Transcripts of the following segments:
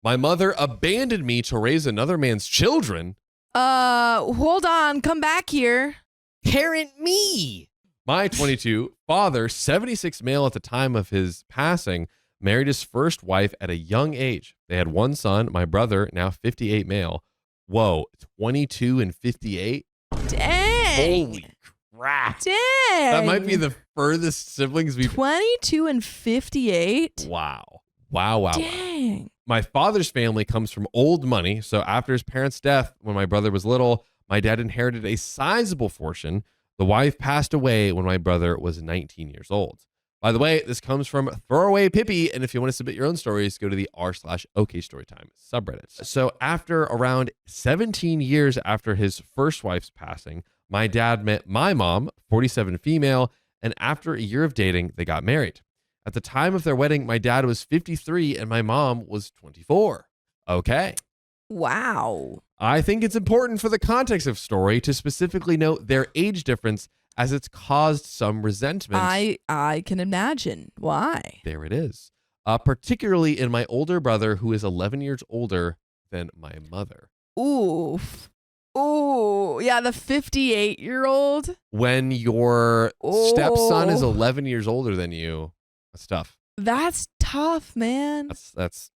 My mother abandoned me to raise another man's children. Hold on. Come back here. Parent me. My 22 father, 76 male at the time of his passing, married his first wife at a young age. They had one son, my brother, now 58 male. Whoa, 22 and 58? Dang. Holy crap. Dang. That might be the furthest siblings we've... 22 and 58? Wow. Wow. Dang. My father's family comes from old money, so after his parents' death, when my brother was little, my dad inherited a sizable fortune. The wife passed away when my brother was 19 years old. By the way, this comes from Throwaway Pippi, and if you want to submit your own stories, go to the r/OKStorytime subreddit. So after around 17 years after his first wife's passing, my dad met my mom, 47 female, and after a year of dating, they got married. At the time of their wedding, my dad was 53 and my mom was 24. Okay. Wow. I think it's important for the context of story to specifically note their age difference, as it's caused some resentment. I can imagine why. There it is. Particularly in my older brother, who is 11 years older than my mother. Oof. Ooh, yeah, the 58-year-old. When your stepson is 11 years older than you, that's tough. That's tough, man. That's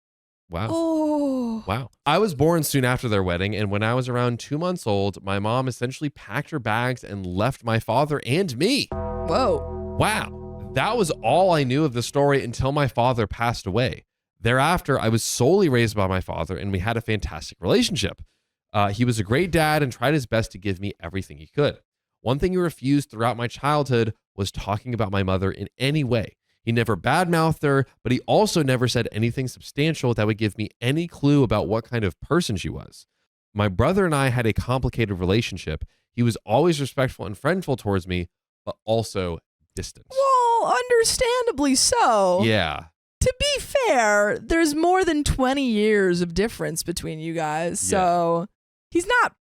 wow. Oh. Wow. I was born soon after their wedding, and when I was around 2 months old, my mom essentially packed her bags and left my father and me. Whoa. Wow. That was all I knew of the story until my father passed away. Thereafter, I was solely raised by my father, and we had a fantastic relationship. He was a great dad and tried his best to give me everything he could. One thing he refused throughout my childhood was talking about my mother in any way. He never badmouthed her, but he also never said anything substantial that would give me any clue about what kind of person she was. My brother and I had a complicated relationship. He was always respectful and friendful towards me, but also distant. Well, understandably so. Yeah. To be fair, there's more than 20 years of difference between you guys. So he's not,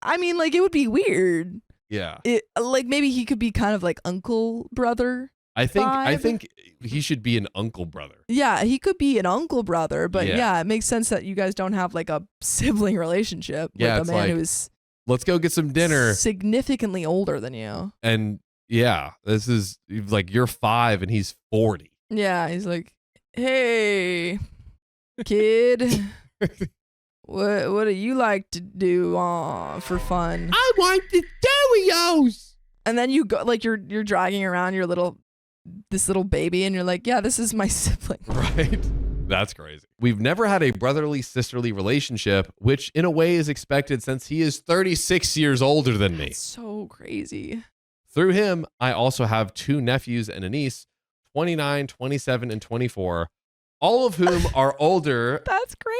I mean, like, it would be weird. Yeah. Like, maybe he could be kind of like uncle brother. I think he should be an uncle brother. Yeah, he could be an uncle brother, but yeah, it makes sense that you guys don't have like a sibling relationship with a man who's let's go get some dinner. Significantly older than you. And yeah, this is like you're 5 and he's 40. Yeah, he's like, hey, kid, what do you like to do for fun? I want the Doritos. And then you go, like, you're dragging around this little baby, and you're like, yeah, this is my sibling. Right? That's crazy. We've never had a brotherly sisterly relationship, which in a way is expected since he is 36 years older than me. That's so crazy. Through him, I also have 2 nephews and a niece, 29, 27, and 24, all of whom are older. That's crazy.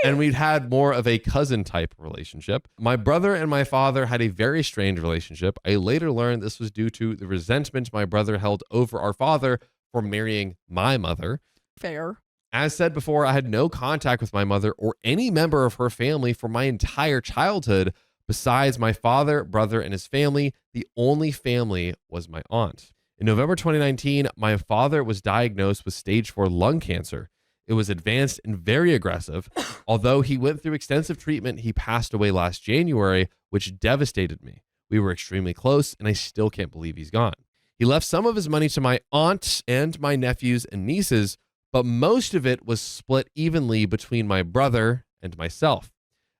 And we'd had more of a cousin type relationship. My brother and my father had a very strange relationship. I later learned this was due to the resentment my brother held over our father for marrying my mother. Fair. As said before, I had no contact with my mother or any member of her family for my entire childhood. Besides my father, brother, and his family, the only family was my aunt. In November 2019, my father was diagnosed with stage 4 lung cancer. It was advanced and very aggressive. Although he went through extensive treatment, he passed away last January, which devastated me. We were extremely close, and I still can't believe he's gone. He left some of his money to my aunt and my nephews and nieces, but most of it was split evenly between my brother and myself.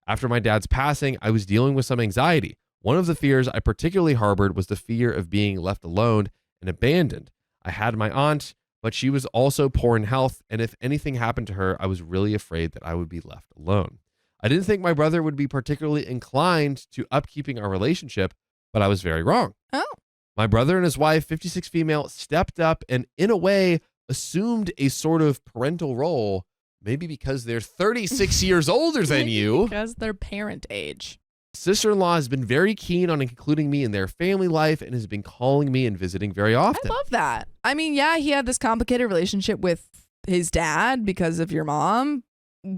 After my dad's passing, I was dealing with some anxiety. One of the fears I particularly harbored was the fear of being left alone and abandoned. I had my aunt, but she was also poor in health, and if anything happened to her, I was really afraid that I would be left alone. I didn't think my brother would be particularly inclined to upkeeping our relationship, but I was very wrong. Oh. My brother and his wife, 56 female, stepped up and in a way assumed a sort of parental role, maybe because they're 36 years older than you. Because they're parent age. Sister-in-law has been very keen on including me in their family life and has been calling me and visiting very often. I love that. I mean, yeah, he had this complicated relationship with his dad because of your mom,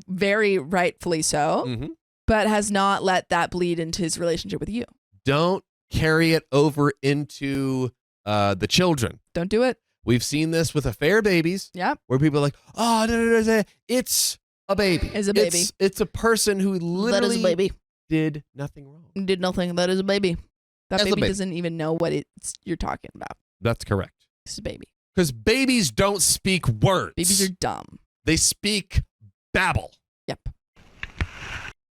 very rightfully so, but has not let that bleed into his relationship with you. Don't carry it over into the children. Don't do it. We've seen this with affair babies. Yep. Where people are like, oh, no, it's a baby. Is a baby. It's a person who That is a literally baby. did nothing wrong. Did nothing. That is a baby. That As a baby baby. doesn't even know what you're talking about. That's correct. It's a baby. Because babies don't speak words. Babies are dumb. They speak babble. Yep.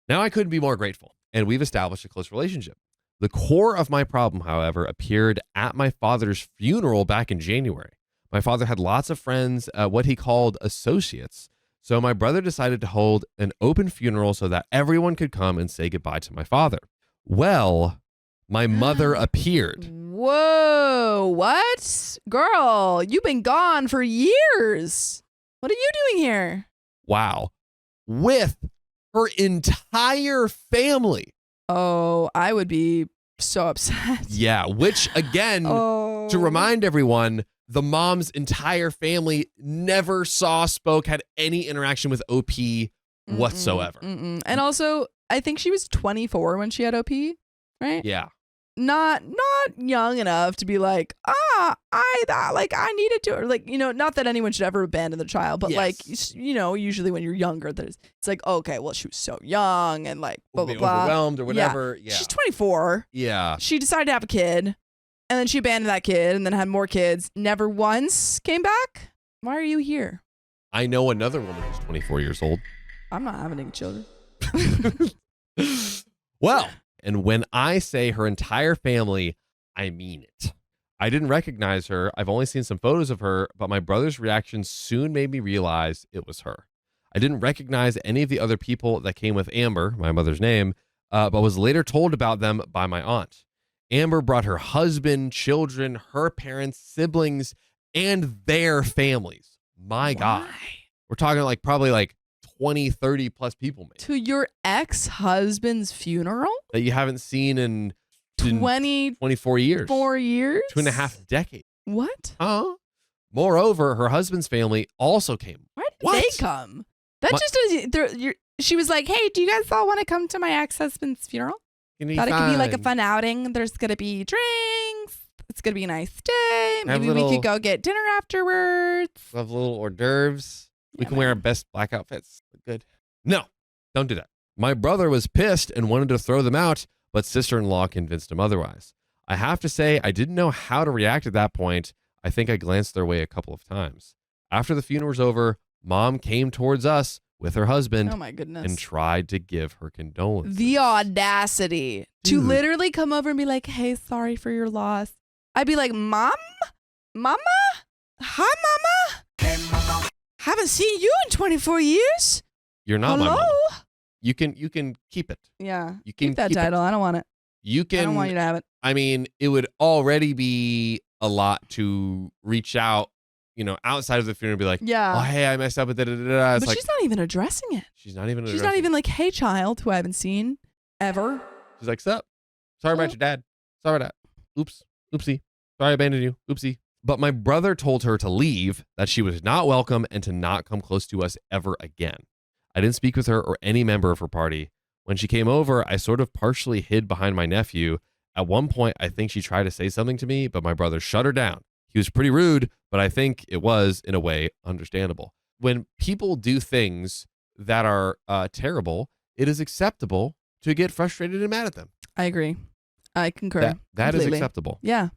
Now I couldn't be more grateful, and we've established a close relationship. The core of my problem, however, appeared at my father's funeral back in January. My father had lots of friends, what he called associates. So my brother decided to hold an open funeral so that everyone could come and say goodbye to my father. Well, my mother appeared. Whoa, what? Girl, you've been gone for years. What are you doing here? Wow. With her entire family. Oh, I would be so upset. Yeah, which again, Oh. to remind everyone, the mom's entire family never saw, spoke, had any interaction with OP whatsoever. And also, I think she was 24 when she had OP, right? Yeah. Not young enough to be like, I needed to, or like, not that anyone should ever abandon the child, but Yes. like, usually when you're younger, it's like, okay, well, she was so young and like, blah, blah, Be blah. overwhelmed or whatever. Yeah. She's 24. Yeah. She decided to have a kid, and then she abandoned that kid and then had more kids. Never once came back. Why are you here? I know another woman who's 24 years old. I'm not having any children. Well, and when I say her entire family, I mean it. I didn't recognize her. I've only seen some photos of her, but my brother's reaction soon made me realize it was her. I didn't recognize any of the other people that came with Amber, my mother's name, but was later told about them by my aunt. Amber brought her husband, children, her parents, siblings, and their families. My God. We're talking like probably like 20, 30 plus people, maybe. To your ex-husband's funeral? That you haven't seen in 24 years. 4 years? 2.5 decades. What? Huh? Moreover, her husband's family also came. Why did they come? That she was like, hey, do you guys all want to come to my ex-husband's funeral? Thought it could be like a fun outing. There's going to be drinks. It's going to be a nice day. Maybe we could go get dinner afterwards. Have little hors d'oeuvres. We can wear our best black outfits. Look good. No, don't do that. My brother was pissed and wanted to throw them out, but sister-in-law convinced him otherwise. I have to say, I didn't know how to react at that point. I think I glanced their way a couple of times. After the funeral was over, Mom came towards us with her husband. Oh my goodness. And tried to give her condolences. The audacity to literally come over and be like, hey, sorry for your loss. I'd be like, Mama? Hi, Mama? Hey, Mama. Haven't seen you in 24 years. You're not Hello? my mom. You can keep it. Yeah. You can keep that title. I don't want it. You can. I don't want you to have it. I mean, it would already be a lot to reach out, outside of the funeral and be like, yeah. Oh, hey, I messed up with da-da-da-da. But she's not even addressing it. She's not even like, hey, child, who I haven't seen ever. She's like, sup? Sorry about your dad. Sorry about that. Oops. Oopsie. Sorry I abandoned you. Oopsie. But my brother told her to leave, that she was not welcome, and to not come close to us ever again. I didn't speak with her or any member of her party. When she came over, I sort of partially hid behind my nephew. At one point, I think she tried to say something to me, but my brother shut her down. He was pretty rude, but I think it was, in a way, understandable. When people do things that are terrible, it is acceptable to get frustrated and mad at them. I agree. I concur. That is acceptable. Yeah.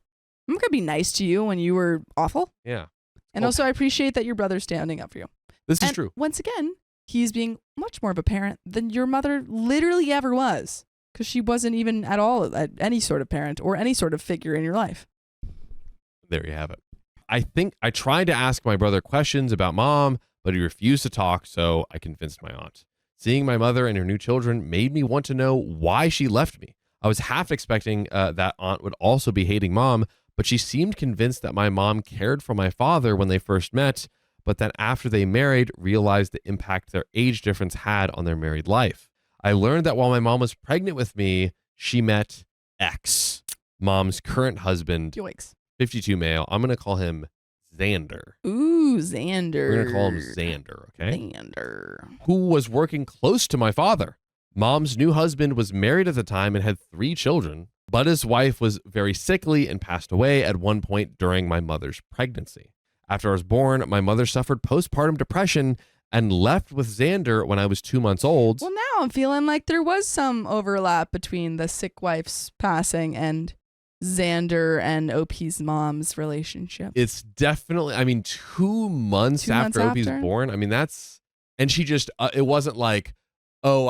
I'm going to be nice to you when you were awful. Yeah. And also, I appreciate that your brother's standing up for you. This is true. Once again, he's being much more of a parent than your mother literally ever was, because she wasn't even at all any sort of parent or any sort of figure in your life. There you have it. I think I tried to ask my brother questions about Mom, but he refused to talk, so I convinced my aunt. Seeing my mother and her new children made me want to know why she left me. I was half expecting that aunt would also be hating Mom, but she seemed convinced that my mom cared for my father when they first met, but that after they married, realized the impact their age difference had on their married life. I learned that while my mom was pregnant with me, she met X, Mom's current husband, Yoicks. 52 male. I'm going to call him Xander. Ooh, Xander. We're going to call him Xander, okay? Xander. Who was working close to my father. Mom's new husband was married at the time and had 3 children, but his wife was very sickly and passed away at one point during my mother's pregnancy. After I was born, my mother suffered postpartum depression and left with Xander when I was 2 months old. Well, now I'm feeling like there was some overlap between the sick wife's passing and Xander and OP's mom's relationship. It's definitely, I mean, 2 months after OP's born. I mean, that's, and she just, it wasn't like, oh,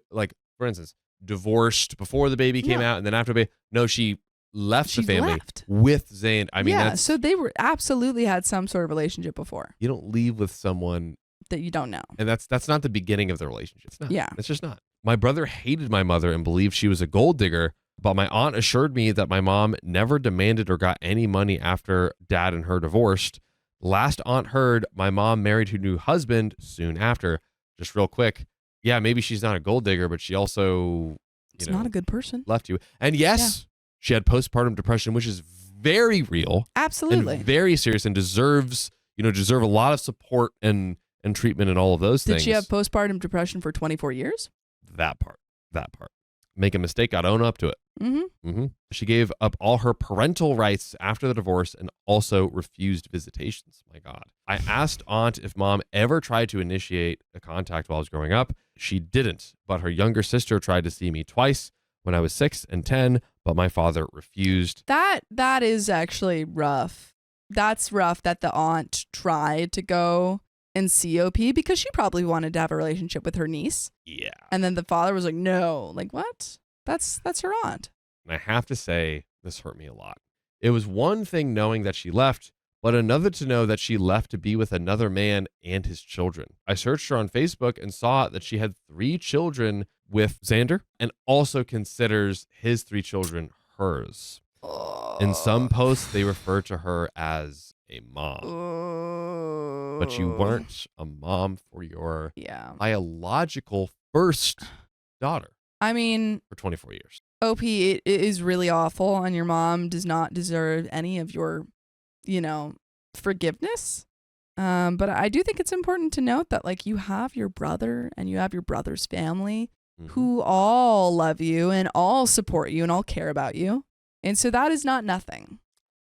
like, for instance, divorced before the baby came out and then after the baby. No, she left the family with Xander. I mean, so they were absolutely had some sort of relationship before. You don't leave with someone that you don't know. And that's not the beginning of the relationship. It's not. Yeah. It's just not. My brother hated my mother and believed she was a gold digger, but my aunt assured me that my mom never demanded or got any money after dad and her divorced. Last aunt heard my mom married her new husband soon after. Just real quick. Yeah, maybe she's not a gold digger, but she also, It's not a good person. Left you. And yes, she had postpartum depression, which is very real. Absolutely. And very serious and deserve a lot of support and treatment and all of those things. Did she have postpartum depression for 24 years? That part. Make a mistake, got own up to it. She gave up all her parental rights after the divorce and also refused visitations. My God. I asked aunt if mom ever tried to initiate a contact while I was growing up. She didn't, but her younger sister tried to see me twice when I was 6 and 10, but my father refused. That is actually rough. That's rough that the aunt tried to go and see OP because she probably wanted to have a relationship with her niece. Yeah. And then the father was like, no. Like, what? That's her aunt. And I have to say, this hurt me a lot. It was one thing knowing that she left, but another to know that she left to be with another man and his children. I searched her on Facebook and saw that she had 3 children with Xander and also considers his 3 children hers. In some posts, they refer to her as a mom. But you weren't a mom for your biological first daughter. I mean, for 24 years. OP, it is really awful, and your mom does not deserve any of your, forgiveness. But I do think it's important to note that, like, you have your brother and you have your brother's family who all love you and all support you and all care about you. And so that is not nothing.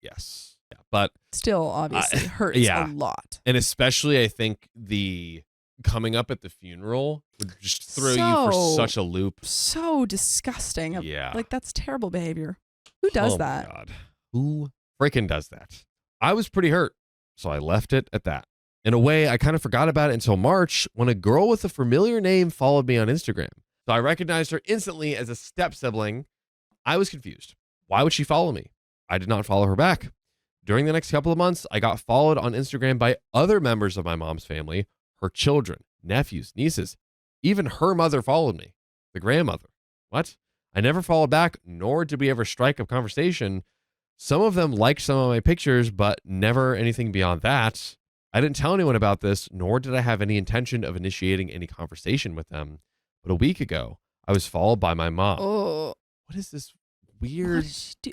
Yes. Yeah, but still obviously hurts a lot. And especially I think the coming up at the funeral would just throw you for such a loop. So disgusting. Yeah. Like, that's terrible behavior. Who does that? My God. Who freaking does that? I was pretty hurt, so I left it at that. In a way, I kind of forgot about it until March when a girl with a familiar name followed me on Instagram. So I recognized her instantly as a step sibling. I was confused. Why would she follow me? I did not follow her back. During the next couple of months, I got followed on Instagram by other members of my mom's family, her children, nephews, nieces. Even her mother followed me, the grandmother. What? I never followed back, nor did we ever strike up conversation. Some of them liked some of my pictures, but never anything beyond that. I didn't tell anyone about this, nor did I have any intention of initiating any conversation with them. But a week ago, I was followed by my mom. Oh. What is this weird?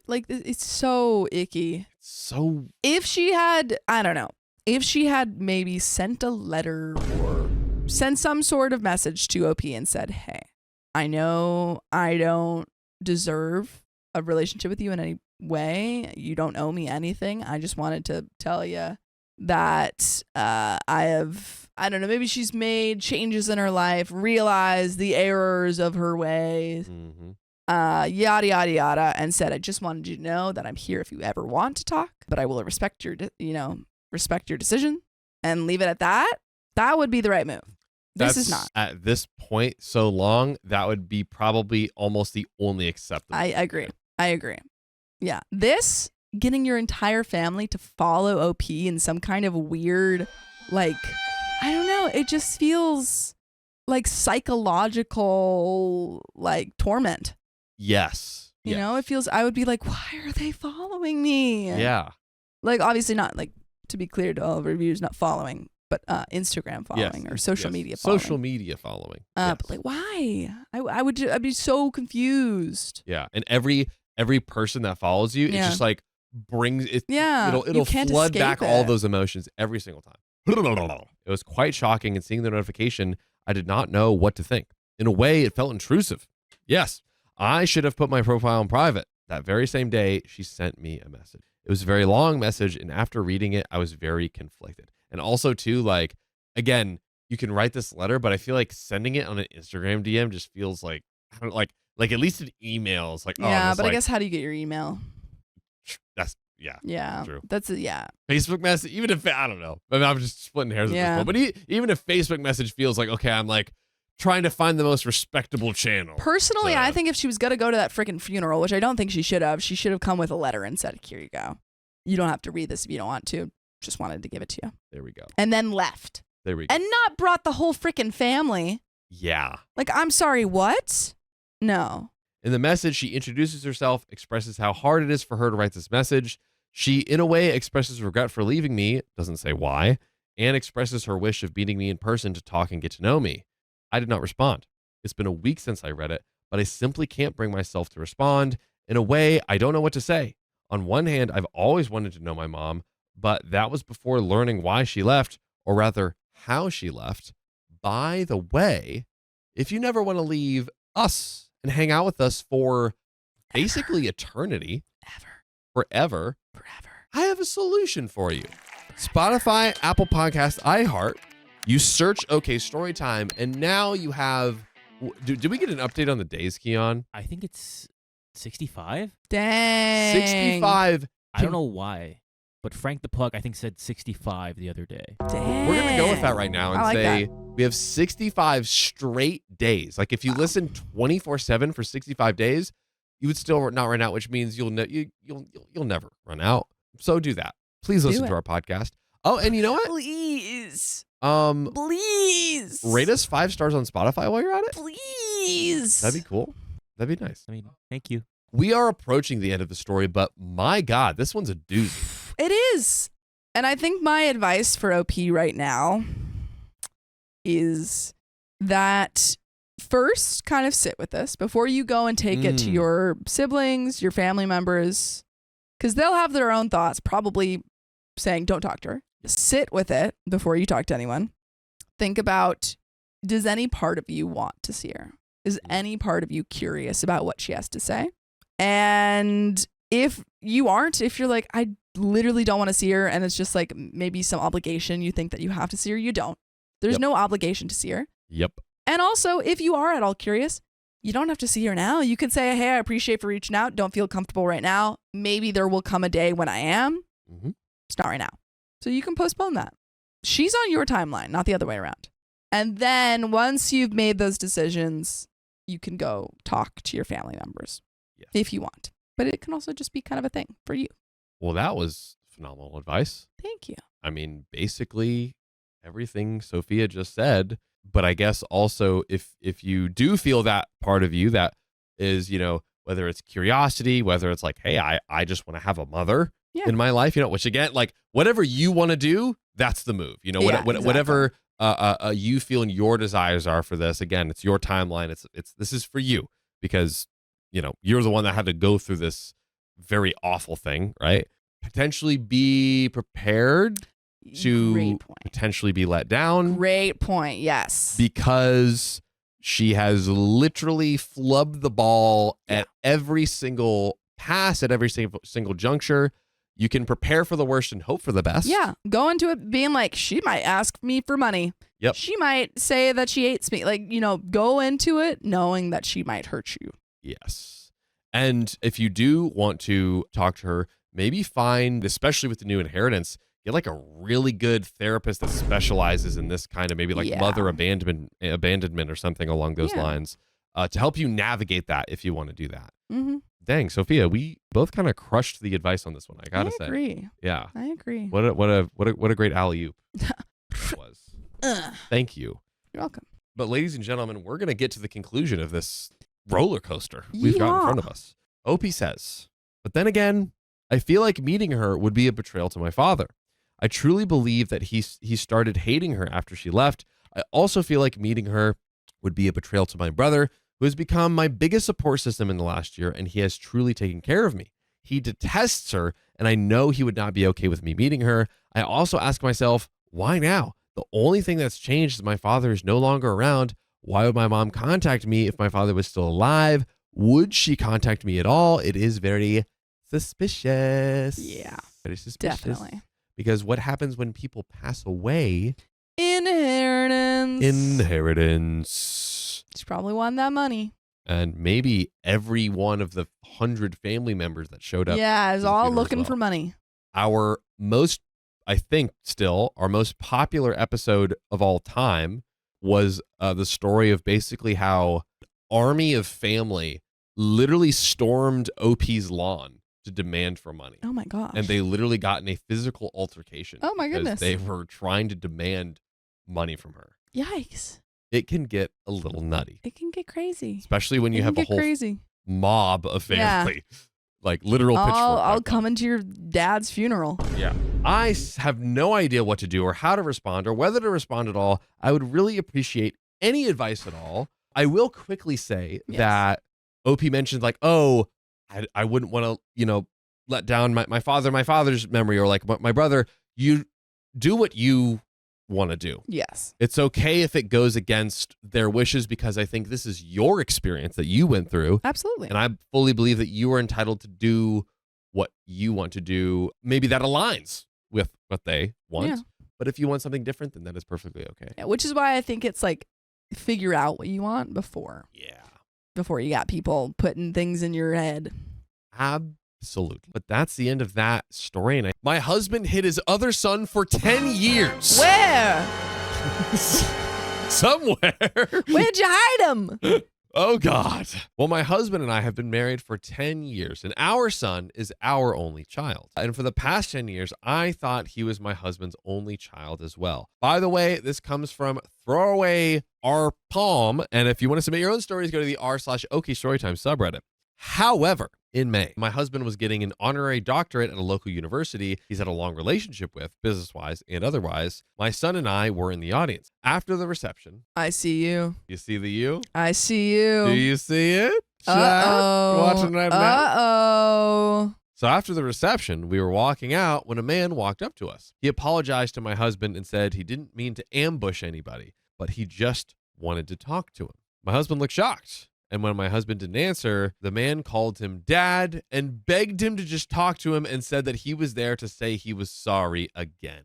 Like, it's so icky. So. If she had, I don't know, if she had maybe sent a letter or sent some sort of message to OP and said, hey, I know I don't deserve a relationship with you in any way. You don't owe me anything. I just wanted to tell you that I don't know, maybe she's made changes in her life, realized the errors of her ways, yada, yada, yada, and said, I just wanted you to know that I'm here if you ever want to talk, but I will respect your decision and leave it at that. That would be the right move. This is not. At this point, so long, that would be probably almost the only acceptable. I agree. Yeah. This, getting your entire family to follow OP in some kind of weird, like, I don't know, it just feels like psychological, like, torment. Yes. You know, it feels, I would be like, why are they following me? Yeah. Like, obviously not, like, to be clear to all of our viewers, not following, but Instagram following or social media following. Social media following. But like, why? I'd be so confused. Yeah. And every person that follows you, it just like brings it. Yeah. It'll flood back all those emotions every single time. It was quite shocking, and seeing the notification, I did not know what to think. In a way, it felt intrusive. Yes, I should have put my profile on private. That very same day, she sent me a message. It was a very long message, and after reading it, I was very conflicted. And also, too, like, again, you can write this letter, but I feel like sending it on an Instagram DM just feels like, I don't like at least an email is like, Yeah, oh, but I guess how do you get your email? that's yeah. Yeah, True. that's a, yeah. Facebook message, even if I don't know, I mean, I'm just splitting hairs at this point. But even if Facebook message feels like, okay, I'm like trying to find the most respectable channel. Personally, I think if she was gonna go to that freaking funeral, which I don't think she should have come with a letter and said, "Here you go. You don't have to read this if you don't want to. Just wanted to give it to you." There we go. And then left. There we go. And not brought the whole freaking family. Yeah. Like, I'm sorry, what? No. In the message, she introduces herself, expresses how hard it is for her to write this message. She, in a way, expresses regret for leaving me, doesn't say why, and expresses her wish of meeting me in person to talk and get to know me. I did not respond. It's been a week since I read it, but I simply can't bring myself to respond. In a way, I don't know what to say. On one hand, I've always wanted to know my mom, but that was before learning why she left, or rather, how she left. By the way, if you never want to leave us and hang out with us for basically eternity, forever, I have a solution for you. Spotify, Apple Podcasts, iHeart. You search OK Storytime, and now you have. Did we get an update on the days, Keon? I think it's 65. Dang. 65. I don't know why, but Frank the Plug, I think, said 65 the other day. Dang. We're going to go with that right now and say we have 65 straight days. Like if you listen 24/7 for 65 days, you would still not run out, which means you'll never run out. So do that. Please listen to our podcast. Oh, and you know what? Please. Please. Rate us 5 stars on Spotify while you're at it. Please. That'd be cool. That'd be nice. I mean, thank you. We are approaching the end of the story, but my God, this one's a doozy. It is. And I think my advice for OP right now is that first kind of sit with this before you go and take it to your siblings, your family members, because they'll have their own thoughts, probably saying, don't talk to her. Sit with it before you talk to anyone. Think about, does any part of you want to see her? Is any part of you curious about what she has to say? And if you aren't, if you're like, I literally don't want to see her, and it's just like maybe some obligation you think that you have to see her, you don't. There's no obligation to see her. Yep. And also, if you are at all curious, you don't have to see her now. You can say, hey, I appreciate for reaching out. Don't feel comfortable right now. Maybe there will come a day when I am. Mm-hmm. It's not right now. So you can postpone that. She's on your timeline, not the other way around. And then once you've made those decisions, you can go talk to your family members if you want. But it can also just be kind of a thing for you. Well, that was phenomenal advice. Thank you. I mean, basically everything Sophia just said, but I guess also if you do feel that part of you that is, you know, whether it's curiosity, whether it's like, hey, I just want to have a mother in my life, you know, which again, like whatever you want to do, that's the move, you know, whatever you feel and your desires are for this. Again, it's your timeline. This is for you because, you know, you're the one that had to go through this very awful thing, right? Potentially be prepared to potentially be let down. Great point. Yes. Because she has literally flubbed the ball at every single pass, at every single juncture. You can prepare for the worst and hope for the best. Yeah. Go into it being like, she might ask me for money. Yep. She might say that she hates me. Like, you know, go into it knowing that she might hurt you. Yes. And if you do want to talk to her, maybe find, especially with the new inheritance, get like a really good therapist that specializes in this kind of maybe like mother abandonment or something along those lines to help you navigate that if you want to do that. Mm-hmm. Dang, Sophia, we both kind of crushed the advice on this one. I gotta say, agree. Yeah, I agree. What a great alley-oop that was. Thank you. You're welcome. But ladies and gentlemen, we're gonna get to the conclusion of this roller coaster we've got in front of us. Opie says, but then again, I feel like meeting her would be a betrayal to my father. I truly believe that he started hating her after she left. I also feel like meeting her would be a betrayal to my brother, who has become my biggest support system in the last year, and he has truly taken care of me. He detests her, and I know he would not be okay with me meeting her. I also ask myself, why now? The only thing that's changed is my father is no longer around. Why would my mom contact me if my father was still alive? Would she contact me at all? It is very suspicious. Yeah, very suspicious. definitely. Because what happens when people pass away? Inheritance. Inheritance. She probably won that money. And maybe every one of the 100 family members that showed up. Yeah, it was all looking for money. Our most, I think still, our most popular episode of all time was the story of basically how army of family literally stormed OP's lawn to demand for money. Oh my gosh. And they literally got in a physical altercation. Oh my goodness. They were trying to demand money from her. Yikes. It can get a little nutty. It can get crazy. Especially when you have a whole mob of family. Yeah. Like literal pitchfork. I'll come into your dad's funeral. Yeah. I have no idea what to do or how to respond or whether to respond at all. I would really appreciate any advice at all. I will quickly say that OP mentioned like, oh, I wouldn't want to, let down my father's memory, or like my brother. You do what you want to do. Yes. It's okay if it goes against their wishes, because I think this is your experience that you went through. Absolutely. And I fully believe that you are entitled to do what you want to do. Maybe that aligns with what they want. Yeah. But if you want something different, then that is perfectly okay. Yeah, which is why I think it's like, figure out what you want before. Yeah. Before you got people putting things in your head. Absolutely. But that's the end of that story. And my husband hid his other son for 10 years. Where? Somewhere. Where'd you hide him? Oh, God. Well, my husband and I have been married for 10 years, and our son is our only child. And for the past 10 years, I thought he was my husband's only child as well. By the way, this comes from Throwaway R Palm. And if you want to submit your own stories, go to the r/OK Storytime subreddit. However, in May, my husband was getting an honorary doctorate at a local university he's had a long relationship with, business-wise and otherwise. My son and I were in the audience. After the reception... I see you. You see the you? I see you. Do you see it? Uh-oh. Watching right now? Uh-oh. So after the reception, we were walking out when a man walked up to us. He apologized to my husband and said he didn't mean to ambush anybody, but he just wanted to talk to him. My husband looked shocked. And when my husband didn't answer, the man called him dad and begged him to just talk to him and said that he was there to say he was sorry again.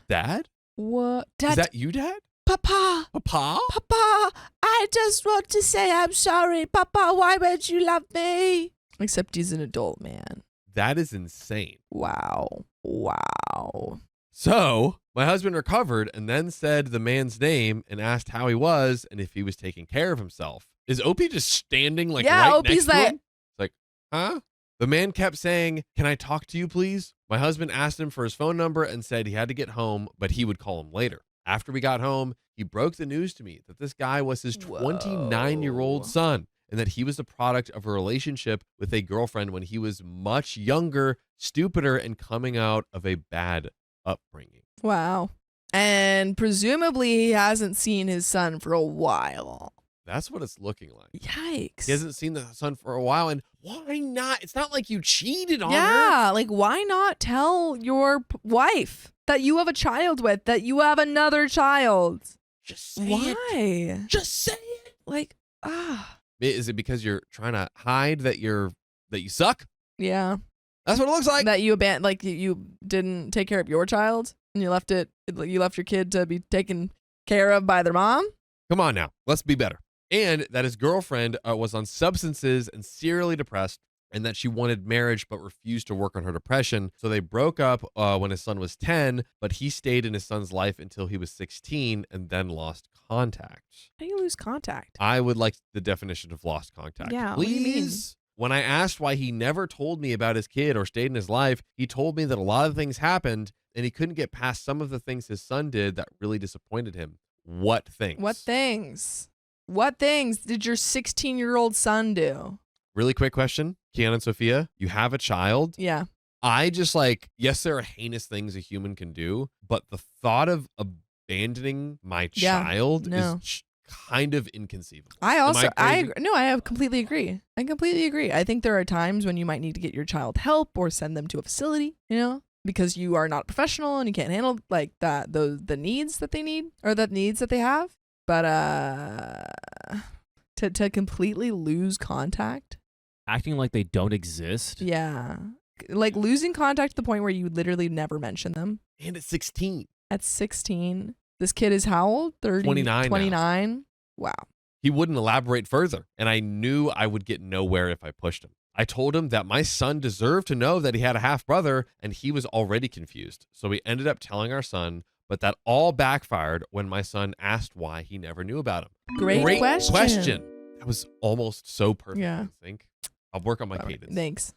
Dad? What? Dad? Is that you, Dad? Papa. Papa? Papa, I just want to say I'm sorry. Papa, why won't you love me? Except he's an adult man. That is insane. Wow. Wow. So my husband recovered and then said the man's name and asked how he was and if he was taking care of himself. Is Opie just standing right next to him? It's like, huh? The man kept saying, "Can I talk to you, please?" My husband asked him for his phone number and said he had to get home, but he would call him later. After we got home, he broke the news to me that this guy was his 29-year-old son and that he was the product of a relationship with a girlfriend when he was much younger, stupider, and coming out of a bad upbringing. Wow. And presumably he hasn't seen his son for a while. That's what it's looking like. Yikes. He hasn't seen the son for a while, and why not? It's not like you cheated on her. Yeah, like why not tell your wife that you have a child with, that you have another child? Just say it. Why? Just say it. Like, Is it because you're trying to hide that you suck? Yeah. That's what it looks like. That you you didn't take care of your child and you left your kid to be taken care of by their mom? Come on now. Let's be better. And that his girlfriend was on substances and serially depressed, and that she wanted marriage but refused to work on her depression. So they broke up when his son was 10, but he stayed in his son's life until he was 16 and then lost contact. How do you lose contact? I would like the definition of lost contact. Yeah, please. What do you mean? When I asked why he never told me about his kid or stayed in his life, he told me that a lot of things happened and he couldn't get past some of the things his son did that really disappointed him. What things? What things? What things did your 16-year-old son do? Really quick question. Kiana and Sophia, you have a child. Yeah. I just yes, there are heinous things a human can do, but the thought of abandoning my child is kind of inconceivable. I completely agree. I completely agree. I think there are times when you might need to get your child help or send them to a facility, because you are not professional and you can't handle the needs that they need or the needs that they have. But to completely lose contact, acting like they don't exist. Yeah, like losing contact to the point where you literally never mention them. And at 16. At 16, This kid is how old? 30, 29 now. 29? Wow. He wouldn't elaborate further, and I knew I would get nowhere if I pushed him. I told him that my son deserved to know that he had a half brother, and he was already confused. So we ended up telling our son, but that all backfired when my son asked why he never knew about him. Great question. That was almost so perfect, Yeah. I think. I'll work on my cadence. Thanks.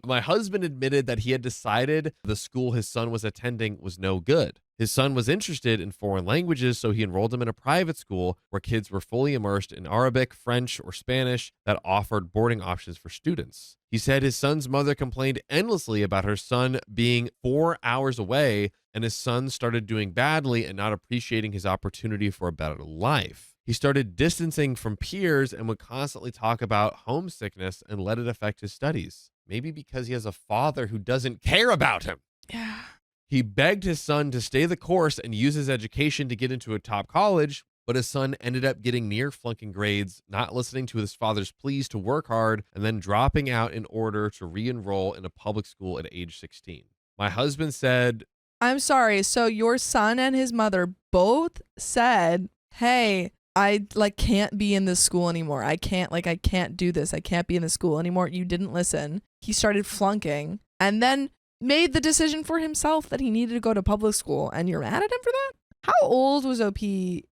My husband admitted that he had decided the school his son was attending was no good. His son was interested in foreign languages, so he enrolled him in a private school where kids were fully immersed in Arabic, French, or Spanish that offered boarding options for students. He said his son's mother complained endlessly about her son being 4 hours away, and his son started doing badly and not appreciating his opportunity for a better life. He started distancing from peers and would constantly talk about homesickness and let it affect his studies. Maybe because he has a father who doesn't care about him. Yeah. He begged his son to stay the course and use his education to get into a top college, but his son ended up getting near flunking grades, not listening to his father's pleas to work hard, and then dropping out in order to re-enroll in a public school at age 16. My husband said, I'm sorry. So your son and his mother both said, hey, I can't be in this school anymore. I can't do this. I can't be in the school anymore. You didn't listen. He started flunking and then made the decision for himself that he needed to go to public school, and you're mad at him for that? How old was OP?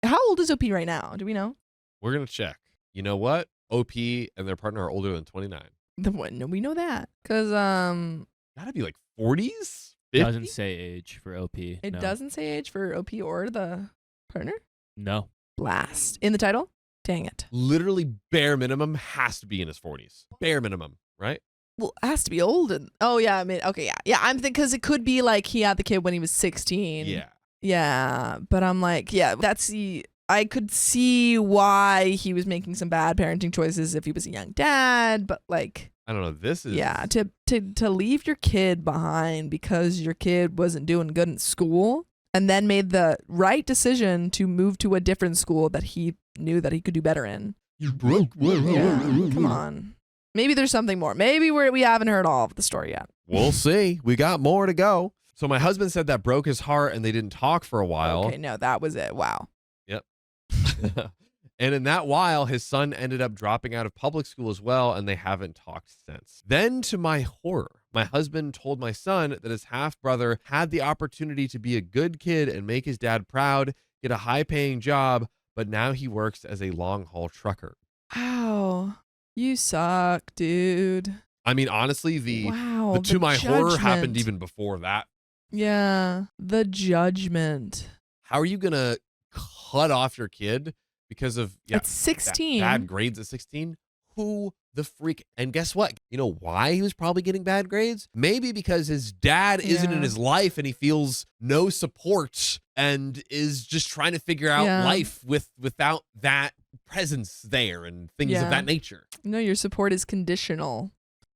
How old is OP right now? Do we know? We're going to check. You know what? OP and their partner are older than 29. No, we know that. Because, Gotta be like 40s? 50? Doesn't say age for OP. It no. doesn't say age for OP or the partner? No. Blast. In the title? Dang it. Literally bare minimum has to be in his 40s. Bare minimum, right? Well, it has to be old. Oh, yeah. I mean, okay, yeah. Yeah, I'm thinking because it could be like he had the kid when he was 16. Yeah. Yeah. But I'm like, yeah, I could see why he was making some bad parenting choices if he was a young dad. But like, I don't know. This is. yeah, to leave your kid behind because your kid wasn't doing good in school and then made the right decision to move to a different school that he knew that he could do better in. You broke. Yeah, come on. Maybe there's something more. Maybe we haven't heard all of the story yet. We'll see. We got more to go. So my husband said that broke his heart and they didn't talk for a while. Okay, no, that was it. Wow. Yep. And in that while, his son ended up dropping out of public school as well, and they haven't talked since. Then, to my horror, my husband told my son that his half-brother had the opportunity to be a good kid and make his dad proud, get a high-paying job, but now he works as a long-haul trucker. Ow. You suck, dude. I mean, honestly, the to my horror happened even before that. Yeah, the judgment. How are you going to cut off your kid because of at 16 bad grades at 16? Who the freak? And guess what? You know why he was probably getting bad grades? Maybe because his dad isn't in his life and he feels no support and is just trying to figure out life without that presence there and things of that nature. No, your support is conditional.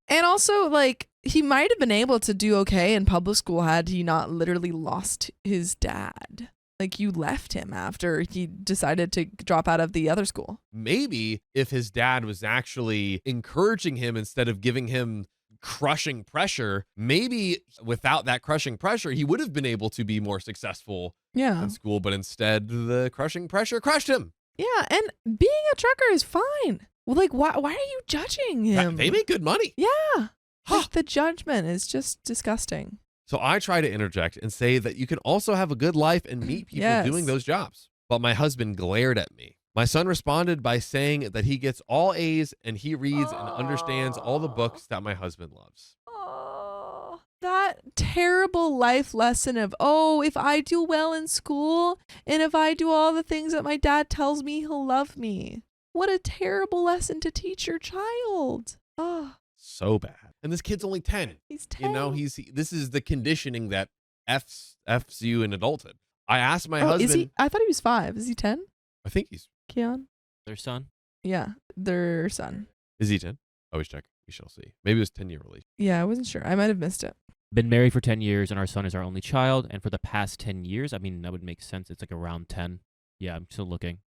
And also, like, he might have been able to do okay in public school had he not literally lost his dad. Like, you left him after he decided to drop out of the other school. Maybe if his dad was actually encouraging him instead of giving him crushing pressure, maybe without that crushing pressure, he would have been able to be more successful in school. But instead, the crushing pressure crushed him. Yeah, and being a trucker is fine. Well, like, why are you judging him? They make good money. Yeah. Like, the judgment is just disgusting. So I try to interject and say that you can also have a good life and meet people doing those jobs. But my husband glared at me. My son responded by saying that he gets all A's and he reads and understands all the books that my husband loves. Oh, that terrible life lesson of, if I do well in school and if I do all the things that my dad tells me, he'll love me. What a terrible lesson to teach your child. Oh. So bad. And this kid's only 10. He's 10. You know, this is the conditioning that F's you in adulthood. I asked my husband. Is he? I thought he was 5. Is he 10? I think he's. Keon? Their son? Yeah, their son. Is he 10? Always check. We shall see. Maybe it was 10-year release. Yeah, I wasn't sure. I might have missed it. Been married for 10 years and our son is our only child. And for the past 10 years, I mean, that would make sense. It's like around 10. Yeah, I'm still looking.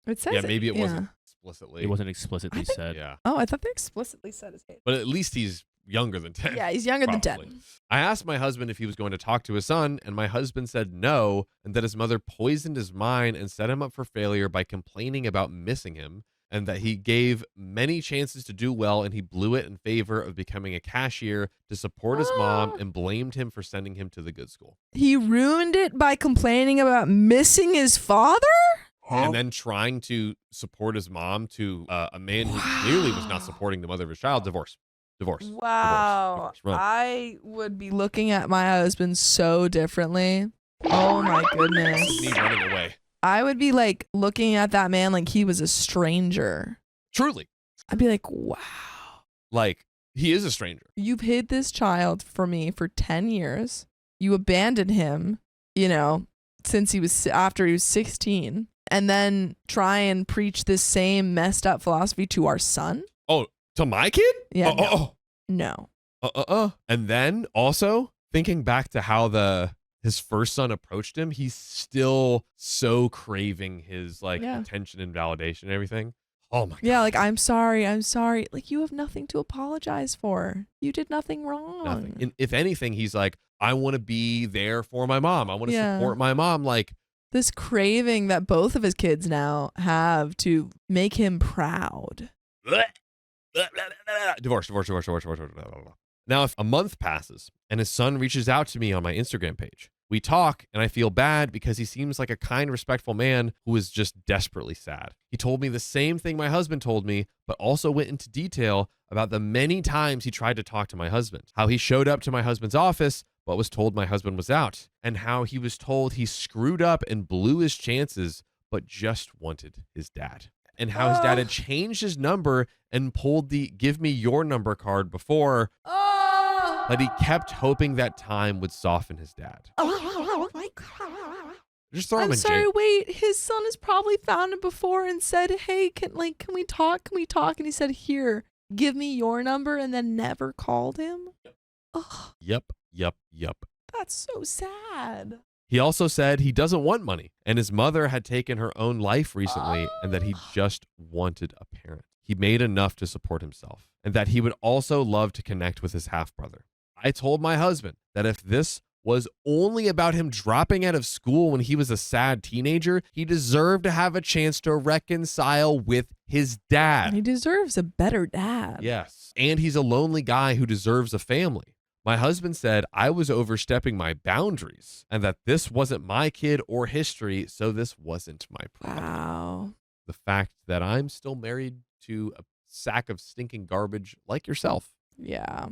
It says maybe it wasn't explicitly. It wasn't explicitly said. Yeah. Oh, I thought they explicitly said his age. But at least he's younger than 10. Yeah, he's younger probably. than 10. I asked my husband if he was going to talk to his son, and my husband said no, and that his mother poisoned his mind and set him up for failure by complaining about missing him, and that he gave many chances to do well, and he blew it in favor of becoming a cashier to support his mom, and blamed him for sending him to the good school. He ruined it by complaining about missing his father? And then trying to support his mom to a man who clearly was not supporting the mother of his child. Divorce. Wow. Divorce. I would be looking at my husband so differently. Oh my goodness. Me running away. I would be like looking at that man like he was a stranger. Truly. I'd be like, wow. Like, he is a stranger. You've hid this child for me for 10 years. You abandoned him, since after he was 16. And then try and preach this same messed up philosophy to our son? Oh, to my kid? Yeah. No. And then also thinking back to how his first son approached him, he's still so craving his attention and validation and everything. Oh my God. Yeah, like, I'm sorry. Like, you have nothing to apologize for. You did nothing wrong. Nothing. And if anything, he's like, I want to be there for my mom. I want to support my mom. Like, this craving that both of his kids now have to make him proud. Divorce. Now, if a month passes and his son reaches out to me on my Instagram page, we talk and I feel bad because he seems like a kind, respectful man who is just desperately sad. He told me the same thing my husband told me, but also went into detail about the many times he tried to talk to my husband, how he showed up to my husband's office but was told my husband was out, and how he was told he screwed up and blew his chances but just wanted his dad. And how his dad had changed his number and pulled the give me your number card before, but he kept hoping that time would soften his dad. Oh my God. Just throw him I'm in sorry, jail. wait, his son has probably found him before and said, hey, can we talk? And he said, here, give me your number, and then never called him? Oh, Yep. that's so sad. He also said he doesn't want money, and his mother had taken her own life recently, and that he just wanted a parent. He made enough to support himself, and that he would also love to connect with his half-brother. I told my husband that if this was only about him dropping out of school when he was a sad teenager, he deserved to have a chance to reconcile with his dad. He deserves a better dad. Yes, and he's a lonely guy who deserves a family. My husband said I was overstepping my boundaries and that this wasn't my kid or history, so this wasn't my problem. Wow. The fact that I'm still married to a sack of stinking garbage like yourself. Yeah.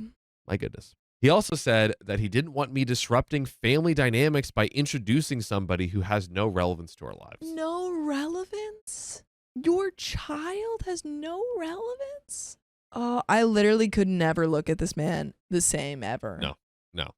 My goodness. He also said that he didn't want me disrupting family dynamics by introducing somebody who has no relevance to our lives. No relevance? Your child has no relevance? Oh, I literally could never look at this man the same ever. No.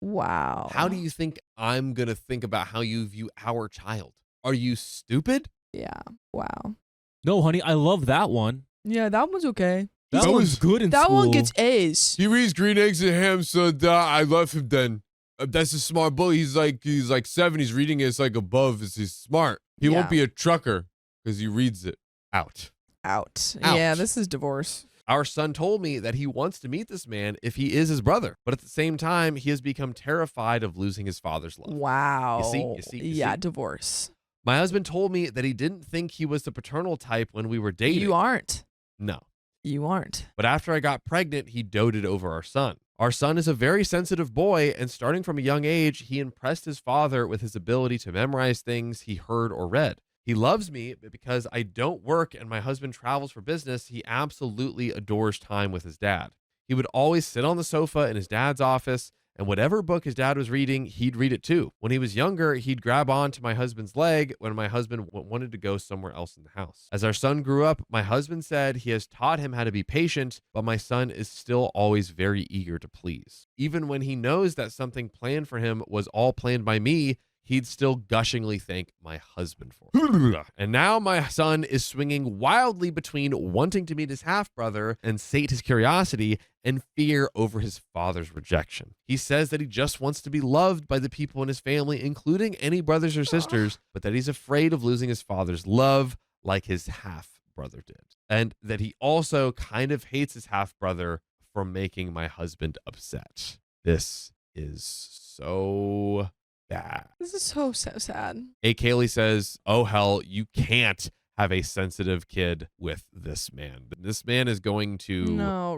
Wow. How do you think I'm going to think about how you view our child? Are you stupid? Yeah. Wow. No, honey, I love that one. Yeah, that one's okay. That one's good in That school. one gets A's. He reads Green Eggs and Ham, so I love him then. That's a smart boy. He's like 7. He's reading it. It's like above. He's smart. He won't be a trucker because he reads it out. Yeah, this is divorce. Our son told me that he wants to meet this man if he is his brother, but at the same time, he has become terrified of losing his father's love. Wow. You see? Yeah, divorce. My husband told me that he didn't think he was the paternal type when we were dating. You aren't. No. You aren't. But after I got pregnant, he doted over our son. Our son is a very sensitive boy, and starting from a young age, he impressed his father with his ability to memorize things he heard or read. He loves me, but because I don't work and my husband travels for business, he absolutely adores time with his dad. He would always sit on the sofa in his dad's office, and whatever book his dad was reading, he'd read it too. When he was younger, he'd grab onto my husband's leg when my husband wanted to go somewhere else in the house. As our son grew up, my husband said he has taught him how to be patient, but my son is still always very eager to please. Even when he knows that something planned for him was all planned by me, he'd still gushingly thank my husband for it. And now my son is swinging wildly between wanting to meet his half-brother and sate his curiosity and fear over his father's rejection. He says that he just wants to be loved by the people in his family, including any brothers or sisters, but that he's afraid of losing his father's love like his half-brother did. And that he also kind of hates his half-brother from making my husband upset. This is so bad. This is so sad. A. Kaylee says, oh, hell, you can't have a sensitive kid with this man. This man is going to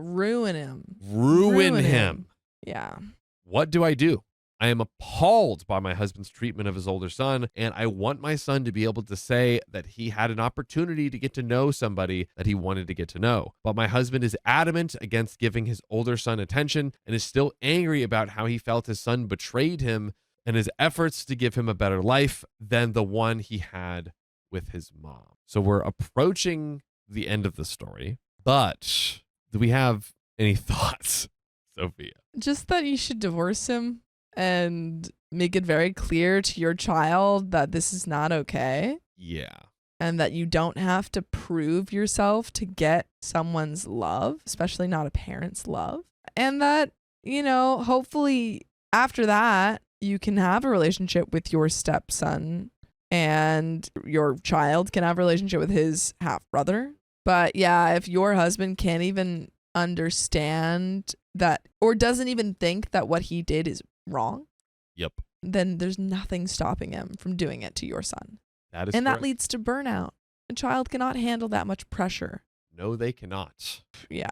ruin him. Ruin him. Yeah. What do I do? I am appalled by my husband's treatment of his older son, and I want my son to be able to say that he had an opportunity to get to know somebody that he wanted to get to know. But my husband is adamant against giving his older son attention and is still angry about how he felt his son betrayed him and his efforts to give him a better life than the one he had with his mom. So we're approaching the end of the story, but do we have any thoughts, Sophia? Just that you should divorce him and make it very clear to your child that this is not okay. Yeah. And that you don't have to prove yourself to get someone's love, especially not a parent's love. And that, hopefully after that, you can have a relationship with your stepson and your child can have a relationship with his half brother. But yeah, if your husband can't even understand that or doesn't even think that what he did is wrong, yep, then there's nothing stopping him from doing it to your son. That is and correct. that leads to burnout. A child cannot handle that much pressure. No, they cannot. Yeah.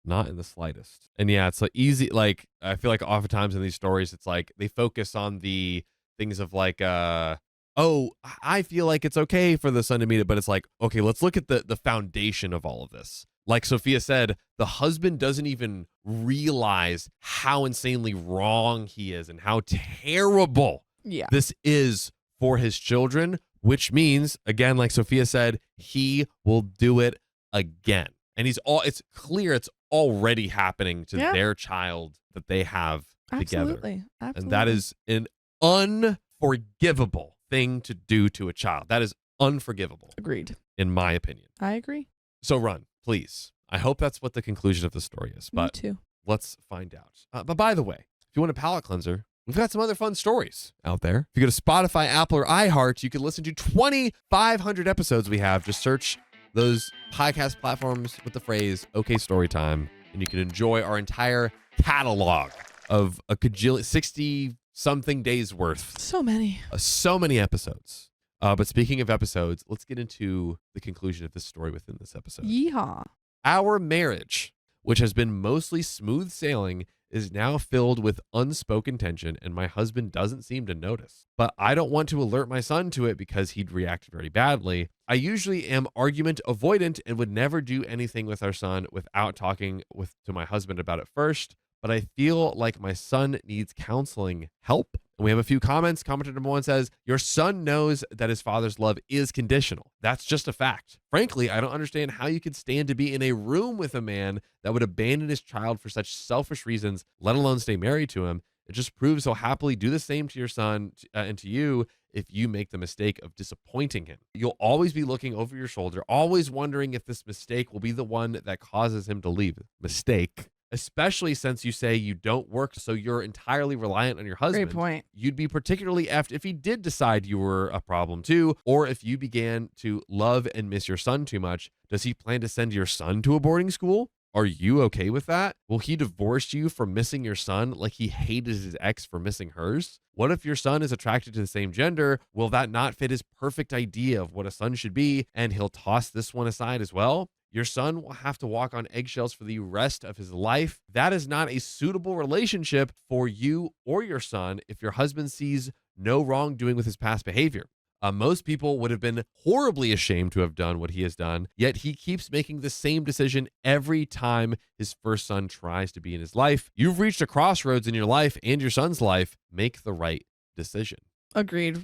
Not in the slightest. And yeah, it's like easy. Like, I feel like oftentimes in these stories, it's like they focus on the things of like, oh, I feel like it's okay for the son to meet it. But it's like, okay, let's look at the foundation of all of this. Like Sophia said, the husband doesn't even realize how insanely wrong he is and how terrible this is for his children, which means, again, like Sophia said, he will do it again. And it's clear it's already happening to their child that they have together. Absolutely. And that is an unforgivable thing to do to a child. That is unforgivable. Agreed. In my opinion. I agree. So run, please. I hope that's what the conclusion of the story is. But Me too. Let's find out. But by the way, if you want a palate cleanser, we've got some other fun stories out there. If you go to Spotify, Apple, or iHeart, you can listen to 2,500 episodes we have. Just search those podcast platforms with the phrase OK Storytime, and you can enjoy our entire catalog of a 60-something days worth. So many. So many episodes. But speaking of episodes, let's get into the conclusion of this story within this episode. Yeehaw. Our marriage, which has been mostly smooth sailing, is now filled with unspoken tension, and my husband doesn't seem to notice. But I don't want to alert my son to it because he'd react very badly. I usually am argument avoidant and would never do anything with our son without talking to my husband about it first. But I feel like my son needs counseling help. And we have a few comments. Commenter number 1 says, your son knows that his father's love is conditional. That's just a fact. Frankly, I don't understand how you could stand to be in a room with a man that would abandon his child for such selfish reasons, let alone stay married to him. It just proves he'll happily do the same to your son and to you if you make the mistake of disappointing him. You'll always be looking over your shoulder, always wondering if this mistake will be the one that causes him to leave. Mistake. Especially since you say you don't work, so you're entirely reliant on your husband. Great point. You'd be particularly effed if he did decide you were a problem too, or if you began to love and miss your son too much. Does he plan to send your son to a boarding school? Are you okay with that? Will he divorce you for missing your son like he hated his ex for missing hers? What if your son is attracted to the same gender? Will that not fit his perfect idea of what a son should be, and he'll toss this one aside as well? Your son will have to walk on eggshells for the rest of his life. That is not a suitable relationship for you or your son if your husband sees no wrongdoing with his past behavior. Most people would have been horribly ashamed to have done what he has done, yet he keeps making the same decision every time his first son tries to be in his life. You've reached a crossroads in your life and your son's life. Make the right decision. Agreed.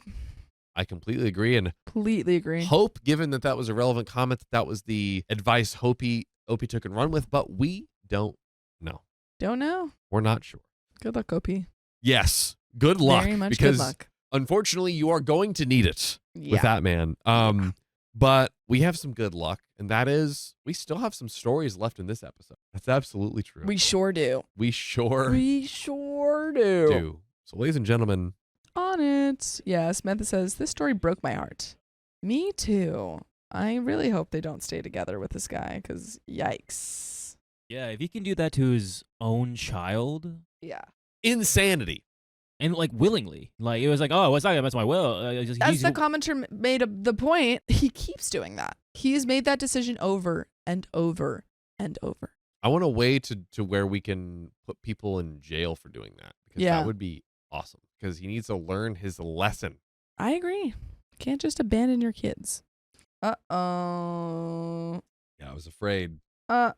I completely agree. And completely agree. Hope, given that was a relevant comment, that was the advice Opie took and run with, but we don't know. Don't know. We're not sure. Good luck, Opie. Yes. Good luck. Very much because good luck. Unfortunately, you are going to need it with that man. But we have some good luck, and that is we still have some stories left in this episode. That's absolutely true. We sure do. We sure do. So, ladies and gentlemen, on it. Yeah, Samantha says, this story broke my heart. Me too. I really hope they don't stay together with this guy because yikes. Yeah, if he can do that to his own child, Yeah. Insanity. and like willingly, like it was like, oh, it's not against my will. As the commenter made the point, he keeps doing that. He's made that decision over and over and over. I want a way to where we can put people in jail for doing that, because that would be awesome, because he needs to learn his lesson. I agree. Can't just abandon your kids. Uh-oh. Yeah, I was afraid. Uh-oh.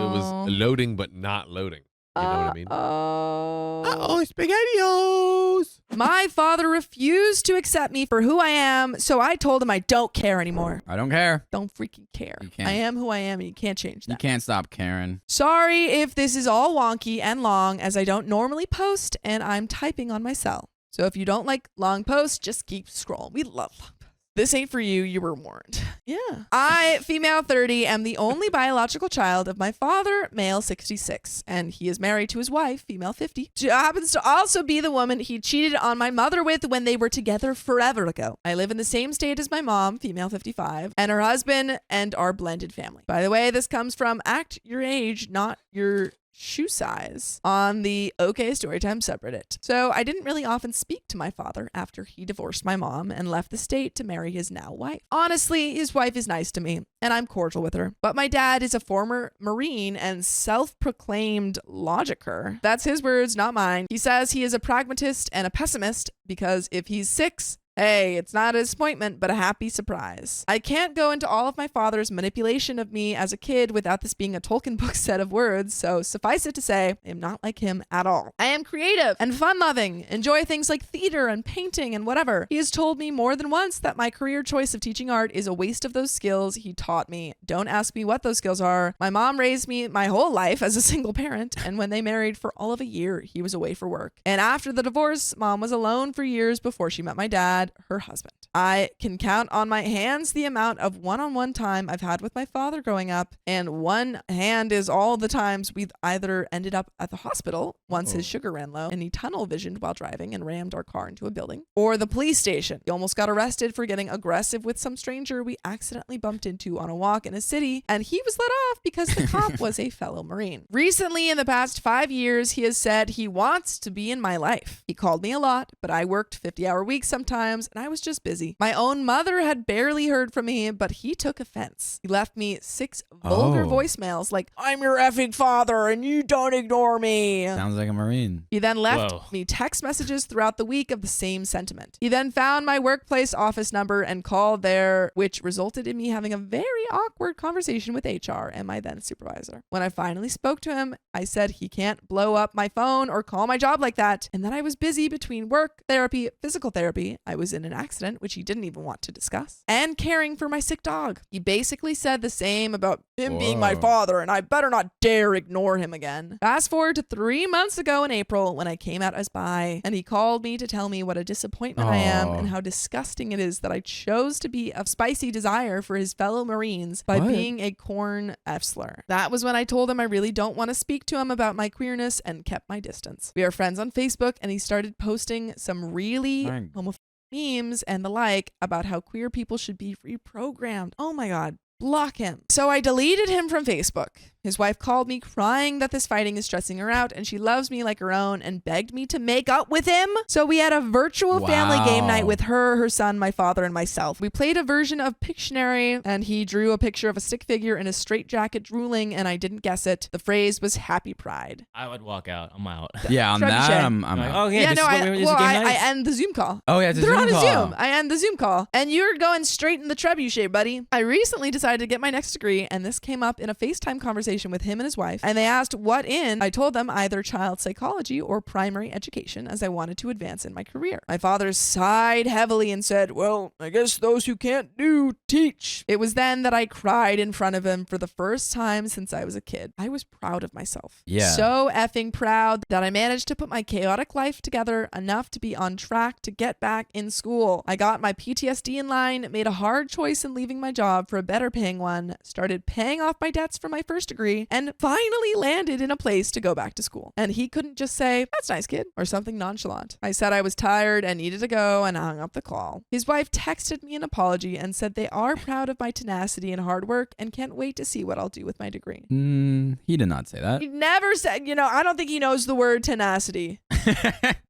It was loading, but not loading. You know what I mean? Uh-oh, SpaghettiOs! My father refused to accept me for who I am, so I told him I don't care anymore. I don't care. Don't freaking care. You can't. I am who I am, and you can't change that. You can't stop caring. Sorry if this is all wonky and long, as I don't normally post, and I'm typing on my cell. So if you don't like long posts, just keep scrolling. We love long posts. This ain't for you. You were warned. Yeah. I, female 30, am the only biological child of my father, male 66, and he is married to his wife, female 50. She happens to also be the woman he cheated on my mother with when they were together forever ago. I live in the same state as my mom, female 55, and her husband, and our blended family. By the way, this comes from Act Your Age, not your shoe size, on the OK Storytime subreddit. So I didn't really often speak to my father after he divorced my mom and left the state to marry his now wife. Honestly, his wife is nice to me, and I'm cordial with her. But my dad is a former Marine and self-proclaimed logicer. That's his words, not mine. He says he is a pragmatist and a pessimist because if he's 6, hey, it's not a disappointment, but a happy surprise. I can't go into all of my father's manipulation of me as a kid without this being a Tolkien book set of words, so suffice it to say, I am not like him at all. I am creative and fun-loving, enjoy things like theater and painting and whatever. He has told me more than once that my career choice of teaching art is a waste of those skills he taught me. Don't ask me what those skills are. My mom raised me my whole life as a single parent, and when they married for all of a year, he was away for work. And after the divorce, mom was alone for years before she met my dad, her husband. I can count on my hands the amount of one-on-one time I've had with my father growing up, and one hand is all the times we've either ended up at the hospital once his sugar ran low and he tunnel visioned while driving and rammed our car into a building, or the police station. He almost got arrested for getting aggressive with some stranger we accidentally bumped into on a walk in a city, and he was let off because the cop was a fellow Marine. Recently, in the past 5 years, he has said he wants to be in my life. He called me a lot, but I worked 50-hour weeks sometimes, and I was just busy. My own mother had barely heard from me, but he took offense. He left me 6 vulgar voicemails like, I'm your effing father and you don't ignore me. Sounds like a Marine. He then left me text messages throughout the week of the same sentiment. He then found my workplace office number and called there, which resulted in me having a very awkward conversation with HR and my then supervisor. When I finally spoke to him, I said he can't blow up my phone or call my job like that, and that I was busy between work, therapy, physical therapy. I was in an accident, which he didn't even want to discuss, and caring for my sick dog. He basically said the same about him being my father, and I better not dare ignore him again. Fast forward to 3 months ago in April when I came out as bi, and he called me to tell me what a disappointment I am and how disgusting it is that I chose to be a spicy desire for his fellow Marines by being a corn F-slur. That was when I told him I really don't want to speak to him about my queerness and kept my distance. We are friends on Facebook, and he started posting some really homophobic memes and the like about how queer people should be reprogrammed. Oh my God. Block him. So I deleted him from Facebook. His wife called me crying that this fighting is stressing her out and she loves me like her own and begged me to make up with him. So we had a virtual family game night with her, her son, my father, and myself. We played a version of Pictionary and he drew a picture of a stick figure in a straitjacket drooling and I didn't guess it. The phrase was Happy Pride. I would walk out. I'm out. Yeah, on that, I'm like, out. oh, yeah, I end the Zoom call. Oh, yeah, it's a They're Zoom on a call. Zoom. I end the Zoom call. And you're going straight in the trebuchet, buddy. I recently decided to get my next degree, and this came up in a FaceTime conversation with him and his wife, and they asked what in. I told them either child psychology or primary education, as I wanted to advance in my career. My father sighed heavily and said, well, I guess those who can't do, teach. It was then that I cried in front of him for the first time since I was a kid. I was proud of myself. Yeah. So effing proud that I managed to put my chaotic life together enough to be on track to get back in school. I got my PTSD in line, made a hard choice in leaving my job for a better paying one, started paying off my debts for my first degree, degree and finally landed in a place to go back to school. And he couldn't just say, "That's nice, kid," or something nonchalant. I said I was tired and needed to go and hung up the call. His wife texted me an apology and said they are proud of my tenacity and hard work and can't wait to see what I'll do with my degree. He did not say that. He never said, I don't think he knows the word tenacity.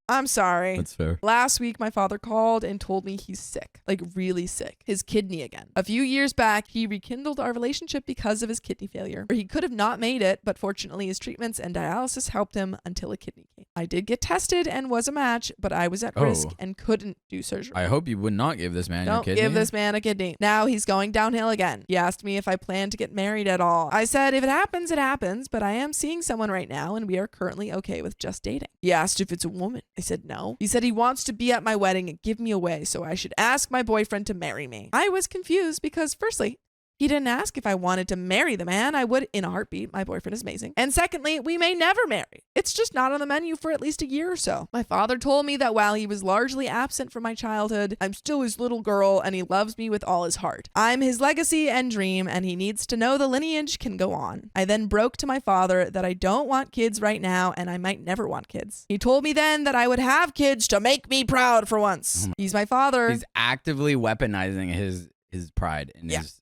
I'm sorry. That's fair. Last week, my father called and told me he's sick, like really sick, his kidney again. A few years back, he rekindled our relationship because of his kidney failure. He could have not made it, but fortunately his treatments and dialysis helped him until a kidney came. I did get tested and was a match, but I was at risk and couldn't do surgery. I hope you would not give this man your kidney. Don't give this man a kidney. Now he's going downhill again. He asked me if I plan to get married at all. I said, if it happens, it happens, but I am seeing someone right now and we are currently okay with just dating. He asked if it's a woman. I said no. He said he wants to be at my wedding and give me away, so I should ask my boyfriend to marry me. I was confused because firstly, he didn't ask if I wanted to marry the man. I would in a heartbeat. My boyfriend is amazing. And secondly, we may never marry. It's just not on the menu for at least a year or so. My father told me that while he was largely absent from my childhood, I'm still his little girl and he loves me with all his heart. I'm his legacy and dream and he needs to know the lineage can go on. I then broke to my father that I don't want kids right now and I might never want kids. He told me then that I would have kids to make me proud for once. He's my father. He's actively weaponizing his pride and his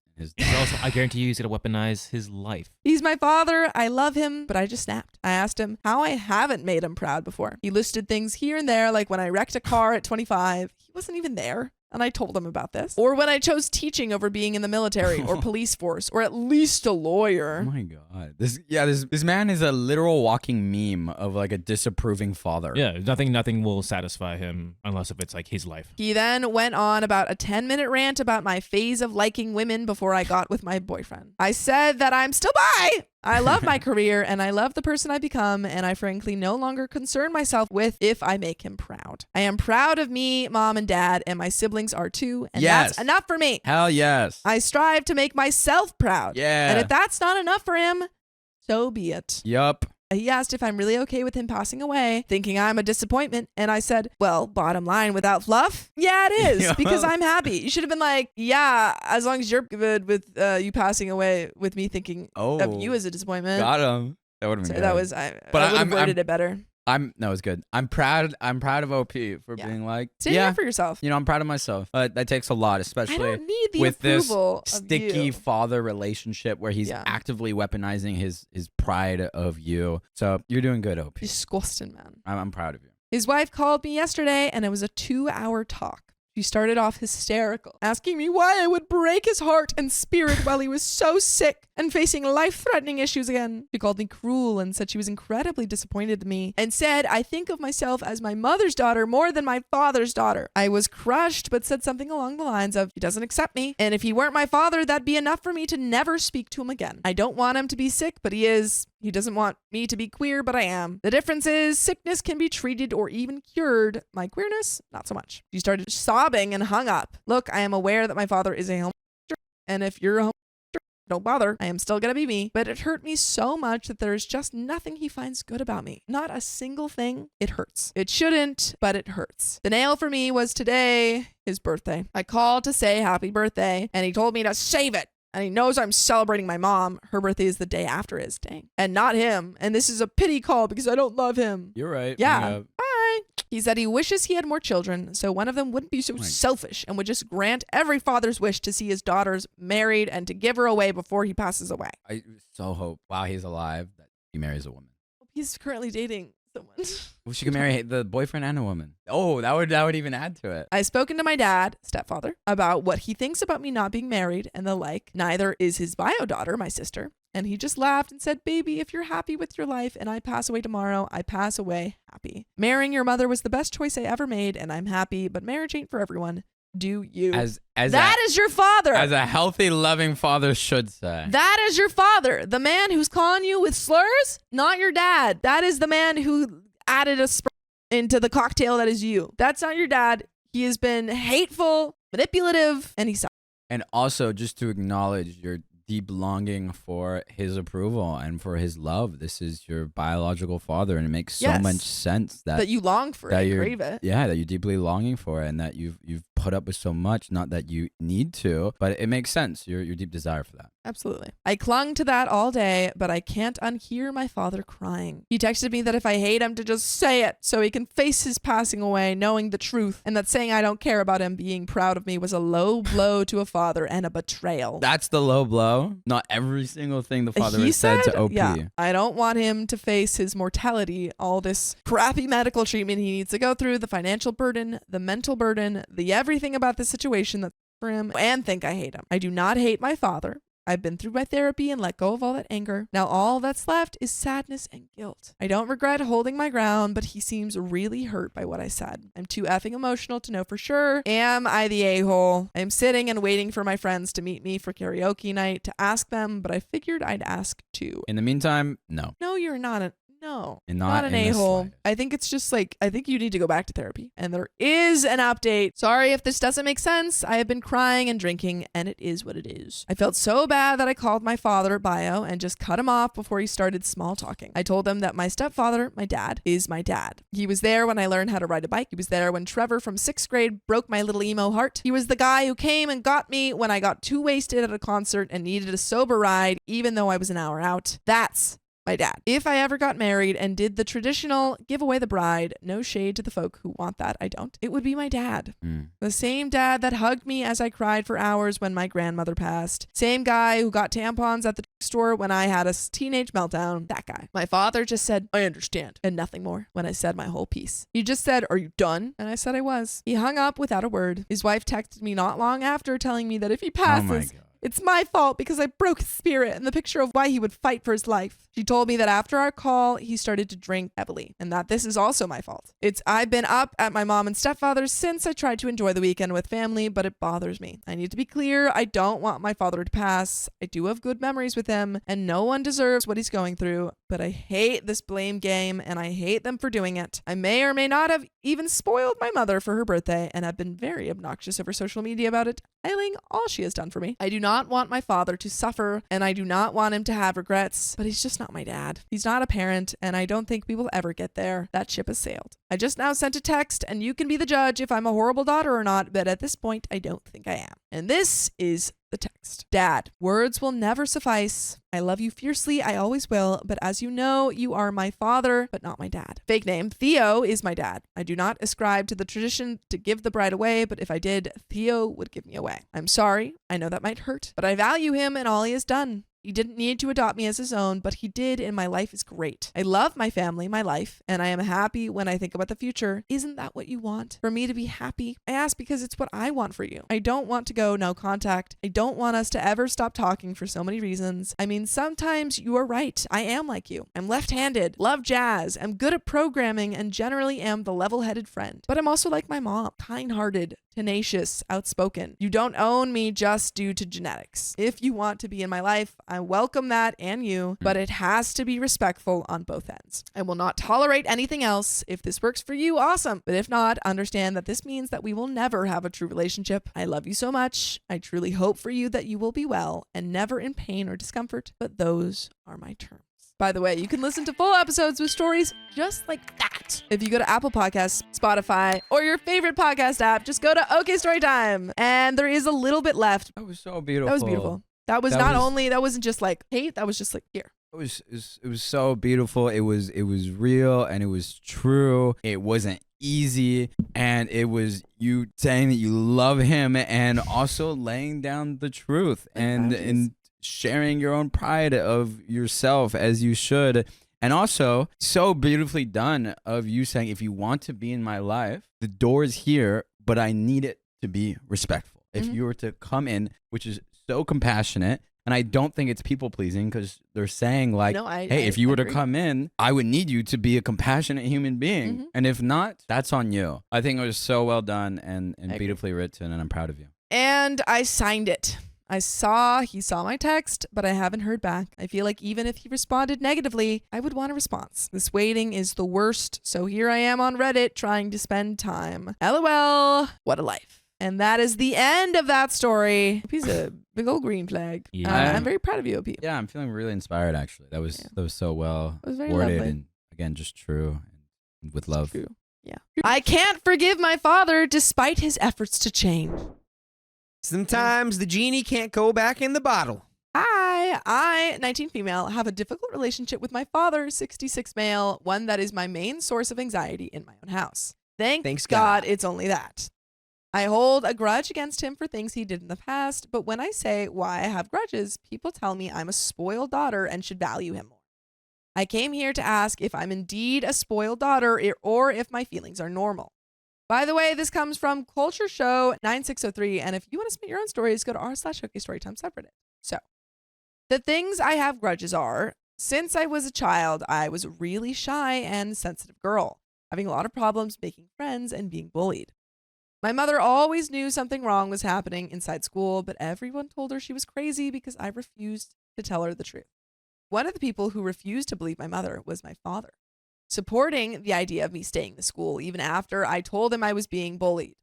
Also, I guarantee you he's going to weaponize his life. He's my father. I love him, but I just snapped. I asked him how I haven't made him proud before. He listed things here and there, like when I wrecked a car at 25. He wasn't even there. And I told him about this. Or when I chose teaching over being in the military or police force or at least a lawyer. Oh my God. This man is a literal walking meme of like a disapproving father. Yeah, nothing will satisfy him unless if it's like his life. He then went on about a 10-minute rant about my phase of liking women before I got with my boyfriend. I said that I'm still bi. I love my career and I love the person I become and I frankly no longer concern myself with if I make him proud. I am proud of me, mom and dad, and my siblings are too, and that's enough for me. Hell yes. I strive to make myself proud. Yeah. And if that's not enough for him, so be it. Yup. He asked if I'm really okay with him passing away, thinking I'm a disappointment. And I said, well, bottom line, without fluff, yeah, it is, because I'm happy. You should have been like, yeah, as long as you're good with you passing away, with me thinking of you as a disappointment. Got him. That would have been good. That was, I would have worded it better. No, it's good. I'm proud of OP for being like, stand up for yourself. I'm proud of myself. That takes a lot, especially I don't need the with this approval sticky father relationship where he's actively weaponizing his pride of you. So you're doing good, OP. Disgusting, man. I'm proud of you. His wife called me yesterday and it was a 2-hour talk. She started off hysterical, asking me why I would break his heart and spirit while he was so sick and facing life-threatening issues again. She called me cruel and said she was incredibly disappointed in me and said, I think of myself as my mother's daughter more than my father's daughter. I was crushed, but said something along the lines of, he doesn't accept me, and if he weren't my father, that'd be enough for me to never speak to him again. I don't want him to be sick, but he is. He doesn't want me to be queer, but I am. The difference is sickness can be treated or even cured. My queerness, not so much. She started sobbing and hung up. Look, I am aware that my father is a homosexual, and if you're a homosexual, don't bother. I am still gonna be me. But it hurt me so much that there is just nothing he finds good about me. Not a single thing. It hurts. It shouldn't, but it hurts. The nail for me was today, his birthday. I called to say happy birthday, and he told me to save it. And he knows I'm celebrating my mom. Her birthday is the day after his, dang. And not him. And this is a pity call because I don't love him. You're right. Yeah. Bye. He said he wishes he had more children, so one of them wouldn't be so selfish and would just grant every father's wish to see his daughters married and to give her away before he passes away. I so hope while he's alive that he marries a woman. He's currently dating someone. Well, she could marry the boyfriend and a woman. Oh, that would even add to it. I've spoken to my dad, stepfather, about what he thinks about me not being married and the like. Neither is his bio daughter, my sister. And he just laughed and said, baby, if you're happy with your life and I pass away tomorrow, I pass away happy. Marrying your mother was the best choice I ever made, and I'm happy, but marriage ain't for everyone. Do you? That is your father. As a healthy, loving father should say. That is your father. The man who's calling you with slurs, not your dad. That is the man who added a sperm into the cocktail that is you. That's not your dad. He has been hateful, manipulative, and he sucks. And also, just to acknowledge your deep longing for his approval and for his love. This is your biological father, and it makes so much sense that you long for it, you crave it. Yeah, that you're deeply longing for it, and that you've put up with so much. Not that you need to, but it makes sense. Your deep desire for that. Absolutely. I clung to that all day, but I can't unhear my father crying. He texted me that if I hate him, to just say it so he can face his passing away knowing the truth, and that saying I don't care about him being proud of me was a low blow to a father and a betrayal. That's the low blow. Not every single thing the father has said to OP. Yeah, I don't want him to face his mortality, all this crappy medical treatment he needs to go through, the financial burden, the mental burden, the everything about the situation that's for him, and think I hate him. I do not hate my father. I've been through my therapy and let go of all that anger. Now all that's left is sadness and guilt. I don't regret holding my ground, but he seems really hurt by what I said. I'm too effing emotional to know for sure. Am I the a-hole? I'm sitting and waiting for my friends to meet me for karaoke night to ask them, but I figured I'd ask too. In the meantime, no. No, you're not no, And not an a-hole. I think it's just like, I think you need to go back to therapy. And there is an update. Sorry if this doesn't make sense. I have been crying and drinking, and it is what it is. I felt so bad that I called my father bio and just cut him off before he started small talking. I told him that my stepfather, my dad, is my dad. He was there when I learned how to ride a bike. He was there when Trevor from 6th grade broke my little emo heart. He was the guy who came and got me when I got too wasted at a concert and needed a sober ride, even though I was an hour out. That's my dad. If I ever got married and did the traditional give away the bride, no shade to the folk who want that, I don't, it would be my dad. The same dad that hugged me as I cried for hours when my grandmother passed. Same guy who got tampons at the store when I had a teenage meltdown. That guy. My father just said, I understand, and nothing more when I said my whole piece. He just said, are you done? And I said I was. He hung up without a word. His wife texted me not long after telling me that if he passes, it's my fault because I broke his spirit and the picture of why he would fight for his life. She told me that after our call, he started to drink heavily and that this is also my fault. I've been up at my mom and stepfather's since I tried to enjoy the weekend with family, but it bothers me. I need to be clear. I don't want my father to pass. I do have good memories with him and no one deserves what he's going through, but I hate this blame game and I hate them for doing it. I may or may not have even spoiled my mother for her birthday and have been very obnoxious over social media about it, highlighting all she has done for me. I do not want my father to suffer and I do not want him to have regrets, but he's just not my dad. He's not a parent and I don't think we will ever get there. That ship has sailed. I just now sent a text and you can be the judge if I'm a horrible daughter or not, but at this point I don't think I am. And this is the text. Dad, words will never suffice. I love you fiercely. I always will. But as you know, you are my father, but not my dad. Fake name. Theo is my dad. I do not ascribe to the tradition to give the bride away, but if I did, Theo would give me away. I'm sorry. I know that might hurt, but I value him and all he has done. He didn't need to adopt me as his own, but he did, and my life is great. I love my family, my life, and I am happy when I think about the future. Isn't that what you want? For me to be happy? I ask because it's what I want for you. I don't want to go no contact. I don't want us to ever stop talking for so many reasons. I mean, sometimes you are right. I am like you. I'm left-handed, love jazz, I'm good at programming, and generally am the level-headed friend. But I'm also like my mom, kind-hearted, tenacious, outspoken. You don't own me just due to genetics. If you want to be in my life, I welcome that and you, but it has to be respectful on both ends. I will not tolerate anything else. If this works for you, awesome. But if not, understand that this means that we will never have a true relationship. I love you so much. I truly hope for you that you will be well and never in pain or discomfort, but those are my terms. By the way, you can listen to full episodes with stories just like that. If you go to Apple Podcasts, Spotify, or your favorite podcast app, just go to OK Storytime. And there is a little bit left. That was so beautiful. That was beautiful. That wasn't just like hate, that was just like here. It was so beautiful. It was real and it was true. It wasn't easy, and it was you saying that you love him and also laying down the truth and sharing your own pride of yourself as you should. And also so beautifully done of you saying, if you want to be in my life, the door is here, but I need it to be respectful. If you were to come in, which is so compassionate, and I don't think it's people pleasing because they're saying like, hey, if you were to come in, I would need you to be a compassionate human being. And if not, that's on you. I think it was so well done and beautifully written, and I'm proud of you. And I signed it. He saw my text, but I haven't heard back. I feel like even if he responded negatively, I would want a response. This waiting is the worst, so here I am on Reddit trying to spend time. LOL, what a life. And that is the end of that story. He's a big old green flag. Yeah. I'm very proud of you, OP. Yeah, I'm feeling really inspired, actually. That was so well It was very worded lovely. and, again, just true and with love. True. Yeah. I can't forgive my father despite his efforts to change. Sometimes the genie can't go back in the bottle. I, 19 female, have a difficult relationship with my father, 66 male, one that is my main source of anxiety in my own house. Thanks God it's only that. I hold a grudge against him for things he did in the past, but when I say why I have grudges, people tell me I'm a spoiled daughter and should value him more. I came here to ask if I'm indeed a spoiled daughter or if my feelings are normal. By the way, this comes from Culture Show 9603, and if you want to submit your own stories, go to r/OKStorytime subreddit. So, the things I have grudges are, since I was a child, I was a really shy and sensitive girl, having a lot of problems making friends and being bullied. My mother always knew something wrong was happening inside school, but everyone told her she was crazy because I refused to tell her the truth. One of the people who refused to believe my mother was my father, supporting the idea of me staying to school even after I told him I was being bullied.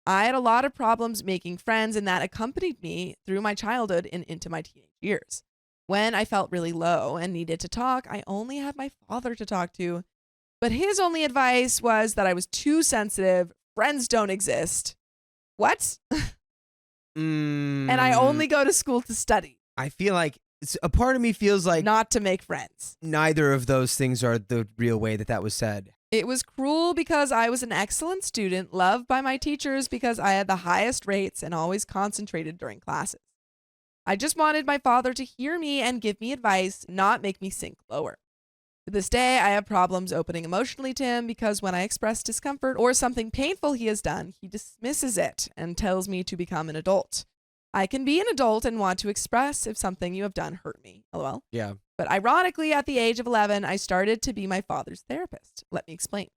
I had a lot of problems making friends, and that accompanied me through my childhood and into my teenage years. When I felt really low and needed to talk, I only had my father to talk to, but his only advice was that I was too sensitive, friends don't exist. What? And I only go to school to study. I feel like a part of me feels like not to make friends. Neither of those things are the real way that was said. It was cruel because I was an excellent student, loved by my teachers because I had the highest rates and always concentrated during classes. I just wanted my father to hear me and give me advice, not make me sink lower. To this day, I have problems opening emotionally to him because when I express discomfort or something painful he has done, he dismisses it and tells me to become an adult. I can be an adult and want to express if something you have done hurt me. LOL. Yeah. But ironically, at the age of 11, I started to be my father's therapist. Let me explain.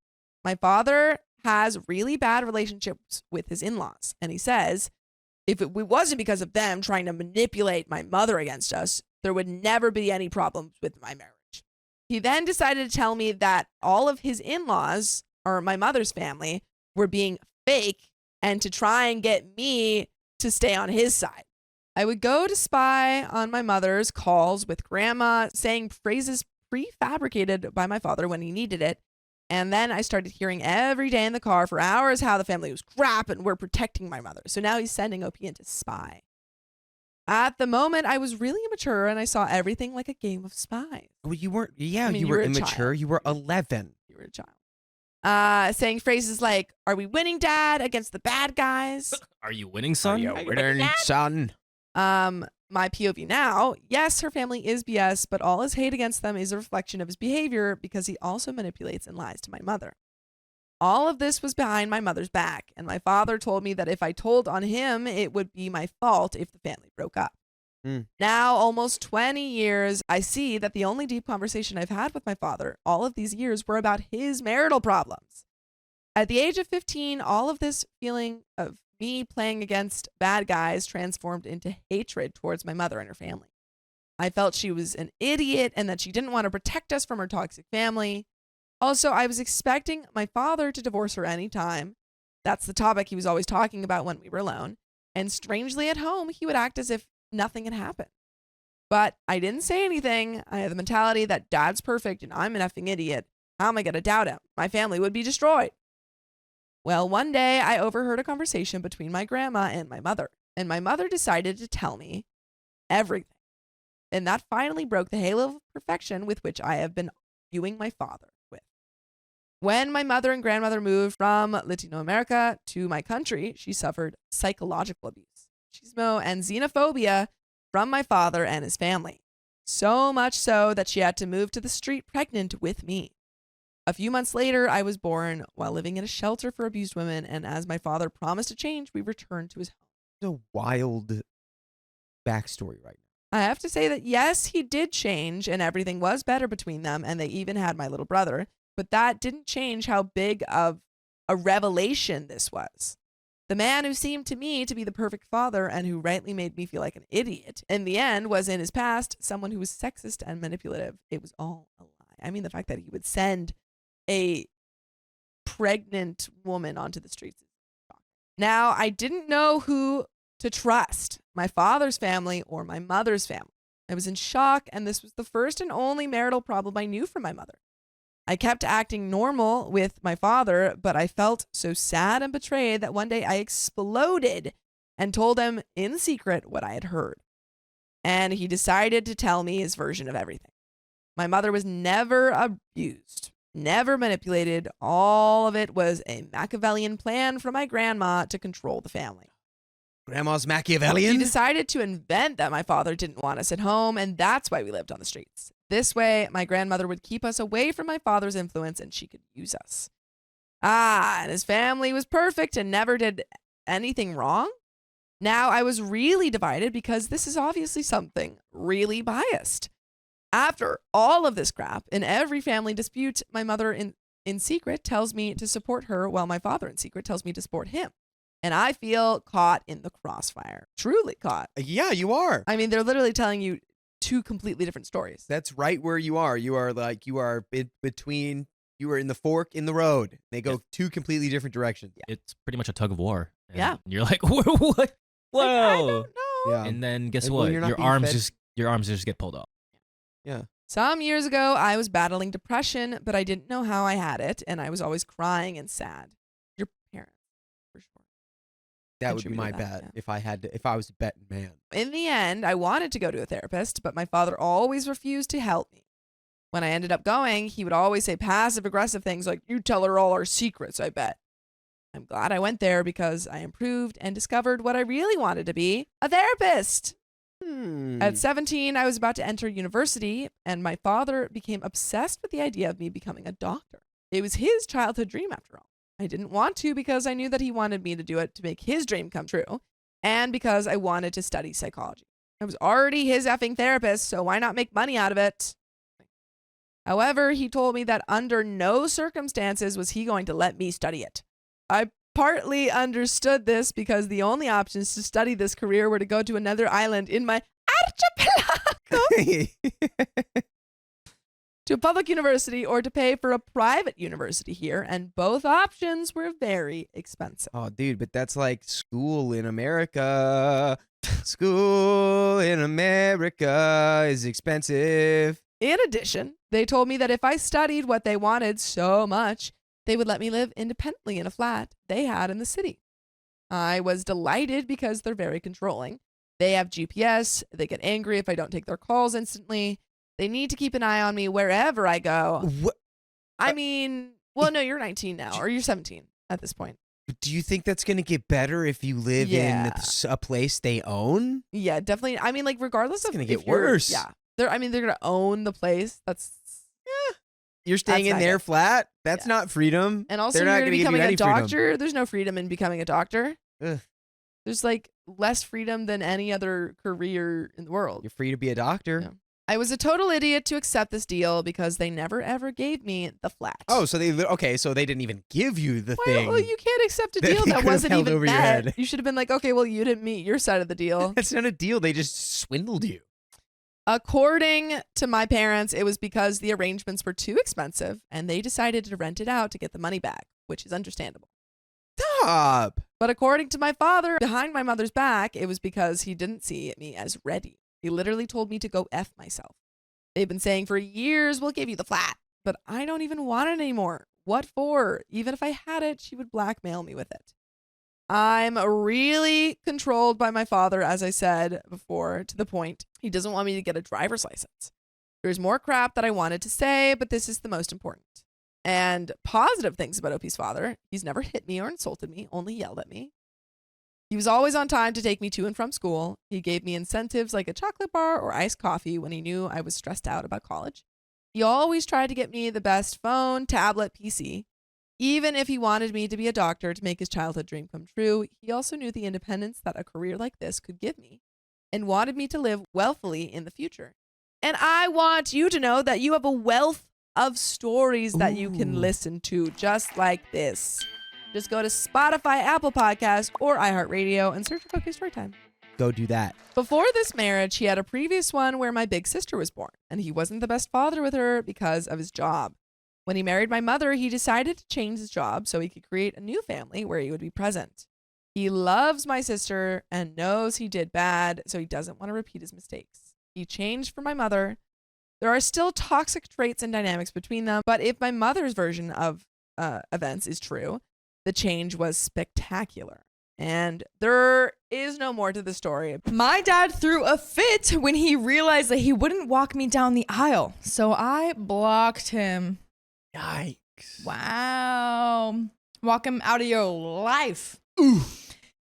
My father has really bad relationships with his in-laws, and he says, if it wasn't because of them trying to manipulate my mother against us, there would never be any problems with my marriage. He then decided to tell me that all of his in-laws, or my mother's family, were being fake and to try and get me to stay on his side. I would go to spy on my mother's calls with grandma, saying phrases prefabricated by my father when he needed it. And then I started hearing every day in the car for hours how the family was crap and we're protecting my mother. So now he's sending OP in to spy. At the moment, I was really immature and I saw everything like a game of spies. Well, you weren't. Yeah, I mean, you you were were a immature. child. You were 11. You were a child. Saying phrases like, are we winning, Dad, against the bad guys? Are you winning, son? Son. My POV now, yes, her family is BS, but all his hate against them is a reflection of his behavior because he also manipulates and lies to my mother. All of this was behind my mother's back, and my father told me that if I told on him, it would be my fault if the family broke up. Now, almost 20 years, I see that the only deep conversation I've had with my father all of these years were about his marital problems. At the age of 15, all of this feeling of me playing against bad guys transformed into hatred towards my mother and her family. I felt she was an idiot and that she didn't want to protect us from her toxic family. Also, I was expecting my father to divorce her anytime. That's the topic he was always talking about when we were alone. And strangely at home, he would act as if nothing had happened. But I didn't say anything. I had the mentality that Dad's perfect and I'm an effing idiot. How am I going to doubt him? My family would be destroyed. Well, one day I overheard a conversation between my grandma and my mother decided to tell me everything. And that finally broke the halo of perfection with which I have been viewing my father with. When my mother and grandmother moved from Latino America to my country, she suffered psychological abuse, machismo, and xenophobia from my father and his family. So much so that she had to move to the street pregnant with me. A few months later, I was born while living in a shelter for abused women, and as my father promised to change, we returned to his home. It's a wild backstory right now. I have to say that yes, he did change, and everything was better between them, and they even had my little brother, but that didn't change how big of a revelation this was. The man who seemed to me to be the perfect father and who rightly made me feel like an idiot, in the end was in his past someone who was sexist and manipulative. It was all a lie. I mean, the fact that he would send a pregnant woman onto the streets. Now, I didn't know who to trust, my father's family or my mother's family. I was in shock, and this was the first and only marital problem I knew from my mother. I kept acting normal with my father, but I felt so sad and betrayed that one day I exploded and told him in secret what I had heard. And he decided to tell me his version of everything. My mother was never abused, never manipulated. All of it was a Machiavellian plan from my grandma to control the family. Grandma's She Machiavellian? decided to invent that my father didn't want us at home, and that's why we lived on the streets. This way, my grandmother would keep us away from my father's influence and she could use us. And his family was perfect and never did anything wrong. Now I was really divided because this is obviously something really biased. After all of this crap, in every family dispute, my mother in secret tells me to support her while my father in secret tells me to support him. And I feel caught in the crossfire. Truly caught. Yeah, you are. I mean, they're literally telling you two completely different stories. That's right where you are. You are between, you are in the fork in the road. They go two completely different directions. It's pretty much a tug of war. And Yeah. You're like, what? Whoa. I don't know. Yeah. And then guess And what? when you're not Your being arms fed- just get pulled off. Yeah. Some years ago, I was battling depression, but I didn't know how I had it, and I was always crying and sad. Your parents, for sure. That would be my Contributed bet that, yeah. if I was a betting man. In the end, I wanted to go to a therapist, but my father always refused to help me. When I ended up going, he would always say passive-aggressive things like, "You tell her all our secrets, I bet." I'm glad I went there because I improved and discovered what I really wanted to be, a therapist. At 17, I was about to enter university, and my father became obsessed with the idea of me becoming a doctor. It was his childhood dream, after all. I didn't want to because I knew that he wanted me to do it to make his dream come true, and because I wanted to study psychology. I was already his effing therapist, so why not make money out of it? However, he told me that under no circumstances was he going to let me study it. I partly understood this because the only options to study this career were to go to another island in my archipelago to a public university or to pay for a private university here, and both options were very expensive. Oh, dude, but that's like school in America. School in America is expensive. In addition, they told me that if I studied what they wanted so much, they would let me live independently in a flat they had in the city. I was delighted because they're very controlling. They have GPS. They get angry if I don't take their calls instantly. They need to keep an eye on me wherever I go. I mean, well, no, you're 19 now, or you're 17 at this point. Do you think that's going to get better if you live in a place they own? Yeah, definitely. I mean, like, regardless It's of gonna if get you're- worse. Yeah. They're going to own the place. That's You're staying That's in not their good. flat? That's Yeah. not freedom. And also, They're not you're gonna give you becoming a any freedom. doctor. There's no freedom in becoming a doctor. Ugh. There's like less freedom than any other career in the world. You're free to be a doctor. Yeah. I was a total idiot to accept this deal because they never ever gave me the flat. Oh, so they didn't even give you the thing. Well, you can't accept a that deal they that could've wasn't held even over your met. head. You should have been like, okay, well, you didn't meet your side of the deal. That's not a deal. They just swindled you. According to my parents, it was because the arrangements were too expensive and they decided to rent it out to get the money back, which is understandable. Stop. But according to my father, behind my mother's back, it was because he didn't see me as ready. He literally told me to go F myself. They've been saying for years, we'll give you the flat, but I don't even want it anymore. What for? Even if I had it, she would blackmail me with it. I'm really controlled by my father, as I said before, to the point he doesn't want me to get a driver's license. There's more crap that I wanted to say, but this is the most important. And positive things about Opie's father: he's never hit me or insulted me, only yelled at me. He was always on time to take me to and from school. He gave me incentives like a chocolate bar or iced coffee when he knew I was stressed out about college. He always tried to get me the best phone, tablet, PC. Even if he wanted me to be a doctor to make his childhood dream come true, he also knew the independence that a career like this could give me and wanted me to live wealthily in the future. And I want you to know that you have a wealth of stories that you can listen to just like this. Just go to Spotify, Apple Podcasts, or iHeartRadio and search for Cookie Storytime. Go do that. Before this marriage, he had a previous one where my big sister was born, and he wasn't the best father with her because of his job. When he married my mother, he decided to change his job so he could create a new family where he would be present. He loves my sister and knows he did bad, so he doesn't want to repeat his mistakes. He changed for my mother, There are still toxic traits and dynamics between them, but if my mother's version of events is true, the change was spectacular. And there is no more to the story. My dad threw a fit when he realized that he wouldn't walk me down the aisle, so I blocked him. Yikes. Wow. Walk him out of your life. Ooh.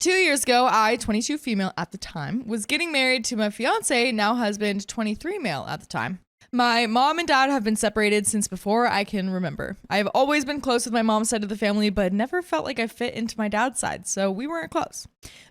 2 years ago, I, 22 female at the time, was getting married to my fiance, now husband, 23 male at the time. My mom and dad have been separated since before I can remember. I have always been close with my mom's side of the family, but never felt like I fit into my dad's side, so we weren't close.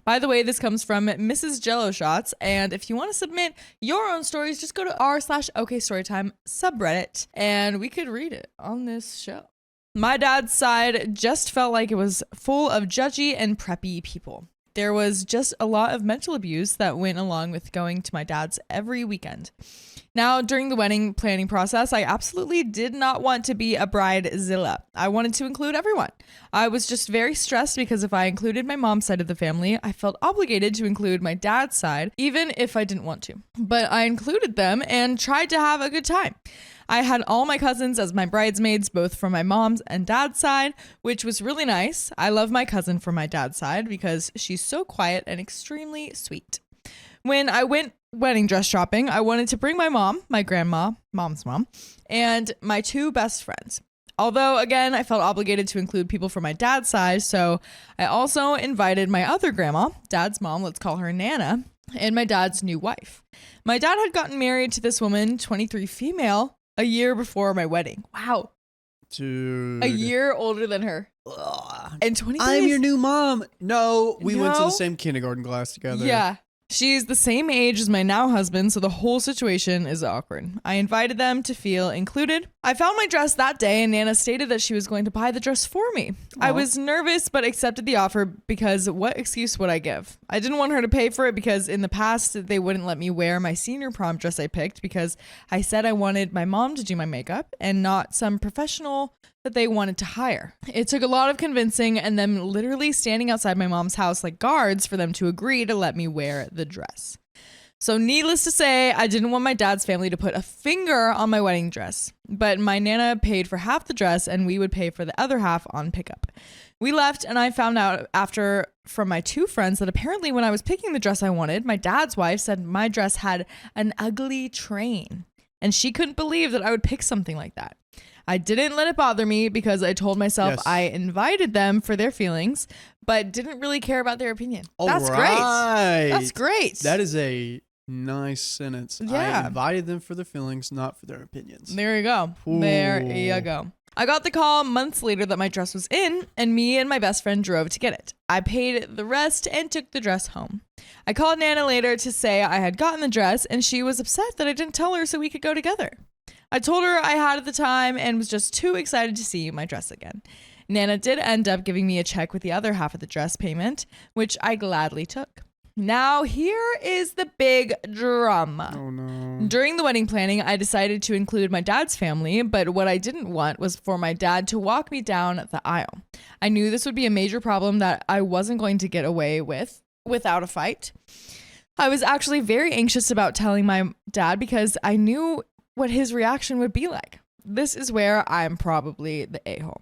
By the way, this comes from Mrs. Jello Shots, and if you want to submit your own stories, just go to r/OKStorytime subreddit, and we could read it on this show. My dad's side just felt like it was full of judgy and preppy people. There was just a lot of mental abuse that went along with going to my dad's every weekend. Now, during the wedding planning process, I absolutely did not want to be a bridezilla. I wanted to include everyone. I was just very stressed because if I included my mom's side of the family, I felt obligated to include my dad's side, even if I didn't want to. But I included them and tried to have a good time. I had all my cousins as my bridesmaids, both from my mom's and dad's side, which was really nice. I love my cousin from my dad's side because she's so quiet and extremely sweet. When I went wedding dress shopping, I wanted to bring my mom, my grandma, mom's mom, and my two best friends. Although, again, I felt obligated to include people from my dad's side, so I also invited my other grandma, dad's mom, let's call her Nana, and my dad's new wife. My dad had gotten married to this woman, 23 female, a year before my wedding. Wow. Dude. A year older than her. Ugh. And 23 I'm your new mom. No, we went to No. the same kindergarten class together. Yeah. She's the same age as my now husband, so the whole situation is awkward. I invited them to feel included. I found my dress that day, and Nana stated that she was going to buy the dress for me. I was nervous, but accepted the offer because what excuse would I give? I didn't want her to pay for it because in the past, they wouldn't let me wear my senior prom dress I picked because I said I wanted my mom to do my makeup and not some professional that they wanted to hire. It took a lot of convincing and them literally standing outside my mom's house like guards for them to agree to let me wear the dress. So needless to say, I didn't want my dad's family to put a finger on my wedding dress, but my Nana paid for half the dress and we would pay for the other half on pickup. We left and I found out after from my two friends that apparently when I was picking the dress I wanted, my dad's wife said my dress had an ugly train and she couldn't believe that I would pick something like that. I didn't let it bother me because I told myself Yes. I invited them for their feelings, but didn't really care about their opinion. That's great. Alright. That's great. That is a nice sentence. Yeah. I invited them for their feelings, not for their opinions. There you go. There you go. I got the call months later that my dress was in, and me and my best friend drove to get it. I paid the rest and took the dress home. I called Nana later to say I had gotten the dress, and she was upset that I didn't tell her so we could go together. I told her I had at the time and was just too excited to see my dress again. Nana did end up giving me a check with the other half of the dress payment, which I gladly took. Now, here is the big drama. Oh no. During the wedding planning, I decided to include my dad's family, but what I didn't want was for my dad to walk me down the aisle. I knew this would be a major problem that I wasn't going to get away with without a fight. I was actually very anxious about telling my dad because I knew what his reaction would be like. This is where I'm probably the a-hole.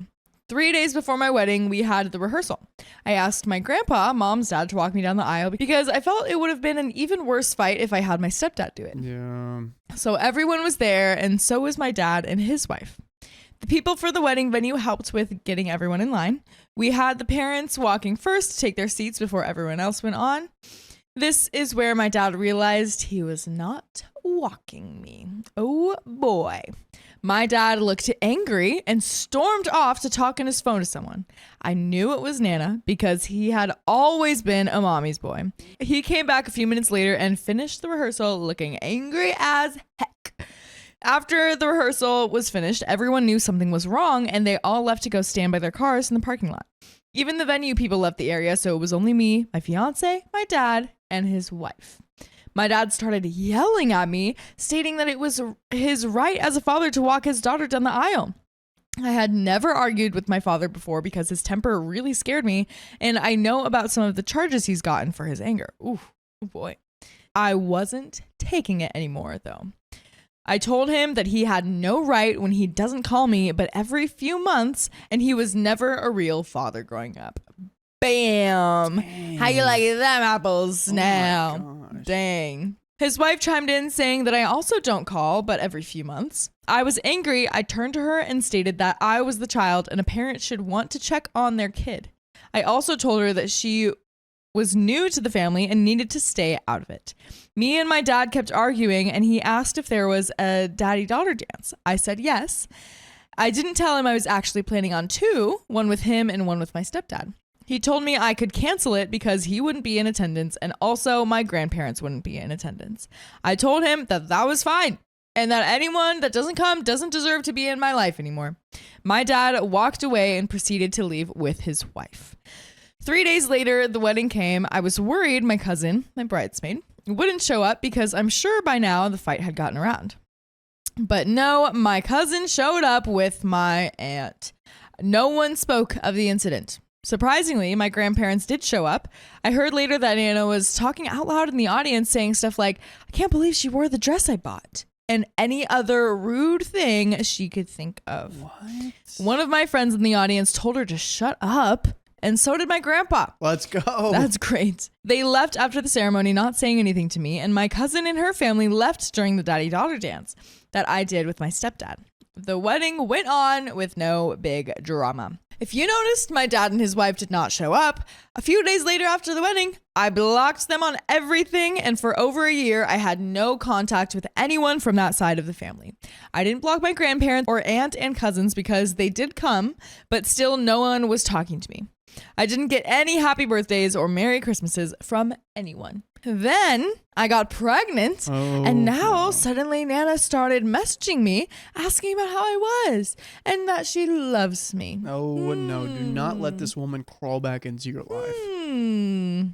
3 days before my wedding, we had the rehearsal. I asked my grandpa, mom's dad, to walk me down the aisle because I felt it would have been an even worse fight if I had my stepdad do it. Yeah. So everyone was there, and so was my dad and his wife. The people for the wedding venue helped with getting everyone in line. We had the parents walking first to take their seats before everyone else went on. This is where my dad realized he was not walking me. Oh boy. My dad looked angry and stormed off to talk on his phone to someone. I knew it was Nana because he had always been a mommy's boy. He came back a few minutes later and finished the rehearsal looking angry as heck. After the rehearsal was finished, everyone knew something was wrong and they all left to go stand by their cars in the parking lot. Even the venue people left the area, so it was only me, my fiance, my dad, and his wife. My dad started yelling at me, stating that it was his right as a father to walk his daughter down the aisle. I had never argued with my father before because his temper really scared me, and I know about some of the charges he's gotten for his anger. Ooh, oh boy. I wasn't taking it anymore, though. I told him that he had no right when he doesn't call me but every few months, and he was never a real father growing up. Bam. Dang. How you like them apples Oh my now? gosh. Dang. His wife chimed in saying that I also don't call, but every few months. I was angry. I turned to her and stated that I was the child and a parent should want to check on their kid. I also told her that she was new to the family and needed to stay out of it. Me and my dad kept arguing, and he asked if there was a daddy-daughter dance. I said yes. I didn't tell him I was actually planning on 2, one with him and one with my stepdad. He told me I could cancel it because he wouldn't be in attendance, and also my grandparents wouldn't be in attendance. I told him that that was fine and that anyone that doesn't come doesn't deserve to be in my life anymore. My dad walked away and proceeded to leave with his wife. 3 days later, the wedding came. I was worried my cousin, my bridesmaid, wouldn't show up because I'm sure by now the fight had gotten around. But no, my cousin showed up with my aunt. No one spoke of the incident. Surprisingly, my grandparents did show up. I heard later that Nana was talking out loud in the audience saying stuff like, I can't believe she wore the dress I bought, and any other rude thing she could think of. What? One of my friends in the audience told her to shut up, and so did my grandpa. Let's go. That's great. They left after the ceremony, not saying anything to me, and my cousin and her family left during the daddy-daughter dance that I did with my stepdad. The wedding went on with no big drama. If you noticed, my dad and his wife did not show up. A few days later after the wedding, I blocked them on everything, and for over a year, I had no contact with anyone from that side of the family. I didn't block my grandparents or aunt and cousins because they did come, but still no one was talking to me. I didn't get any happy birthdays or Merry Christmases from anyone. Then I got pregnant, and now suddenly Nana started messaging me asking about how I was and that she loves me. Oh, no. Do not let this woman crawl back into your life.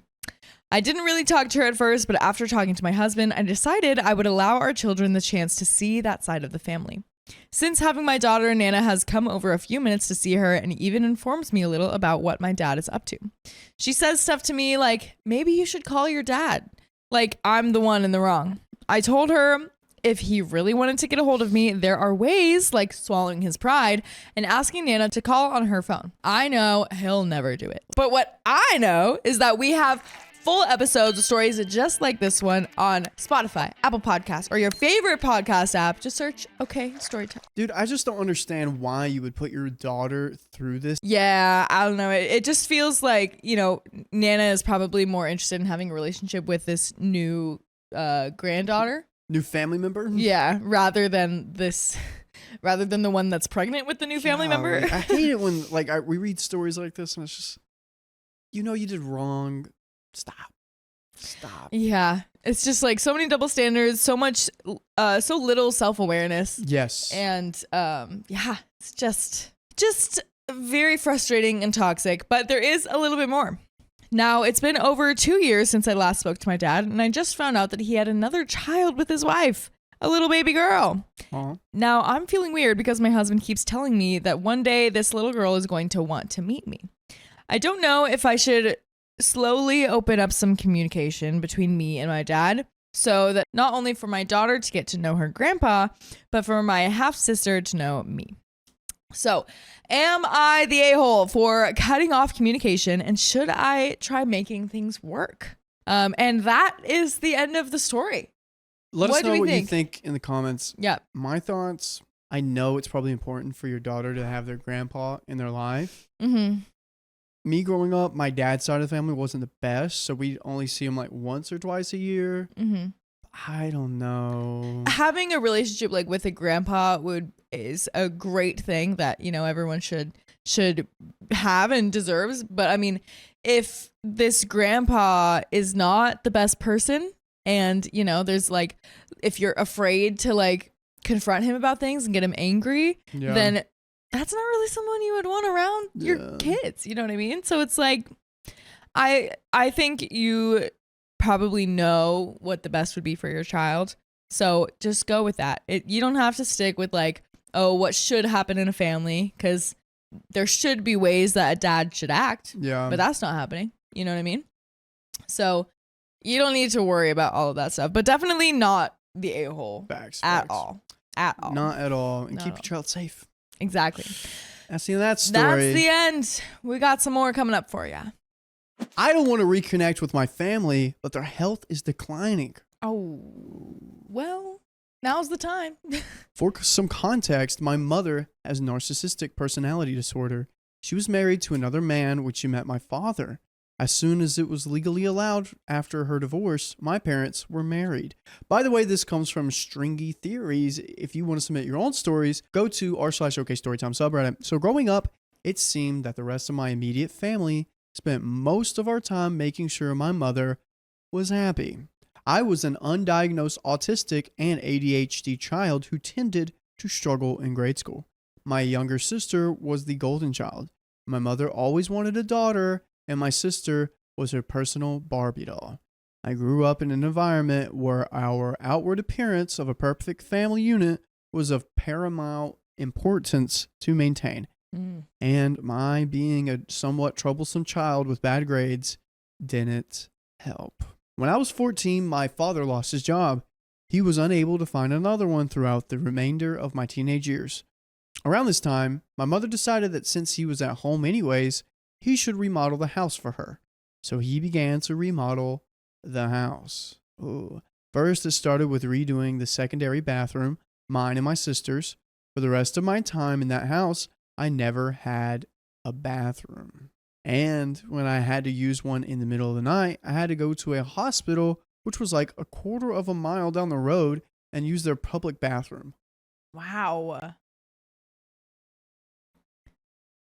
I didn't really talk to her at first, but after talking to my husband, I decided I would allow our children the chance to see that side of the family. Since having my daughter, Nana has come over a few minutes to see her and even informs me a little about what my dad is up to. She says stuff to me like, maybe you should call your dad. Like I'm the one in the wrong. I told her if he really wanted to get a hold of me, there are ways like swallowing his pride and asking Nana to call on her phone. I know he'll never do it. But what I know is that we have full episodes of stories just like this one on Spotify, Apple Podcasts, or your favorite podcast app. Just search, okay, Storytime. Dude, I just don't understand why you would put your daughter through this. Yeah, I don't know. It just feels like, you know, Nana is probably more interested in having a relationship with this new granddaughter. New family member? Yeah, rather than the one that's pregnant with the new family member. I hate it when we read stories like this and it's just, you know, you did wrong. Stop. Yeah, it's just like so many double standards, so much, so little self-awareness. Yes. And yeah, it's just very frustrating and toxic, but there is a little bit more. Now, it's been over 2 years since I last spoke to my dad, and I just found out that he had another child with his wife, a little baby girl. Aww. Now, I'm feeling weird because my husband keeps telling me that one day this little girl is going to want to meet me. I don't know if I should slowly open up some communication between me and my dad so that not only for my daughter to get to know her grandpa, but for my half-sister to know me. So, am I the a-hole for cutting off communication, and should I try making things work? And that is the end of the story. Let What us do know we what you think? think in the comments. Yeah. My thoughts, I know it's probably important for your daughter to have their grandpa in their life. Mm-hmm. Me growing up, my dad's side of the family wasn't the best, so we'd only see him like once or twice a year. Mm-hmm. I don't know. Having a relationship like with a grandpa is a great thing that, you know, everyone should have and deserves. But I mean, if this grandpa is not the best person, and you know, there's like, if you're afraid to like confront him about things and get him angry, Yeah. then that's not really someone you would want around your Yeah. kids. You know what I mean? So it's like, I think you probably know what the best would be for your child. So just go with that. You don't have to stick with like, oh, what should happen in a family, because there should be ways that a dad should act, Yeah. but that's not happening. You know what I mean? So you don't need to worry about all of that stuff, but definitely not the a-hole Facts. at facts. all. At all. Not at all. And Not keep at your child safe. Exactly. That's the end of that story. That's the end. We got some more coming up for you. I don't want to reconnect with my family, but their health is declining. Oh, well, now's the time. For some context, my mother has narcissistic personality disorder. She was married to another man when she met my father. As soon as it was legally allowed after her divorce, my parents were married. By the way, this comes from Stringy Theories. If you want to submit your own stories, go to r/OK Storytime subreddit. So growing up, it seemed that the rest of my immediate family spent most of our time making sure my mother was happy. I was an undiagnosed autistic and ADHD child who tended to struggle in grade school. My younger sister was the golden child. My mother always wanted a daughter, and my sister was her personal Barbie doll. I grew up in an environment where our outward appearance of a perfect family unit was of paramount importance to maintain. And my being a somewhat troublesome child with bad grades didn't help. When I was 14, my father lost his job. He was unable to find another one throughout the remainder of my teenage years. Around this time, my mother decided that since he was at home anyways, he should remodel the house for her. So he began to remodel the house. Ooh. First, it started with redoing the secondary bathroom, mine and my sister's. For the rest of my time in that house, I never had a bathroom. And when I had to use one in the middle of the night, I had to go to a hospital, which was like a quarter of a mile down the road, and use their public bathroom. Wow.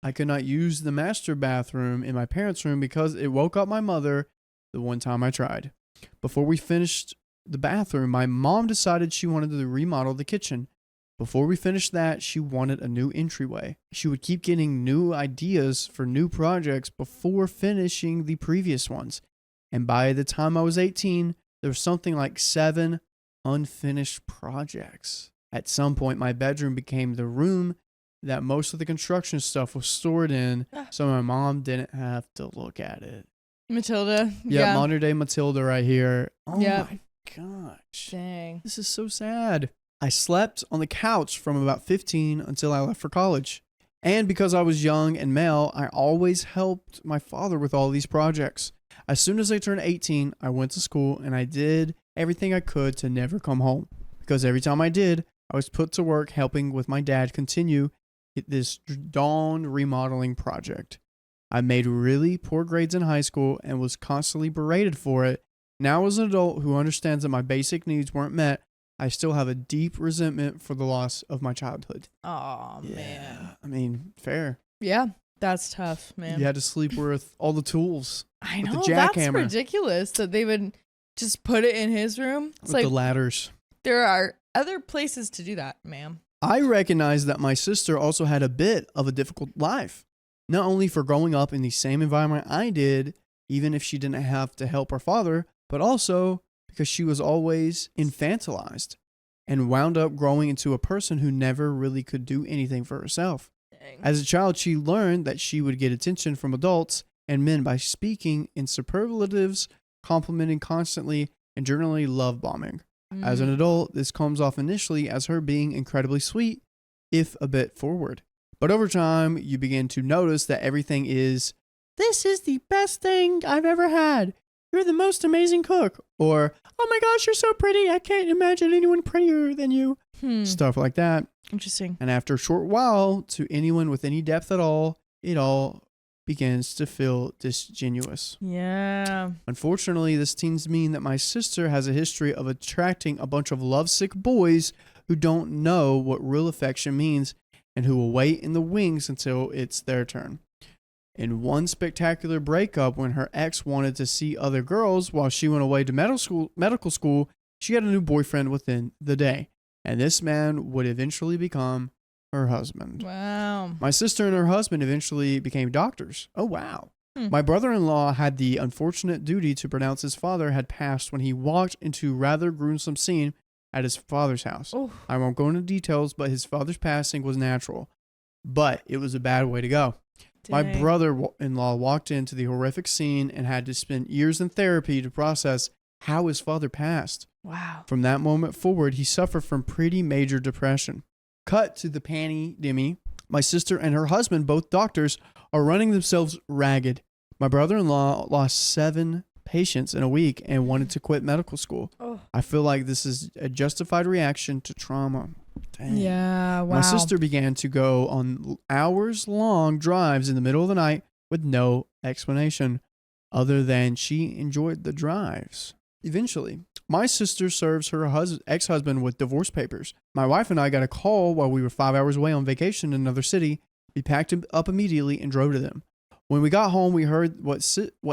I could not use the master bathroom in my parents' room because it woke up my mother the one time I tried. Before we finished the bathroom, my mom decided she wanted to remodel the kitchen. Before we finished that, she wanted a new entryway. She would keep getting new ideas for new projects before finishing the previous ones. And by the time I was 18, there was something like 7 unfinished projects. At some point, my bedroom became the room that most of the construction stuff was stored in, so my mom didn't have to look at it. Matilda. Yeah, modern day Matilda right here. Oh my gosh. Dang. This is so sad. I slept on the couch from about 15 until I left for college. And because I was young and male, I always helped my father with all these projects. As soon as I turned 18, I went to school and I did everything I could to never come home. Because every time I did, I was put to work helping with my dad continue this dawn remodeling project. I made really poor grades in high school and was constantly berated for it. Now as an adult who understands that my basic needs weren't met, I still have a deep resentment for the loss of my childhood. Oh, man. I mean, fair. Yeah, that's tough, man. You had to sleep with all the tools. I with know, the that's jackhammer. ridiculous that they would just put it in his room. It's With like, the ladders. there are other places to do that, ma'am. I recognize that my sister also had a bit of a difficult life. Not only for growing up in the same environment I did, even if she didn't have to help her father, but also because she was always infantilized and wound up growing into a person who never really could do anything for herself. Dang. As a child, she learned that she would get attention from adults and men by speaking in superlatives, complimenting constantly, and generally love bombing. As an adult, this comes off initially as her being incredibly sweet, if a bit forward. But over time, you begin to notice that everything is, "This is the best thing I've ever had. You're the most amazing cook." Or, "Oh my gosh, you're so pretty. I can't imagine anyone prettier than you." Stuff like that. Interesting. And after a short while, to anyone with any depth at all, it all begins to feel disingenuous. Yeah. Unfortunately, this tends to mean that my sister has a history of attracting a bunch of lovesick boys who don't know what real affection means and who will wait in the wings until it's their turn. In one spectacular breakup, when her ex wanted to see other girls while she went away to medical school, she had a new boyfriend within the day. And this man would eventually become her husband. Wow. My sister and her husband eventually became doctors. Oh, wow. My brother-in-law had the unfortunate duty to pronounce his father had passed when he walked into a rather gruesome scene at his father's house. Oh. I won't go into details, but his father's passing was natural. But it was a bad way to go. My Dang. brother-in-law walked into the horrific scene and had to spend years in therapy to process how his father passed. Wow. From that moment forward, he suffered from pretty major depression. Cut to the pandemic. My sister and her husband, both doctors, are running themselves ragged. My brother-in-law lost 7 patients in a week and wanted to quit medical school. Oh. I feel like this is a justified reaction to trauma. Dang. Yeah, wow. My sister began to go on hours-long drives in the middle of the night with no explanation other than she enjoyed the drives. Eventually, my sister serves her ex-husband with divorce papers. My wife and I got a call while we were 5 hours away on vacation in another city. We packed him up immediately and drove to them. When we got home, we heard what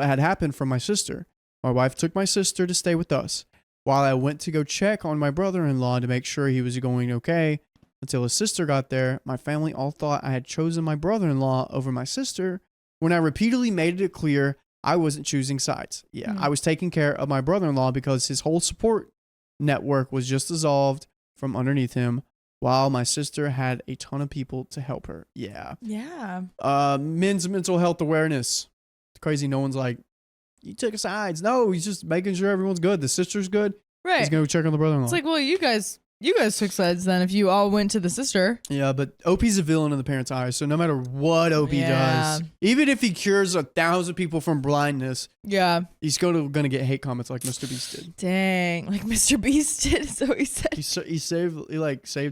had happened from my sister. My wife took my sister to stay with us, while I went to go check on my brother-in-law to make sure he was going okay. Until his sister got there, my family all thought I had chosen my brother-in-law over my sister when I repeatedly made it clear I wasn't choosing sides. Yeah, I was taking care of my brother-in-law because his whole support network was just dissolved from underneath him, while my sister had a ton of people to help her. Yeah. Yeah. Men's mental health awareness. It's crazy. No one's like, you took sides. No, he's just making sure everyone's good. The sister's good. Right. He's going to check on the brother-in-law. It's like, well, you guys took sides then if you all went to the sister. Yeah, but OP's a villain in the parents' eyes. So no matter what OP does, even if he cures 1,000 people from blindness, he's going to get hate comments like Mr. Beast did. Dang, like Mr. Beast did. So he said he saved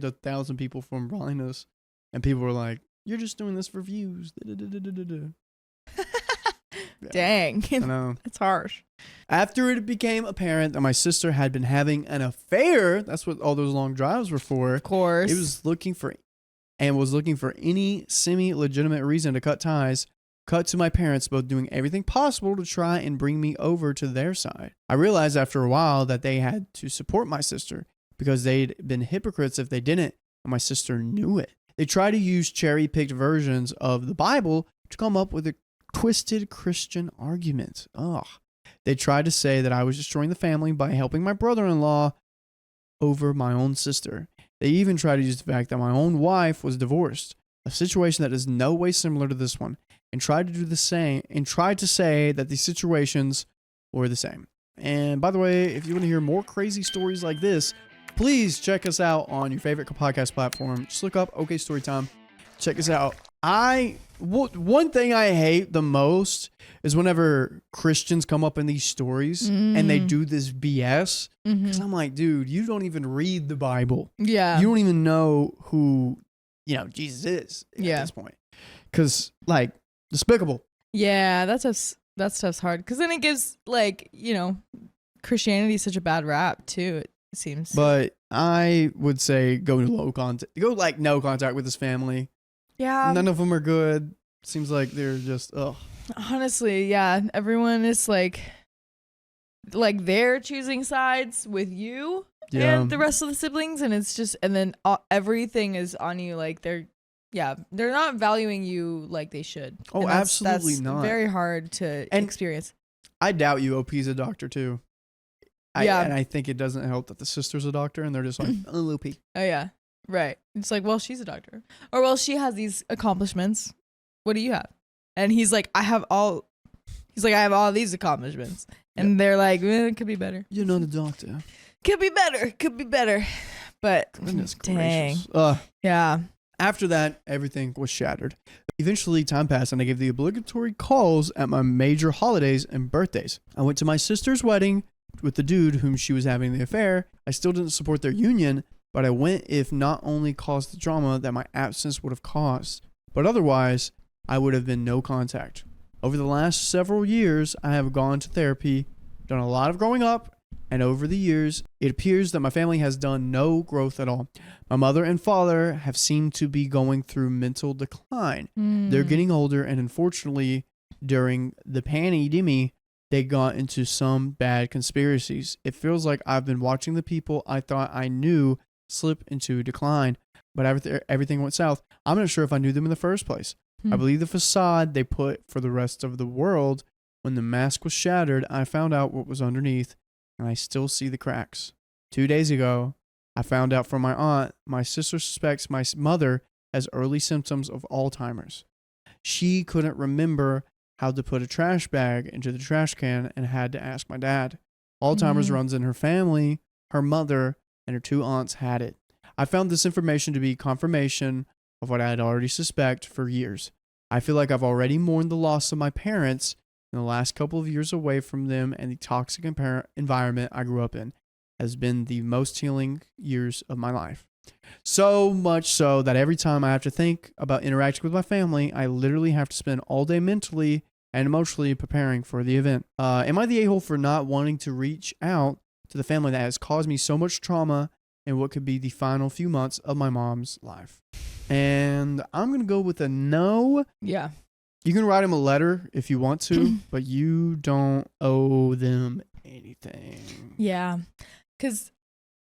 1,000 people from blindness, and people were like, "You're just doing this for views." Dang, I know. It's harsh. After it became apparent that my sister had been having an affair, that's what all those long drives were for. Of course. It was looking for any semi-legitimate reason to cut ties. Cut to my parents both doing everything possible to try and bring me over to their side. I realized after a while that they had to support my sister because they'd been hypocrites if they didn't, and my sister knew it. They tried to use cherry-picked versions of the Bible to come up with a twisted Christian argument. Ugh. They tried to say that I was destroying the family by helping my brother-in-law over my own sister. They even tried to use the fact that my own wife was divorced, a situation that is no way similar to this one, and tried to do the same, and tried to say that these situations were the same. And by the way, if you want to hear more crazy stories like this, please check us out on your favorite podcast platform. Just look up OK Storytime. Check us out. One thing I hate the most is whenever Christians come up in these stories and they do this BS. Because I'm like, dude, you don't even read the Bible. Yeah. You don't even know who, Jesus is at this point. Because, despicable. Yeah, that stuff's hard. Because then it gives, Christianity such a bad rap, too, it seems. But I would say go no contact with his family. Yeah. None of them are good. Seems like they're just, ugh. Honestly, yeah. Everyone is like they're choosing sides with you and the rest of the siblings. And it's just, and then everything is on you. Like they're not valuing you like they should. Oh, and absolutely that's not. Very hard to experience. I doubt you. OP's a doctor too. And I think it doesn't help that the sister's a doctor and they're just like, oh, OP. Oh, yeah. Right. It's like, well, she's a doctor. Or, well, she has these accomplishments. What do you have? And he's like, I have all these accomplishments. And they're like, it could be better. You're not a doctor. Could be better. But, goodness dang. gracious. Yeah. After that, everything was shattered. Eventually, time passed and I gave the obligatory calls at my major holidays and birthdays. I went to my sister's wedding with the dude whom she was having the affair. I still didn't support their union, but I went if not only caused the drama that my absence would have caused, but otherwise, I would have been no contact. Over the last several years, I have gone to therapy, done a lot of growing up, and over the years, it appears that my family has done no growth at all. My mother and father have seemed to be going through mental decline. They're getting older, and unfortunately, during the pandemic, they got into some bad conspiracies. It feels like I've been watching the people I thought I knew slip into decline, but everything went south. I'm not sure if I knew them in the first place. I believe the facade they put for the rest of the world, when the mask was shattered, I found out what was underneath, and I still see the cracks. 2 days ago, I found out from my aunt, my sister suspects my mother has early symptoms of Alzheimer's. She couldn't remember how to put a trash bag into the trash can and had to ask my dad. Alzheimer's runs in her family, her mother, and her 2 aunts had it. I found this information to be confirmation of what I had already suspected for years. I feel like I've already mourned the loss of my parents in the last couple of years away from them, and the toxic environment I grew up in has been the most healing years of my life. So much so that every time I have to think about interacting with my family, I literally have to spend all day mentally and emotionally preparing for the event. Am I the a-hole for not wanting to reach out to the family that has caused me so much trauma in what could be the final few months of my mom's life? And I'm going to go with a no. Yeah. You can write them a letter if you want to, but you don't owe them anything. Yeah. Because,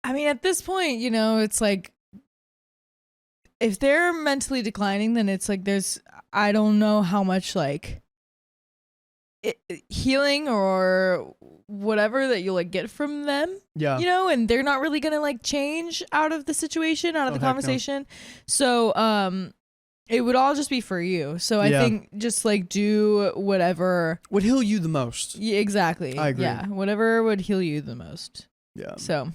I mean, at this point, you know, it's like, if they're mentally declining, then it's like I don't know how much, like, healing or whatever that you'll, like, get from them. Yeah. You know, and they're not really going to, like, change out of the situation, out of the heck no. conversation. So, it would all just be for you. So I think just, like, do whatever would heal you the most. Yeah, exactly. I agree. Yeah, whatever would heal you the most. Yeah. So,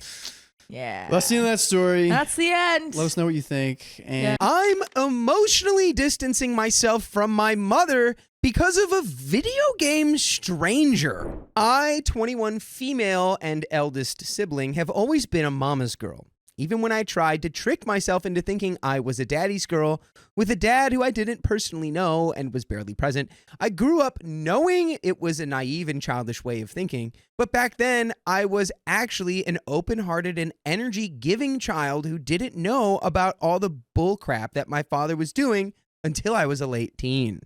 yeah. Let's see that story. That's the end. Let us know what you think. And I'm emotionally distancing myself from my mother because of a video game stranger. I, 21 female and eldest sibling, have always been a mama's girl. Even when I tried to trick myself into thinking I was a daddy's girl with a dad who I didn't personally know and was barely present, I grew up knowing it was a naive and childish way of thinking. But back then, I was actually an open-hearted and energy-giving child who didn't know about all the bullcrap that my father was doing until I was a late teen.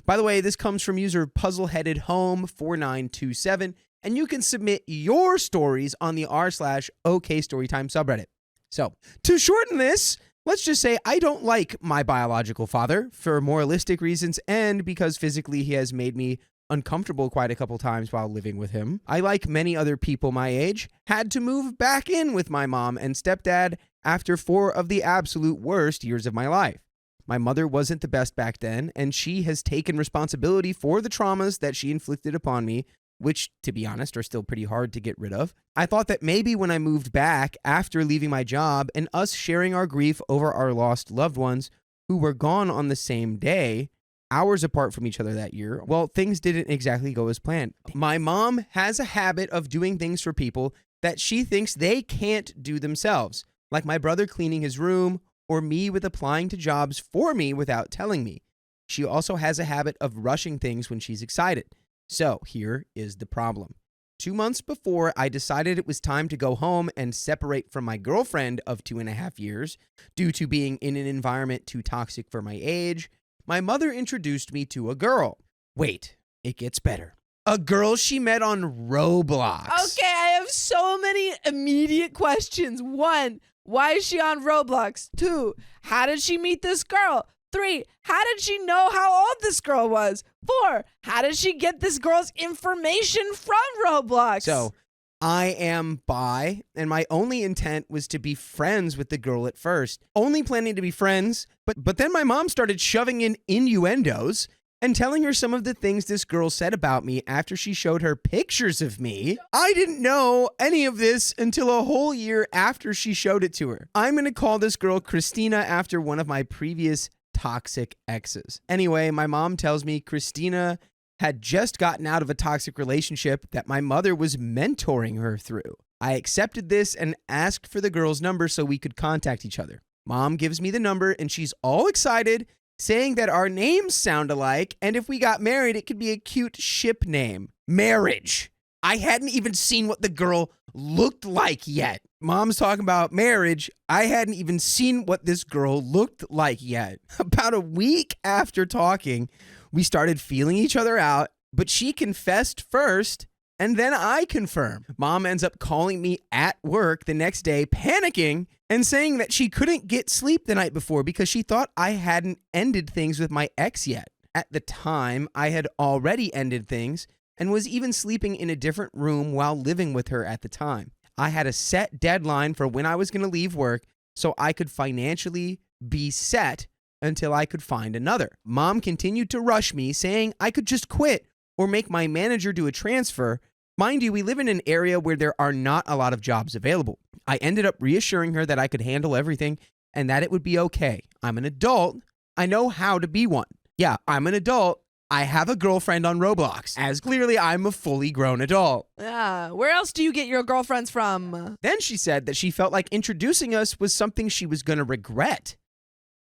By the way, this comes from user puzzleheadedhome4927, and you can submit your stories on the r/OKStorytime subreddit. So, to shorten this, let's just say I don't like my biological father for moralistic reasons and because physically he has made me uncomfortable quite a couple times while living with him. I, like many other people my age, had to move back in with my mom and stepdad after 4 of the absolute worst years of my life. My mother wasn't the best back then, and she has taken responsibility for the traumas that she inflicted upon me, which, to be honest, are still pretty hard to get rid of. I thought that maybe when I moved back after leaving my job and us sharing our grief over our lost loved ones who were gone on the same day, hours apart from each other that year, well, things didn't exactly go as planned. My mom has a habit of doing things for people that she thinks they can't do themselves, like my brother cleaning his room or me with applying to jobs for me without telling me. She also has a habit of rushing things when she's excited. So here is the problem. 2 months before I decided it was time to go home and separate from my girlfriend of 2.5 years due to being in an environment too toxic for my age, my mother introduced me to a girl. Wait, it gets better. A girl she met on Roblox. Okay, I have so many immediate questions. 1, why is she on Roblox? 2, how did she meet this girl? 3, how did she know how old this girl was? 4, how did she get this girl's information from Roblox? So, I am bi, and my only intent was to be friends with the girl at first. Only planning to be friends, but then my mom started shoving in innuendos and telling her some of the things this girl said about me after she showed her pictures of me. I didn't know any of this until a whole year after she showed it to her. I'm going to call this girl Christina after one of my previous toxic exes. Anyway, my mom tells me Christina had just gotten out of a toxic relationship that my mother was mentoring her through. I accepted this and asked for the girl's number so we could contact each other. Mom gives me the number and she's all excited, saying that our names sound alike and if we got married, it could be a cute ship name. Marriage. I hadn't even seen what the girl looked like yet. Mom's talking about marriage. I hadn't even seen what this girl looked like yet. About a week after talking, we started feeling each other out, but she confessed first, and then I confirmed. Mom ends up calling me at work the next day, panicking and saying that she couldn't get sleep the night before because she thought I hadn't ended things with my ex yet. At the time, I had already ended things and was even sleeping in a different room while living with her at the time. I had a set deadline for when I was going to leave work so I could financially be set until I could find another. Mom continued to rush me, saying I could just quit or make my manager do a transfer, Mind you, we live in an area where there are not a lot of jobs available. I ended up reassuring her that I could handle everything and that it would be okay. I'm an adult. I know how to be one. Yeah, I'm an adult. I have a girlfriend on Roblox, as clearly I'm a fully grown adult. Yeah. Where else do you get your girlfriends from? Then she said that she felt like introducing us was something she was going to regret.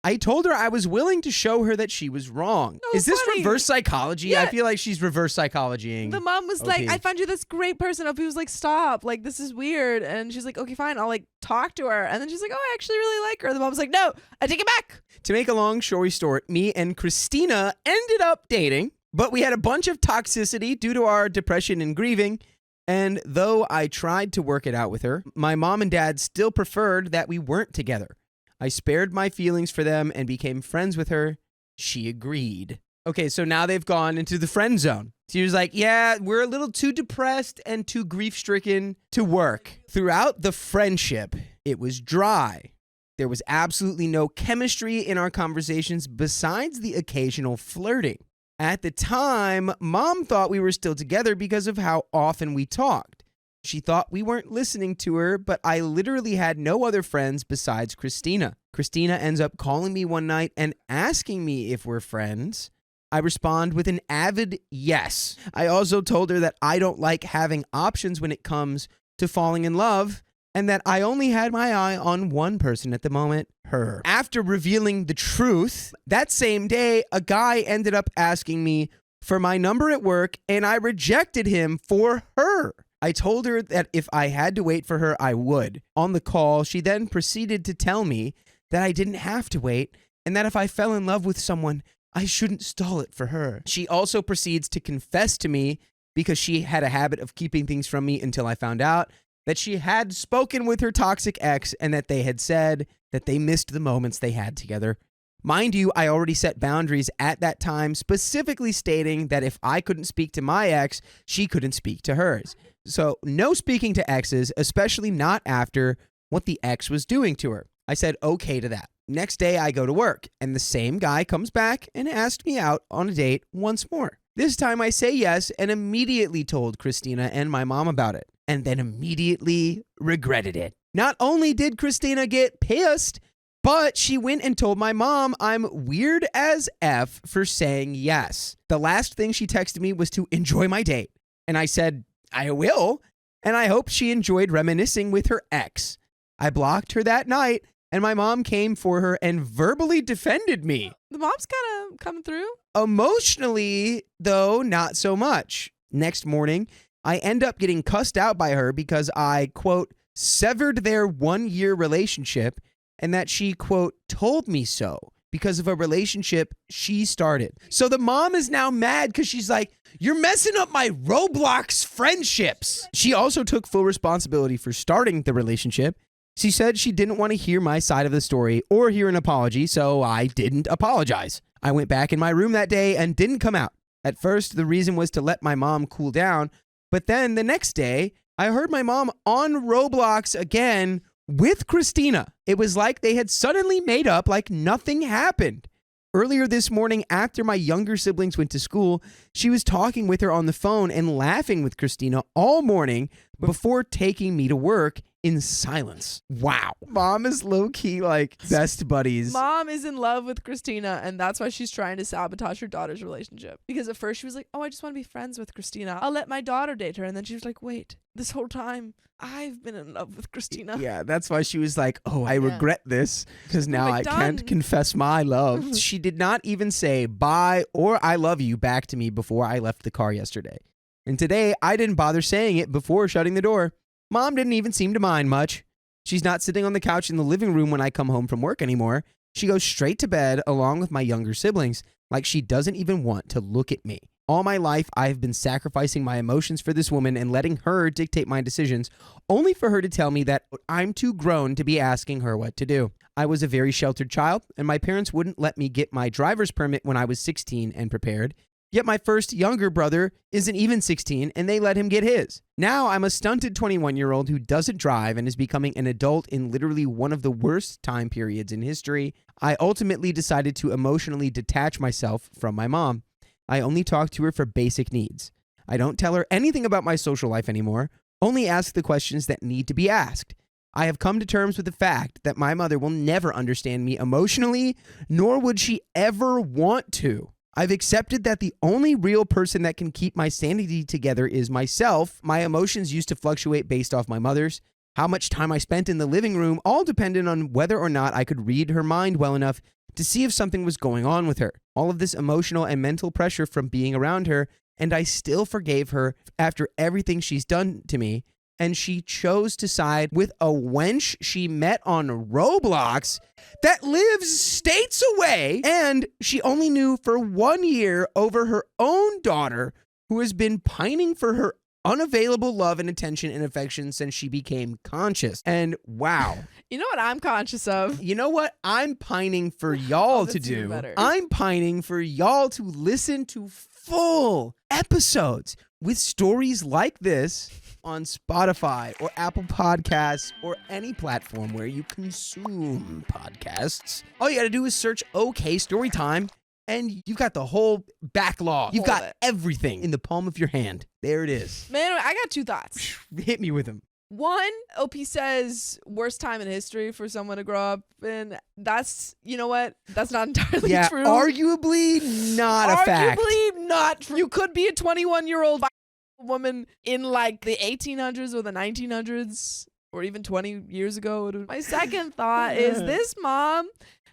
I told her I was willing to show her that she was wrong. Oh, Is this funny. reverse psychology? Yeah. I feel like she's reverse psychologying. The mom was Okay. like, I found you this great person. He was like, stop. Like, this is weird. And she's like, okay, fine. I'll like talk to her. And then she's like, oh, I actually really like her. The mom's like, no, I take it back. To make a long story short, me and Christina ended up dating, but we had a bunch of toxicity due to our depression and grieving. And though I tried to work it out with her, my mom and dad still preferred that we weren't together. I spared my feelings for them and became friends with her. She agreed. Okay, so now they've gone into the friend zone. She was like, yeah, we're a little too depressed and too grief-stricken to work. Throughout the friendship, it was dry. There was absolutely no chemistry in our conversations besides the occasional flirting. At the time, Mom thought we were still together because of how often we talked. She thought we weren't listening to her, but I literally had no other friends besides Christina. Christina ends up calling me one night and asking me if we're friends. I respond with an avid yes. I also told her that I don't like having options when it comes to falling in love, and that I only had my eye on one person at the moment, her. After revealing the truth, that same day, a guy ended up asking me for my number at work, and I rejected him for her. I told her that if I had to wait for her, I would. On the call, she then proceeded to tell me that I didn't have to wait, and that if I fell in love with someone, I shouldn't stall it for her. She also proceeds to confess to me, because she had a habit of keeping things from me until I found out, that she had spoken with her toxic ex and that they had said that they missed the moments they had together. Mind you, I already set boundaries at that time, specifically stating that if I couldn't speak to my ex, she couldn't speak to hers. So no speaking to exes, especially not after what the ex was doing to her. I said okay to that. Next day I go to work and the same guy comes back and asked me out on a date once more. This time I say yes and immediately told Christina and my mom about it, and then immediately regretted it. Not only did Christina get pissed, but she went and told my mom I'm weird as F for saying yes. The last thing she texted me was to enjoy my date. And I said, I will. And I hope she enjoyed reminiscing with her ex. I blocked her that night, and my mom came for her and verbally defended me. The mom's kind of coming through. Emotionally, though, not so much. Next morning, I end up getting cussed out by her because I, quote, severed their 1-year relationship, and that she, quote, told me so because of a relationship she started. So the mom is now mad because she's like, you're messing up my Roblox friendships. She also took full responsibility for starting the relationship. She said she didn't want to hear my side of the story or hear an apology, so I didn't apologize. I went back in my room that day and didn't come out. At first, the reason was to let my mom cool down, but then the next day, I heard my mom on Roblox again with Christina. It was like they had suddenly made up like nothing happened. Earlier this morning, after my younger siblings went to school, she was talking with her on the phone and laughing with Christina all morning before taking me to work in silence. Wow. Mom is low-key like best buddies. Mom is in love with Christina, and that's why she's trying to sabotage her daughter's relationship. Because at first she was like, oh, I just want to be friends with Christina. I'll let my daughter date her. And then she was like, wait, this whole time I've been in love with Christina. Yeah, that's why she was like, oh, I regret this because now What I have I can't done? confess my love. She did not even say bye or I love you back to me before I left the car yesterday. And today I didn't bother saying it before shutting the door. Mom didn't even seem to mind much. She's not sitting on the couch in the living room when I come home from work anymore. She goes straight to bed along with my younger siblings, like she doesn't even want to look at me. All my life, I've been sacrificing my emotions for this woman and letting her dictate my decisions, only for her to tell me that I'm too grown to be asking her what to do. I was a very sheltered child, and my parents wouldn't let me get my driver's permit when I was 16 and prepared. Yet my first younger brother isn't even 16, and they let him get his. Now I'm a stunted 21-year-old who doesn't drive and is becoming an adult in literally one of the worst time periods in history. I ultimately decided to emotionally detach myself from my mom. I only talk to her for basic needs. I don't tell her anything about my social life anymore, only ask the questions that need to be asked. I have come to terms with the fact that my mother will never understand me emotionally, nor would she ever want to. I've accepted that the only real person that can keep my sanity together is myself. My emotions used to fluctuate based off my mother's. How much time I spent in the living room all depended on whether or not I could read her mind well enough to see if something was going on with her. All of this emotional and mental pressure from being around her, and I still forgave her after everything she's done to me. And she chose to side with a wench she met on Roblox that lives states away, and she only knew for 1 year over her own daughter, who has been pining for her unavailable love and attention and affection since she became conscious. And wow. You know what I'm conscious of? You know what I'm pining for y'all to that's even do? better. I'm pining for y'all to listen to full episodes with stories like this on Spotify or Apple Podcasts or any platform where you consume podcasts. All you got to do is search OK Storytime, and you've got the whole backlog. You've got everything in the palm of your hand. There it is. Man, I got 2 thoughts. Hit me with them. One, OP says worst time in history for someone to grow up in. That's, you know what? That's not entirely true. Arguably not a fact. Arguably not true. You could be a 21-year-old woman in like the 1800s or the 1900s or even 20 years ago. My second thought is this mom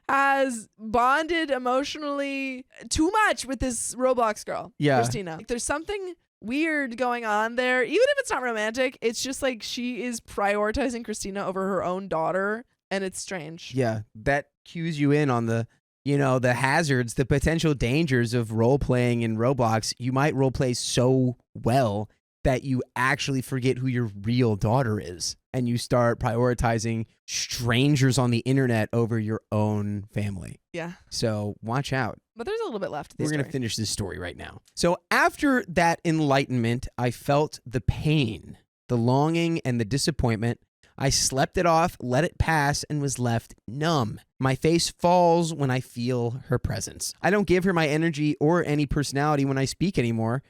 has bonded emotionally too much with this Roblox girl, Christina. Like, there's something weird going on there. Even if it's not romantic, it's just like she is prioritizing Christina over her own daughter, and it's strange. Yeah, that cues you in on the, the hazards, the potential dangers of role-playing in Roblox. You might role-play so well that you actually forget who your real daughter is, and you start prioritizing strangers on the internet over your own family. Yeah. So watch out. But there's a little bit left. We're going to finish this story right now. So after that enlightenment, I felt the pain, the longing, and the disappointment. I slept it off, let it pass, and was left numb. My face falls when I feel her presence. I don't give her my energy or any personality when I speak anymore.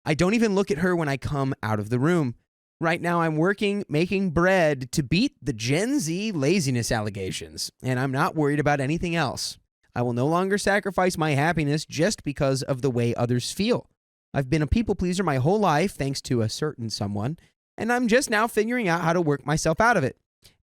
I don't even look at her when I come out of the room. Right now, I'm working, making bread to beat the Gen Z laziness allegations, and I'm not worried about anything else. I will no longer sacrifice my happiness just because of the way others feel. I've been a people pleaser my whole life, thanks to a certain someone, and I'm just now figuring out how to work myself out of it.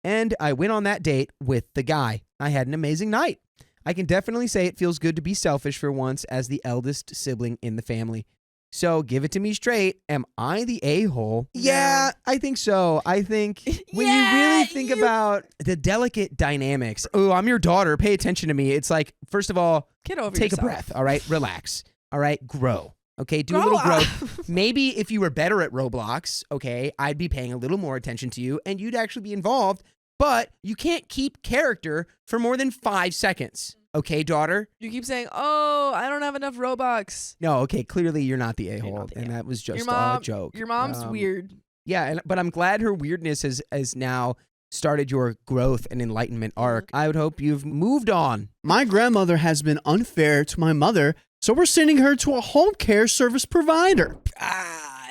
And I went on that date with the guy. I had an amazing night. I can definitely say it feels good to be selfish for once as the eldest sibling in the family. So give it to me straight. Am I the a-hole? Yeah, I think so. I think when you really think about the delicate dynamics, oh, I'm your daughter, pay attention to me. It's like, first of all, get over take yourself. a breath, all right? Relax, all right? Grow, okay? Do a little growth. Maybe if you were better at Roblox, okay, I'd be paying a little more attention to you and you'd actually be involved, but you can't keep character for more than 5 seconds. Okay, daughter? You keep saying, oh, I don't have enough Robux. No, okay, clearly you're not the a-hole, and that was just a joke. Your mom's weird. Yeah, but I'm glad her weirdness has now started your growth and enlightenment arc. I would hope you've moved on. My grandmother has been unfair to my mother, so we're sending her to a home care service provider.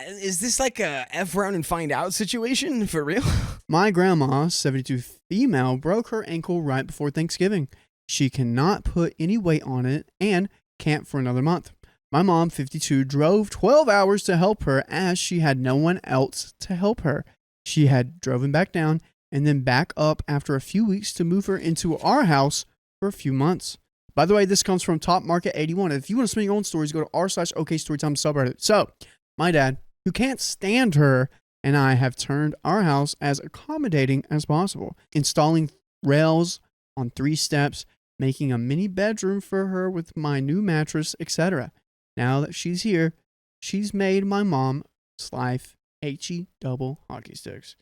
Is this like a F around and find out situation for real? My grandma, 72 female, broke her ankle right before Thanksgiving. She cannot put any weight on it and can't for another month. My mom, 52, drove 12 hours to help her as she had no one else to help her. She had driven back down and then back up after a few weeks to move her into our house for a few months. By the way, this comes from Top Market 81. If you want to spin your own stories, go to r/OKStorytime subreddit. So, my dad, who can't stand her, and I have turned our house as accommodating as possible, installing rails on 3 steps, making a mini bedroom for her with my new mattress, etc. Now that she's here, she's made my mom's life HE double hockey sticks.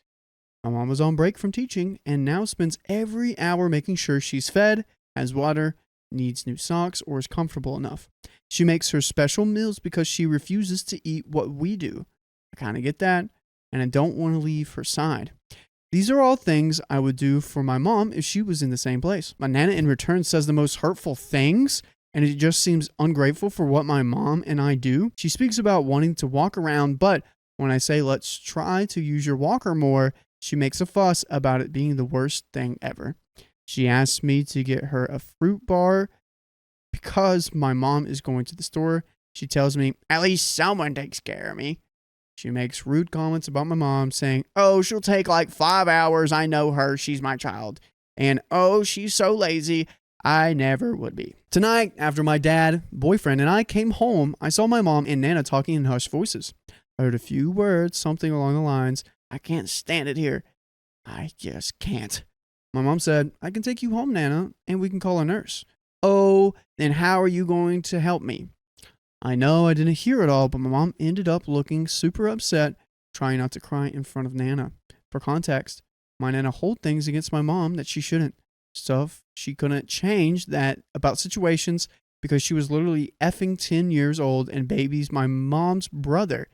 My mom was on break from teaching and now spends every hour making sure she's fed, has water, needs new socks, or is comfortable enough. She makes her special meals because she refuses to eat what we do. I kind of get that, and I don't want to leave her side. These are all things I would do for my mom if she was in the same place. My Nana in return says the most hurtful things and it just seems ungrateful for what my mom and I do. She speaks about wanting to walk around, but when I say let's try to use your walker more, she makes a fuss about it being the worst thing ever. She asks me to get her a fruit bar because my mom is going to the store. She tells me, at least someone takes care of me. She makes rude comments about my mom, saying, oh, she'll take like 5 hours. I know her. She's my child. And, oh, she's so lazy. I never would be. Tonight, after my dad, boyfriend, and I came home, I saw my mom and Nana talking in hushed voices. I heard a few words, something along the lines, I can't stand it here. I just can't. My mom said, I can take you home, Nana, and we can call a nurse. Oh, then how are you going to help me? I know I didn't hear it all, but my mom ended up looking super upset, trying not to cry in front of Nana. For context, my Nana hold things against my mom that she shouldn't. Stuff she couldn't change that about situations because she was literally effing 10 years old and babies my mom's brother,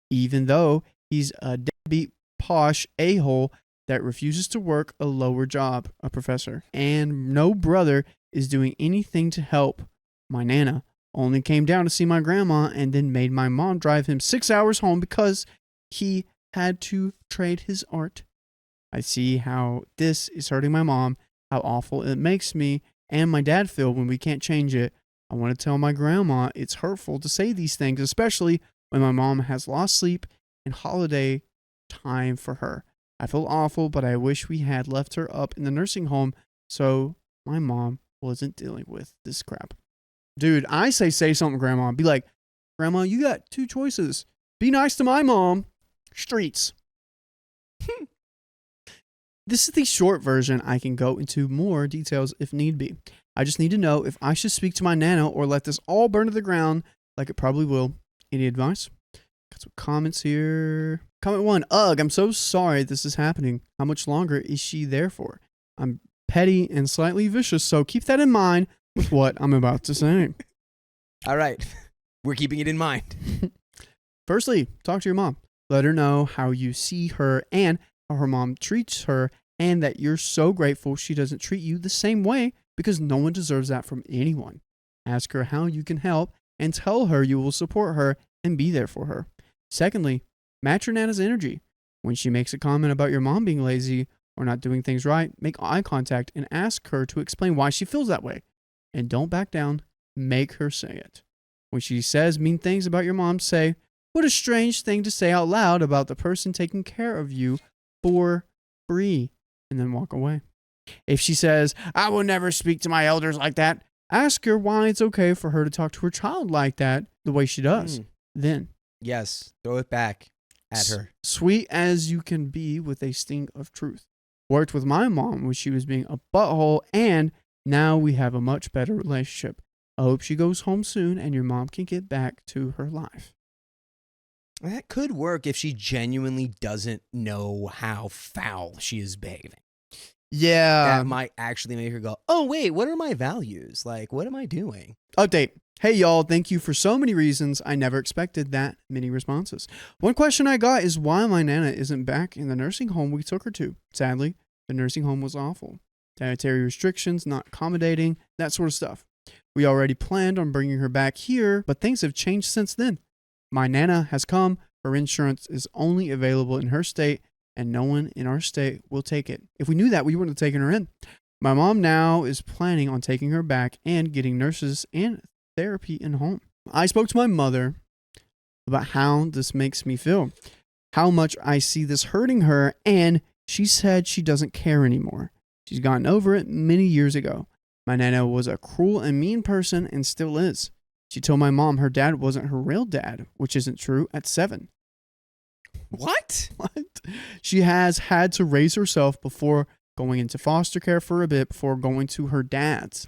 even though he's a deadbeat posh a-hole that refuses to work a lower job, a professor. And no brother is doing anything to help. My Nana only came down to see my grandma and then made my mom drive him 6 hours home because he had to trade his art. I see how this is hurting my mom, how awful it makes me and my dad feel when we can't change it. I want to tell my grandma it's hurtful to say these things, especially when my mom has lost sleep and holiday time for her. I feel awful, but I wish we had left her up in the nursing home so my mom wasn't dealing with this crap. Dude, I say something, Grandma. Be like, Grandma, you got 2 choices. Be nice to my mom. Streets. This is the short version. I can go into more details if need be. I just need to know if I should speak to my Nana or let this all burn to the ground like it probably will. Any advice? Got some comments here. Comment 1. Ugh, I'm so sorry this is happening. How much longer is she there for? I'm petty and slightly vicious, so keep that in mind with what I'm about to say. All right. We're keeping it in mind. Firstly, talk to your mom. Let her know how you see her and how her mom treats her, and that you're so grateful she doesn't treat you the same way because no one deserves that from anyone. Ask her how you can help and tell her you will support her and be there for her. Secondly, match your Nana's energy. When she makes a comment about your mom being lazy or not doing things right, make eye contact and ask her to explain why she feels that way. And don't back down. Make her say it. When she says mean things about your mom, say, what a strange thing to say out loud about the person taking care of you for free, and then walk away. If she says, I will never speak to my elders like that, ask her why it's okay for her to talk to her child like that the way she does. Then, yes, throw it back at her. Sweet as you can be with a sting of truth. Worked with my mom when she was being a butthole, and now we have a much better relationship. I hope she goes home soon and your mom can get back to her life. That could work if she genuinely doesn't know how foul she is behaving. Yeah. That might actually make her go, oh, wait, what are my values? Like, what am I doing? Update. Hey, y'all. Thank you for so many reasons. I never expected that many responses. One question I got is why my Nana isn't back in the nursing home we took her to. Sadly, the nursing home was awful. Dietary restrictions, not accommodating, that sort of stuff. We already planned on bringing her back here, but things have changed since then. My Nana has come. Her insurance is only available in her state, and no one in our state will take it. If we knew that, we wouldn't have taken her in. My mom now is planning on taking her back and getting nurses and therapy in home. I spoke to my mother about how this makes me feel, how much I see this hurting her, and she said she doesn't care anymore. She's gotten over it many years ago. My Nana was a cruel and mean person and still is. She told my mom her dad wasn't her real dad, which isn't true, at 7. What? She has had to raise herself before going into foster care for a bit before going to her dad's.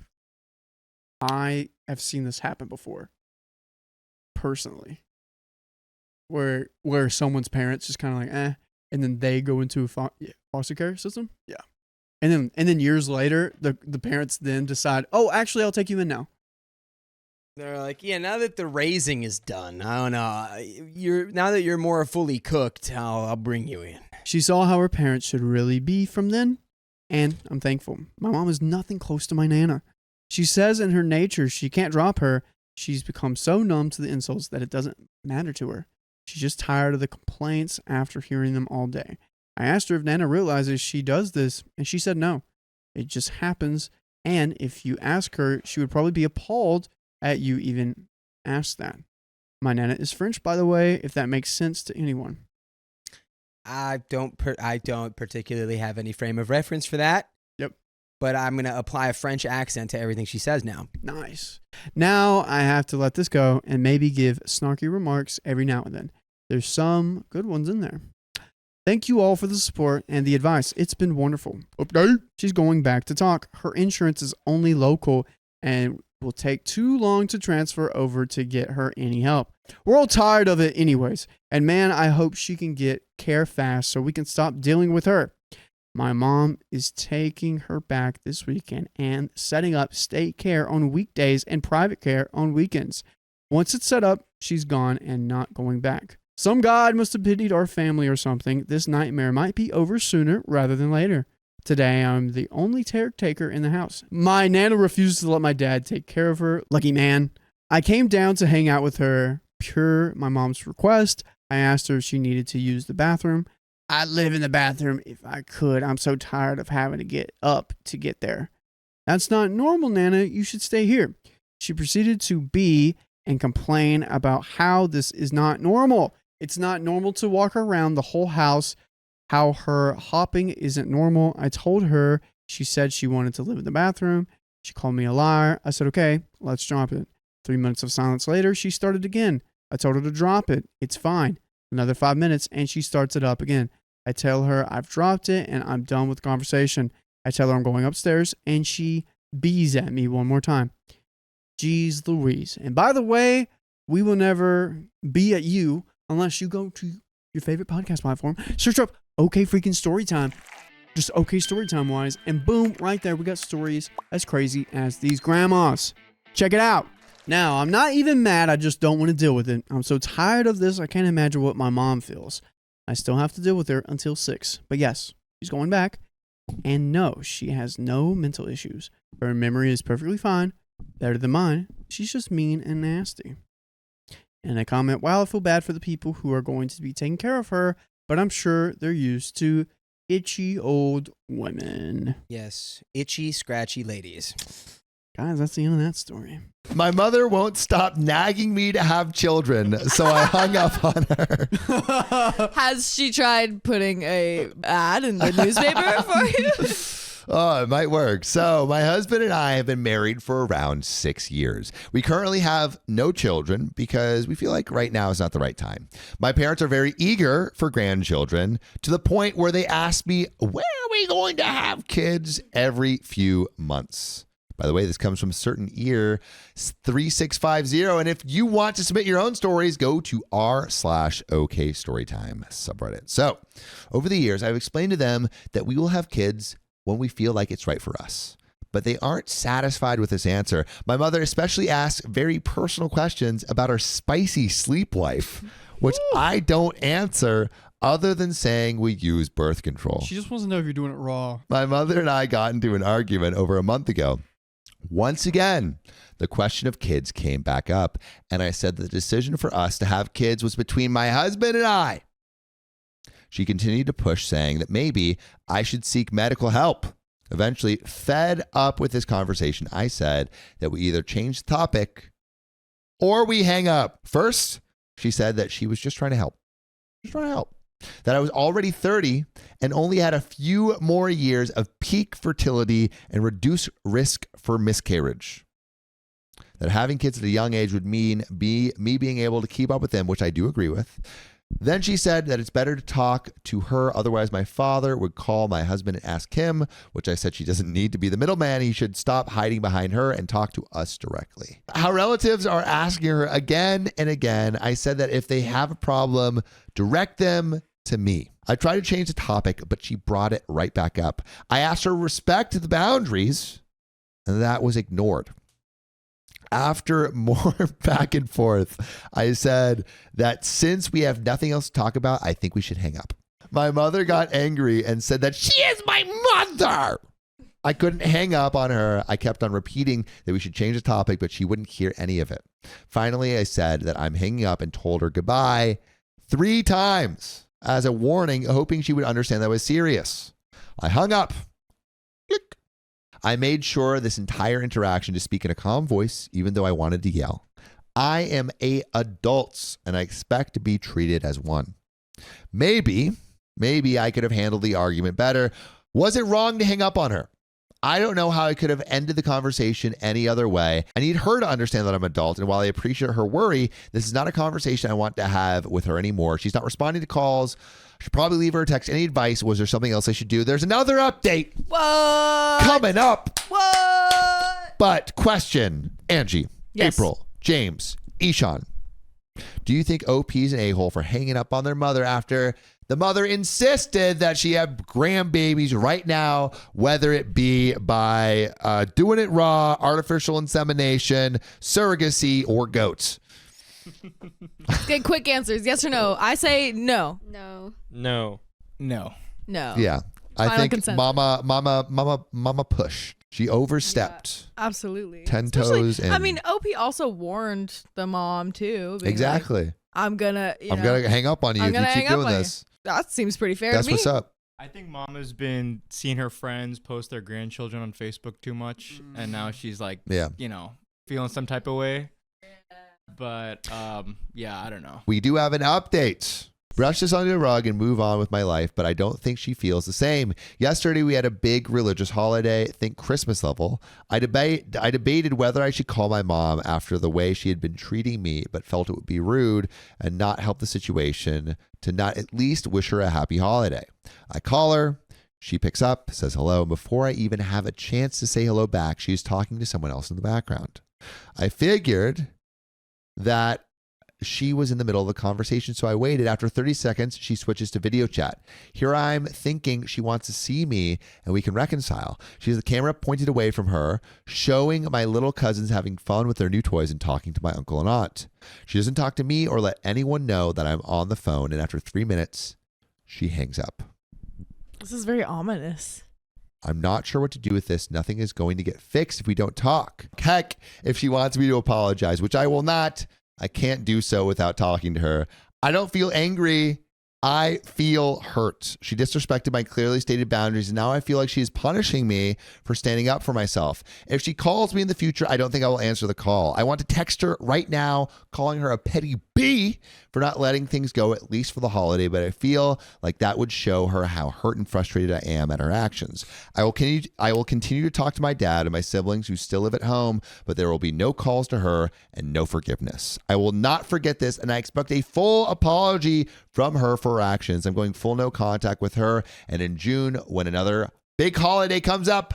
I have seen this happen before, personally, where someone's parents just kind of like, and then they go into a foster care system. Yeah. And then years later, the parents then decide, oh, actually, I'll take you in now. They're like, yeah, now that the raising is done, I don't know. Now that you're more fully cooked, I'll bring you in. She saw how her parents should really be from then, and I'm thankful. My mom is nothing close to my Nana. She says in her nature she can't drop her. She's become so numb to the insults that it doesn't matter to her. She's just tired of the complaints after hearing them all day. I asked her if Nana realizes she does this, and she said no. It just happens, and if you ask her, she would probably be appalled at you even ask that. My Nana is French, by the way, if that makes sense to anyone. I don't particularly have any frame of reference for that. Yep. But I'm going to apply a French accent to everything she says now. Nice. Now I have to let this go and maybe give snarky remarks every now and then. There's some good ones in there. Thank you all for the support and the advice. It's been wonderful. Update. She's going back to talk. Her insurance is only local and will take too long to transfer over to get her any help. We're all tired of it anyways. And man, I hope she can get care fast so we can stop dealing with her. My mom is taking her back this weekend and setting up state care on weekdays and private care on weekends. Once it's set up, she's gone and not going back. Some God must have pitied our family or something. This nightmare might be over sooner rather than later. Today, I'm the only caretaker in the house. My Nana refuses to let my dad take care of her. Lucky man. I came down to hang out with her, per my mom's request. I asked her if she needed to use the bathroom. I'd live in the bathroom if I could. I'm so tired of having to get up to get there. That's not normal, Nana. You should stay here. She proceeded to be and complain about how this is not normal. It's not normal to walk around the whole house, how her hopping isn't normal. I told her. She said she wanted to live in the bathroom. She called me a liar. I said, okay, let's drop it. 3 minutes of silence later, she started again. I told her to drop it. It's fine. Another 5 minutes, and she starts it up again. I tell her I've dropped it, and I'm done with the conversation. I tell her I'm going upstairs, and she bees at me one more time. Jeez Louise. And by the way, we will never be at you unless you go to your favorite podcast platform. Search up OK Freaking Storytime. Just OK Storytime wise. And boom, right there, we got stories as crazy as these grandmas. Check it out. Now, I'm not even mad. I just don't want to deal with it. I'm so tired of this. I can't imagine what my mom feels. I still have to deal with her until 6. But yes, she's going back. And no, she has no mental issues. Her memory is perfectly fine. Better than mine. She's just mean and nasty. And I comment, wow, I feel bad for the people who are going to be taking care of her, but I'm sure they're used to itchy old women. Yes, itchy, scratchy ladies. Guys, that's the end of that story. My mother won't stop nagging me to have children, so I hung up on her. Has she tried putting a ad in the newspaper for you? Oh, it might work. So my husband and I have been married for around 6 years. We currently have no children because we feel like right now is not the right time. My parents are very eager for grandchildren to the point where they ask me, when are we going to have kids every few months? By the way, this comes from certain ear 3650. And if you want to submit your own stories, go to r/OK Storytime subreddit. So over the years, I've explained to them that we will have kids when we feel like it's right for us. But they aren't satisfied with this answer. My mother especially asks very personal questions about our spicy sleep life, which I don't answer other than saying we use birth control. She just wants to know if you're doing it raw. My mother and I got into an argument over a month ago. Once again, the question of kids came back up, and I said the decision for us to have kids was between my husband and I. She continued to push, saying that maybe I should seek medical help. Eventually, fed up with this conversation, I said that we either change the topic or we hang up. First, she said that she was just trying to help. That I was already 30 and only had a few more years of peak fertility and reduced risk for miscarriage. That having kids at a young age would mean me being able to keep up with them, which I do agree with. Then she said that it's better to talk to her, otherwise my father would call my husband and ask him, which I said she doesn't need to be the middleman. He should stop hiding behind her and talk to us directly. How relatives are asking her again and again. I said that if they have a problem, direct them to me. I tried to change the topic, but she brought it right back up. I asked her to respect the boundaries, and that was ignored. After more back and forth, I said that since we have nothing else to talk about, I think we should hang up. My mother got angry and said that she is my mother. I couldn't hang up on her. I kept on repeating that we should change the topic, but she wouldn't hear any of it. Finally, I said that I'm hanging up and told her goodbye 3 times as a warning, hoping she would understand that I was serious. I hung up. Click. I made sure this entire interaction to speak in a calm voice, even though I wanted to yell. I am a adult and I expect to be treated as one. Maybe I could have handled the argument better. Was it wrong to hang up on her? I don't know how I could have ended the conversation any other way. I need her to understand that I'm an adult, and while I appreciate her worry, this is not a conversation I want to have with her anymore. She's not responding to calls. I should probably leave her a text. Any advice? Was there something else I should do? There's another update. What? Coming up. What? But question, Angie, Yes. April, James, Ishan, do you think OP is an a-hole for hanging up on their mother after the mother insisted that she have grandbabies right now, whether it be by doing it raw, artificial insemination, surrogacy, or goats? Get quick answers. Yes or no. I say no. No. No. No. No. Yeah. I Final think consensus. mama push. She overstepped. Absolutely. 10 Especially- toes and I mean, OP also warned the mom too. being like, exactly. I'm gonna hang up on you I'm if you gonna keep hang up doing on you. this. That seems pretty fair That's to me. what's up. I think Mama's been seeing her friends post their grandchildren on Facebook too much, and now she's like, Yeah. feeling some type of way. But yeah, I don't know. We do have an update. Brush this under the rug and move on with my life, but I don't think she feels the same. Yesterday, we had a big religious holiday, think Christmas level. I debated whether I should call my mom after the way she had been treating me, but felt it would be rude and not help the situation to not at least wish her a happy holiday. I call her. She picks up, says hello, and before I even have a chance to say hello back, she's talking to someone else in the background. I figured that she was in the middle of the conversation, so I waited. After 30 seconds, she switches to video chat. Here I'm thinking she wants to see me and we can reconcile. She has the camera pointed away from her, showing my little cousins having fun with their new toys and talking to my uncle and aunt. She doesn't talk to me or let anyone know that I'm on the phone, and after 3 minutes, she hangs up. This is very ominous. I'm not sure what to do with this. Nothing is going to get fixed if we don't talk. Heck, if she wants me to apologize, which I will not, I can't do so without talking to her. I don't feel angry. I feel hurt. She disrespected my clearly stated boundaries, and now I feel like she is punishing me for standing up for myself. If she calls me in the future, I don't think I will answer the call. I want to text her right now, calling her a petty B for not letting things go, at least for the holiday, but I feel like that would show her how hurt and frustrated I am at her actions. I will continue to talk to my dad and my siblings who still live at home, but there will be no calls to her and no forgiveness. I will not forget this, and I expect a full apology from her for her actions. I'm going full no contact with her, and in June, when another big holiday comes up,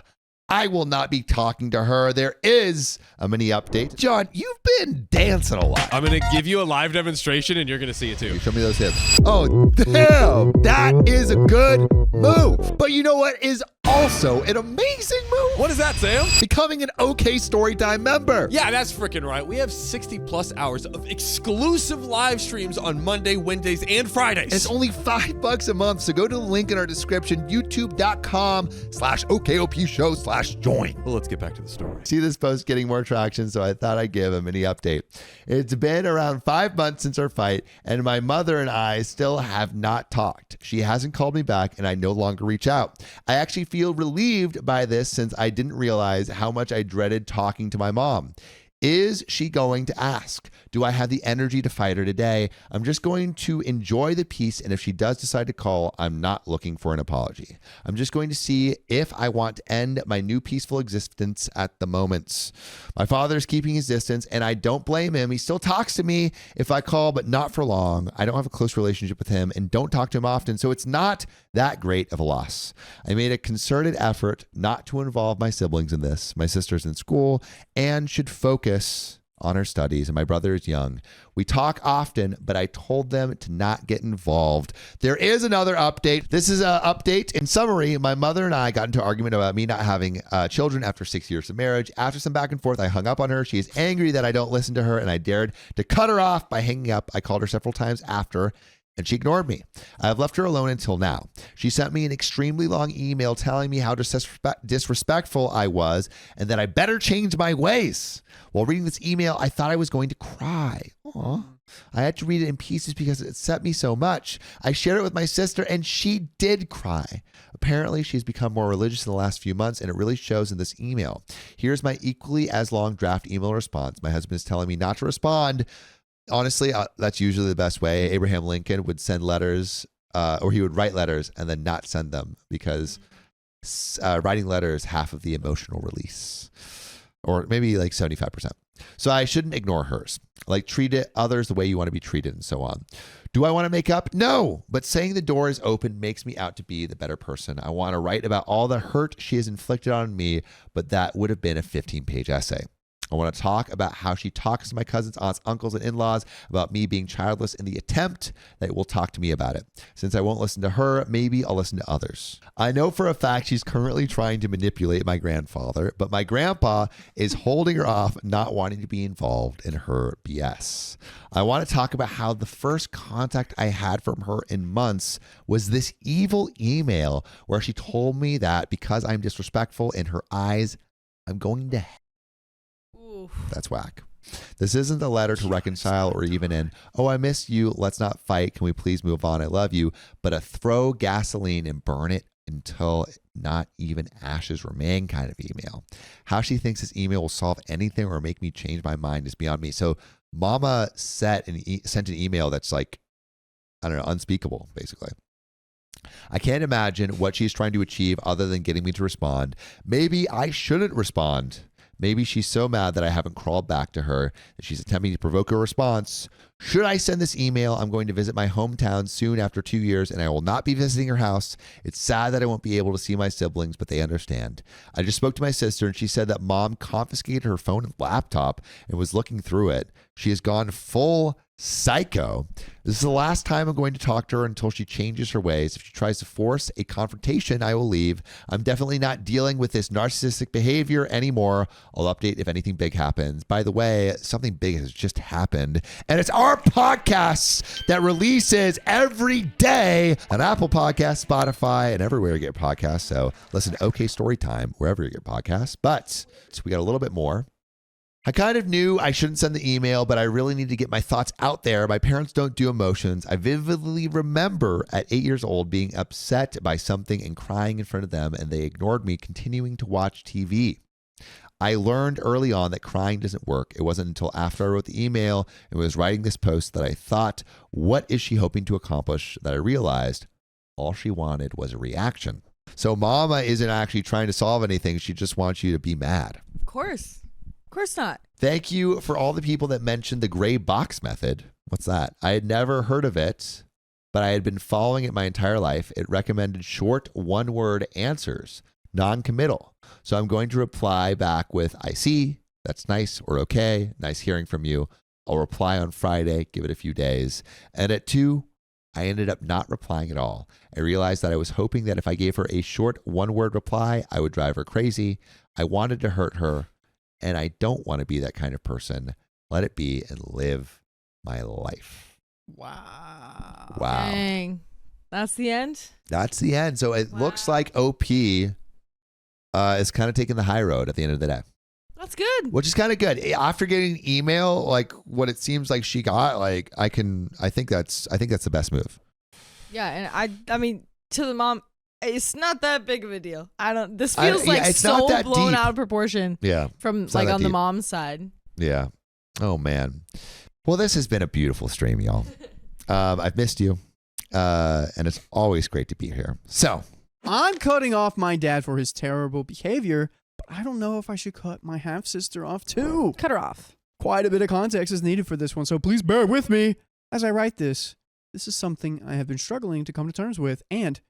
I will not be talking to her. There is a mini update. John, you've been dancing a lot. I'm going to give you a live demonstration and you're going to see it too. Show me those hips. Oh, damn. That is a good move. But you know what is also an amazing move? What is that, Sam? Becoming an OK Storytime member. Yeah, that's freaking right. We have 60 plus hours of exclusive live streams on Monday, Wednesdays, and Fridays. It's only $5 a month, so go to the link in our description, youtube.com/OKOP show/join. Well, let's get back to the story. See this post getting more traction, so I thought I'd give a mini update. It's been around 5 months since our fight, and my mother and I still have not talked. She hasn't called me back, and I no longer reach out. I actually feel relieved by this since I didn't realize how much I dreaded talking to my mom. Is she going to ask? Do I have the energy to fight her today? I'm just going to enjoy the peace, and if she does decide to call, I'm not looking for an apology. I'm just going to see if I want to end my new peaceful existence at the moment. My father's keeping his distance, and I don't blame him. He still talks to me if I call, but not for long. I don't have a close relationship with him and don't talk to him often, so it's not that great of a loss. I made a concerted effort not to involve my siblings in this. My sister's in school and should focus on her studies, and my brother is young. We talk often, but I told them to not get involved. There is another update. This is an update. In summary, my mother and I got into an argument about me not having children after 6 years of marriage. After some back and forth, I hung up on her. She is angry that I don't listen to her, and I dared to cut her off by hanging up. I called her several times after And she ignored me. I have left her alone until now. She sent me an extremely long email telling me how disrespectful I was and that I better change my ways. While reading this email, I thought I was going to cry. Aww. I had to read it in pieces because it upset me so much. I shared it with my sister and she did cry. Apparently, she's become more religious in the last few months and it really shows in this email. Here's my equally as long draft email response. My husband is telling me not to respond. Honestly, that's usually the best way. Abraham Lincoln would send letters, or he would write letters and then not send them because writing letters half of the emotional release, or maybe like 75%. So I shouldn't ignore hers. Like treat others the way you want to be treated and so on. Do I want to make up? No, but saying the door is open makes me out to be the better person. I want to write about all the hurt she has inflicted on me, but that would have been a 15-page essay. I want to talk about how she talks to my cousins, aunts, uncles, and in-laws about me being childless in the attempt that will talk to me about it. Since I won't listen to her, maybe I'll listen to others. I know for a fact she's currently trying to manipulate my grandfather, but my grandpa is holding her off, not wanting to be involved in her BS. I want to talk about how the first contact I had from her in months was this evil email where she told me that because I'm disrespectful in her eyes, I'm going to hell. That's whack. This isn't a letter to reconcile or even an, oh, I miss you, let's not fight, can we please move on, I love you, but a throw gasoline and burn it until not even ashes remain kind of email. How she thinks this email will solve anything or make me change my mind is beyond me. So mama sent an email that's like, I don't know, unspeakable, basically. I can't imagine what she's trying to achieve other than getting me to respond. Maybe I shouldn't respond. Maybe she's so mad that I haven't crawled back to her that she's attempting to provoke a response. Should I send this email? I'm going to visit my hometown soon after 2 years, and I will not be visiting her house. It's sad that I won't be able to see my siblings, but they understand. I just spoke to my sister, and she said that mom confiscated her phone and laptop and was looking through it. She has gone full psycho. This is the last time I'm going to talk to her until she changes her ways. If she tries to force a confrontation, I will leave. I'm definitely not dealing with this narcissistic behavior anymore. I'll update if anything big happens. By the way, something big has just happened, and it's our podcast that releases every day on Apple Podcasts, Spotify, and everywhere you get podcasts. So listen to OK Storytime wherever you get podcasts. But we got a little bit more. I kind of knew I shouldn't send the email, but I really need to get my thoughts out there. My parents don't do emotions. I vividly remember at 8 years old being upset by something and crying in front of them, and they ignored me, continuing to watch TV. I learned early on that crying doesn't work. It wasn't until after I wrote the email and was writing this post that I thought, what is she hoping to accomplish? That I realized all she wanted was a reaction. So mama isn't actually trying to solve anything. She just wants you to be mad. Of course. Of course not. Thank you for all the people that mentioned the gray box method. What's that? I had never heard of it, but I had been following it my entire life. It recommended short one-word answers, non-committal. So I'm going to reply back with, I see, that's nice, or okay, nice hearing from you. I'll reply on Friday, give it a few days. And at 2, I ended up not replying at all. I realized that I was hoping that if I gave her a short one-word reply, I would drive her crazy. I wanted to hurt her. And I don't want to be that kind of person. Let it be and live my life. Wow. Wow. Dang. That's the end? That's the end. So it looks like OP is kind of taking the high road at the end of the day. That's good. Which is kind of good. After getting an email, like what it seems like she got, like I think that's the best move. Yeah, and I mean, to the mom, it's not that big of a deal. This feels like it's so not that blown deep. out of proportion. Yeah. From like on the mom's side. Yeah. Oh man. Well, this has been a beautiful stream, y'all. I've missed you. And it's always great to be here. So I'm cutting off my dad for his terrible behavior, but I don't know if I should cut my half-sister off too. Cut her off. Quite a bit of context is needed for this one, so please bear with me as I write this. This is something I have been struggling to come to terms with and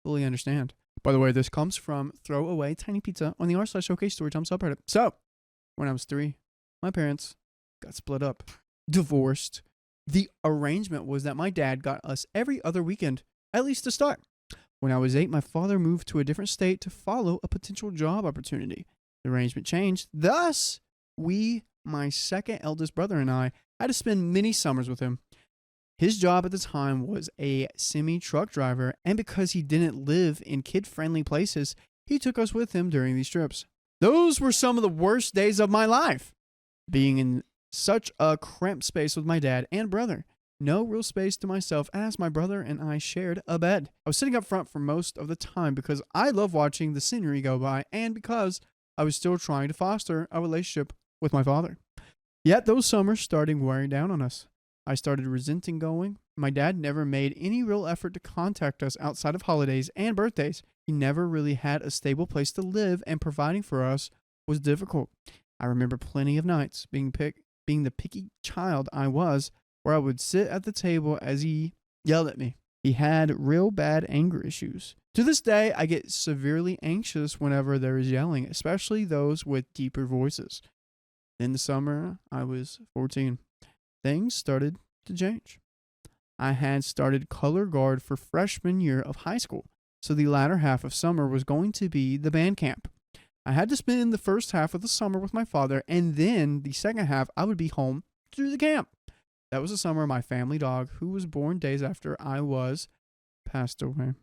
fully understand. By the way, this comes from Throwaway Tiny Pizza on the r/OK Storytime subreddit. So, when I was 3, my parents got split up, divorced. The arrangement was that my dad got us every other weekend, at least to start. When I was 8, my father moved to a different state to follow a potential job opportunity. The arrangement changed. Thus, my second eldest brother and I, had to spend many summers with him. His job at the time was a semi-truck driver, and because he didn't live in kid-friendly places, he took us with him during these trips. Those were some of the worst days of my life. Being in such a cramped space with my dad and brother. No real space to myself as my brother and I shared a bed. I was sitting up front for most of the time because I love watching the scenery go by and because I was still trying to foster a relationship with my father. Yet those summers started wearing down on us. I started resenting going. My dad never made any real effort to contact us outside of holidays and birthdays. He never really had a stable place to live, and providing for us was difficult. I remember plenty of nights being the picky child I was, where I would sit at the table as he yelled at me. He had real bad anger issues. To this day, I get severely anxious whenever there is yelling, especially those with deeper voices. In the summer, I was 14. Things started to change. I had started color guard for freshman year of high school, so the latter half of summer was going to be the band camp. I had to spend the first half of the summer with my father, and then the second half I would be home to do the camp. That was the summer my family dog, who was born days after I was, passed away.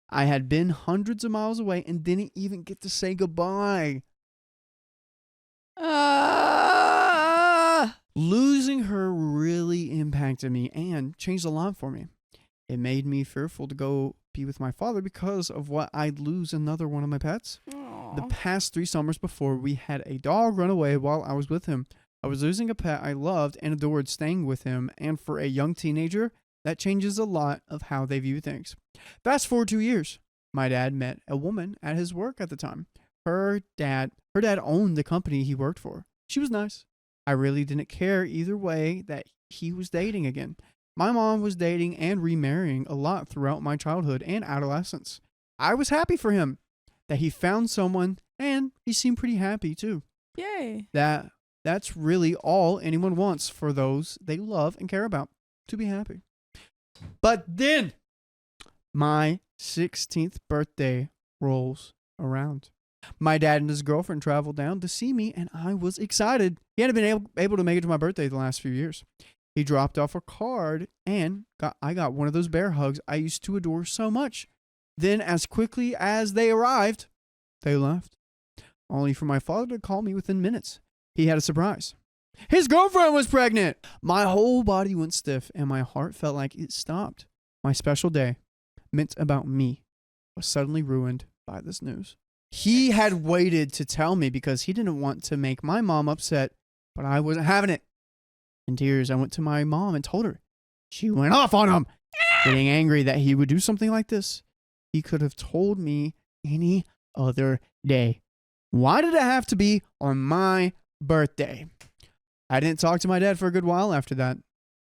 I had been hundreds of miles away and didn't even get to say goodbye. Losing her really impacted me and changed a lot for me. It made me fearful to go be with my father because of what I'd lose another one of my pets. Aww. The past 3 summers before, we had a dog run away while I was with him. I was losing a pet I loved and adored staying with him, and for a young teenager, that changes a lot of how they view things. Fast forward 2 years. My dad met a woman at his work at the time. Her dad owned the company he worked for. She was nice. I really didn't care either way that he was dating again. My mom was dating and remarrying a lot throughout my childhood and adolescence. I was happy for him that he found someone, and he seemed pretty happy too. Yay. That's really all anyone wants for those they love and care about, to be happy. But then my 16th birthday rolls around. My dad and his girlfriend traveled down to see me, and I was excited. He hadn't been able to make it to my birthday the last few years. He dropped off a card, and I got one of those bear hugs I used to adore so much. Then, as quickly as they arrived, they left, only for my father to call me within minutes. He had a surprise. His girlfriend was pregnant. My whole body went stiff, and my heart felt like it stopped. My special day, meant about me, was suddenly ruined by this news. He had waited to tell me because he didn't want to make my mom upset, but I wasn't having it. In tears, I went to my mom and told her. She went off on him, getting angry that he would do something like this. He could have told me any other day. Why did it have to be on my birthday? I didn't talk to my dad for a good while after that.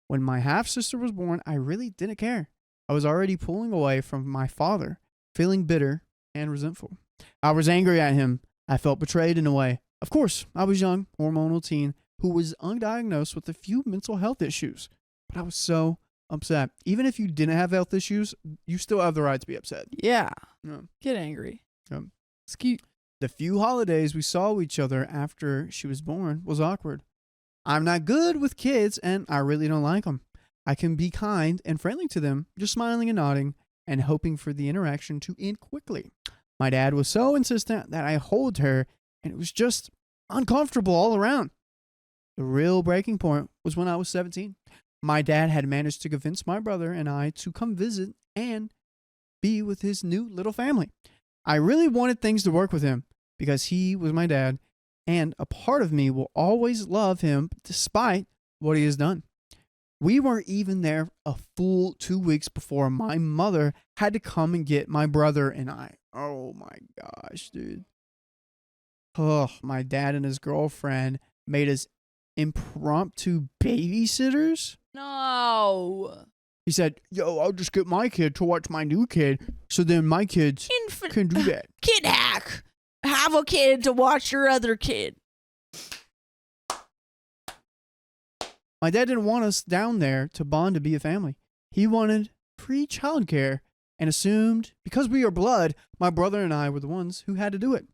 When my half-sister was born, I really didn't care. I was already pulling away from my father, feeling bitter and resentful. I was angry at him. I felt betrayed in a way. Of course, I was young, hormonal teen who was undiagnosed with a few mental health issues. But I was so upset. Even if you didn't have health issues, you still have the right to be upset. Yeah. Yeah. Get angry. Yeah. It's cute. The few holidays we saw each other after she was born was awkward. I'm not good with kids, and I really don't like them. I can be kind and friendly to them, just smiling and nodding and hoping for the interaction to end quickly. My dad was so insistent that I hold her, and it was just uncomfortable all around. The real breaking point was when I was 17. My dad had managed to convince my brother and I to come visit and be with his new little family. I really wanted things to work with him because he was my dad, and a part of me will always love him despite what he has done. We were even there a full 2 weeks before my mother had to come and get my brother and I. Oh my gosh, dude. Oh, my dad and his girlfriend made us impromptu babysitters. No. He said, yo, I'll just get my kid to watch my new kid so then my kids can do that. Kid hack. Have a kid to watch your other kid. My dad didn't want us down there to bond to be a family. He wanted free childcare and assumed because we are blood, my brother and I were the ones who had to do it.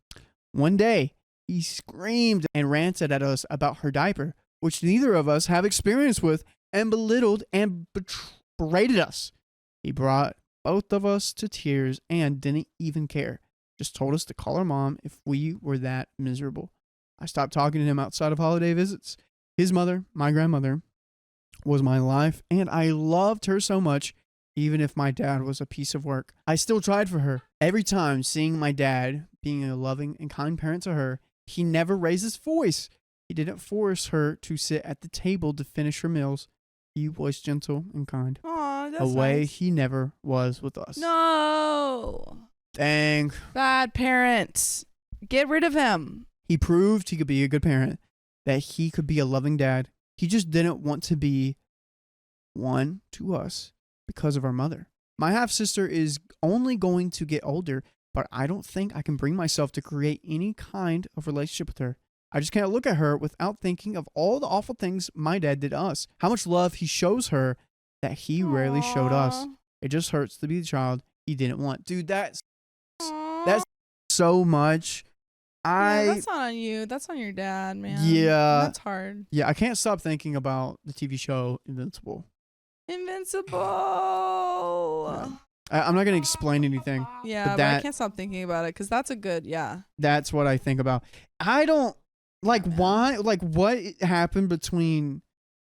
One day, he screamed and ranted at us about her diaper, which neither of us have experience with, and belittled and berated us. He brought both of us to tears and didn't even care. Just told us to call our mom if we were that miserable. I stopped talking to him outside of holiday visits. His mother, my grandmother, was my life, and I loved her so much, even if my dad was a piece of work. I still tried for her. Every time seeing my dad being a loving and kind parent to her, he never raised his voice. He didn't force her to sit at the table to finish her meals. He was gentle and kind. Aw, that's A way nice. he never was with us. No. Dang. Bad parent. Get rid of him. He proved he could be a good parent, that he could be a loving dad. He just didn't want to be one to us because of our mother. My half-sister is only going to get older, but I don't think I can bring myself to create any kind of relationship with her. I just can't look at her without thinking of all the awful things my dad did to us. How much love he shows her that he rarely showed us. Aw. It just hurts to be the child he didn't want. Dude, that's Aw. so much. Yeah, that's not on you. That's on your dad, man. Yeah. That's hard. I can't stop thinking about the TV show Invincible. Invincible. I'm not going to explain anything. Yeah, But but I that- can't stop thinking about it because that's a good, That's what I think about. I don't like why, like what happened between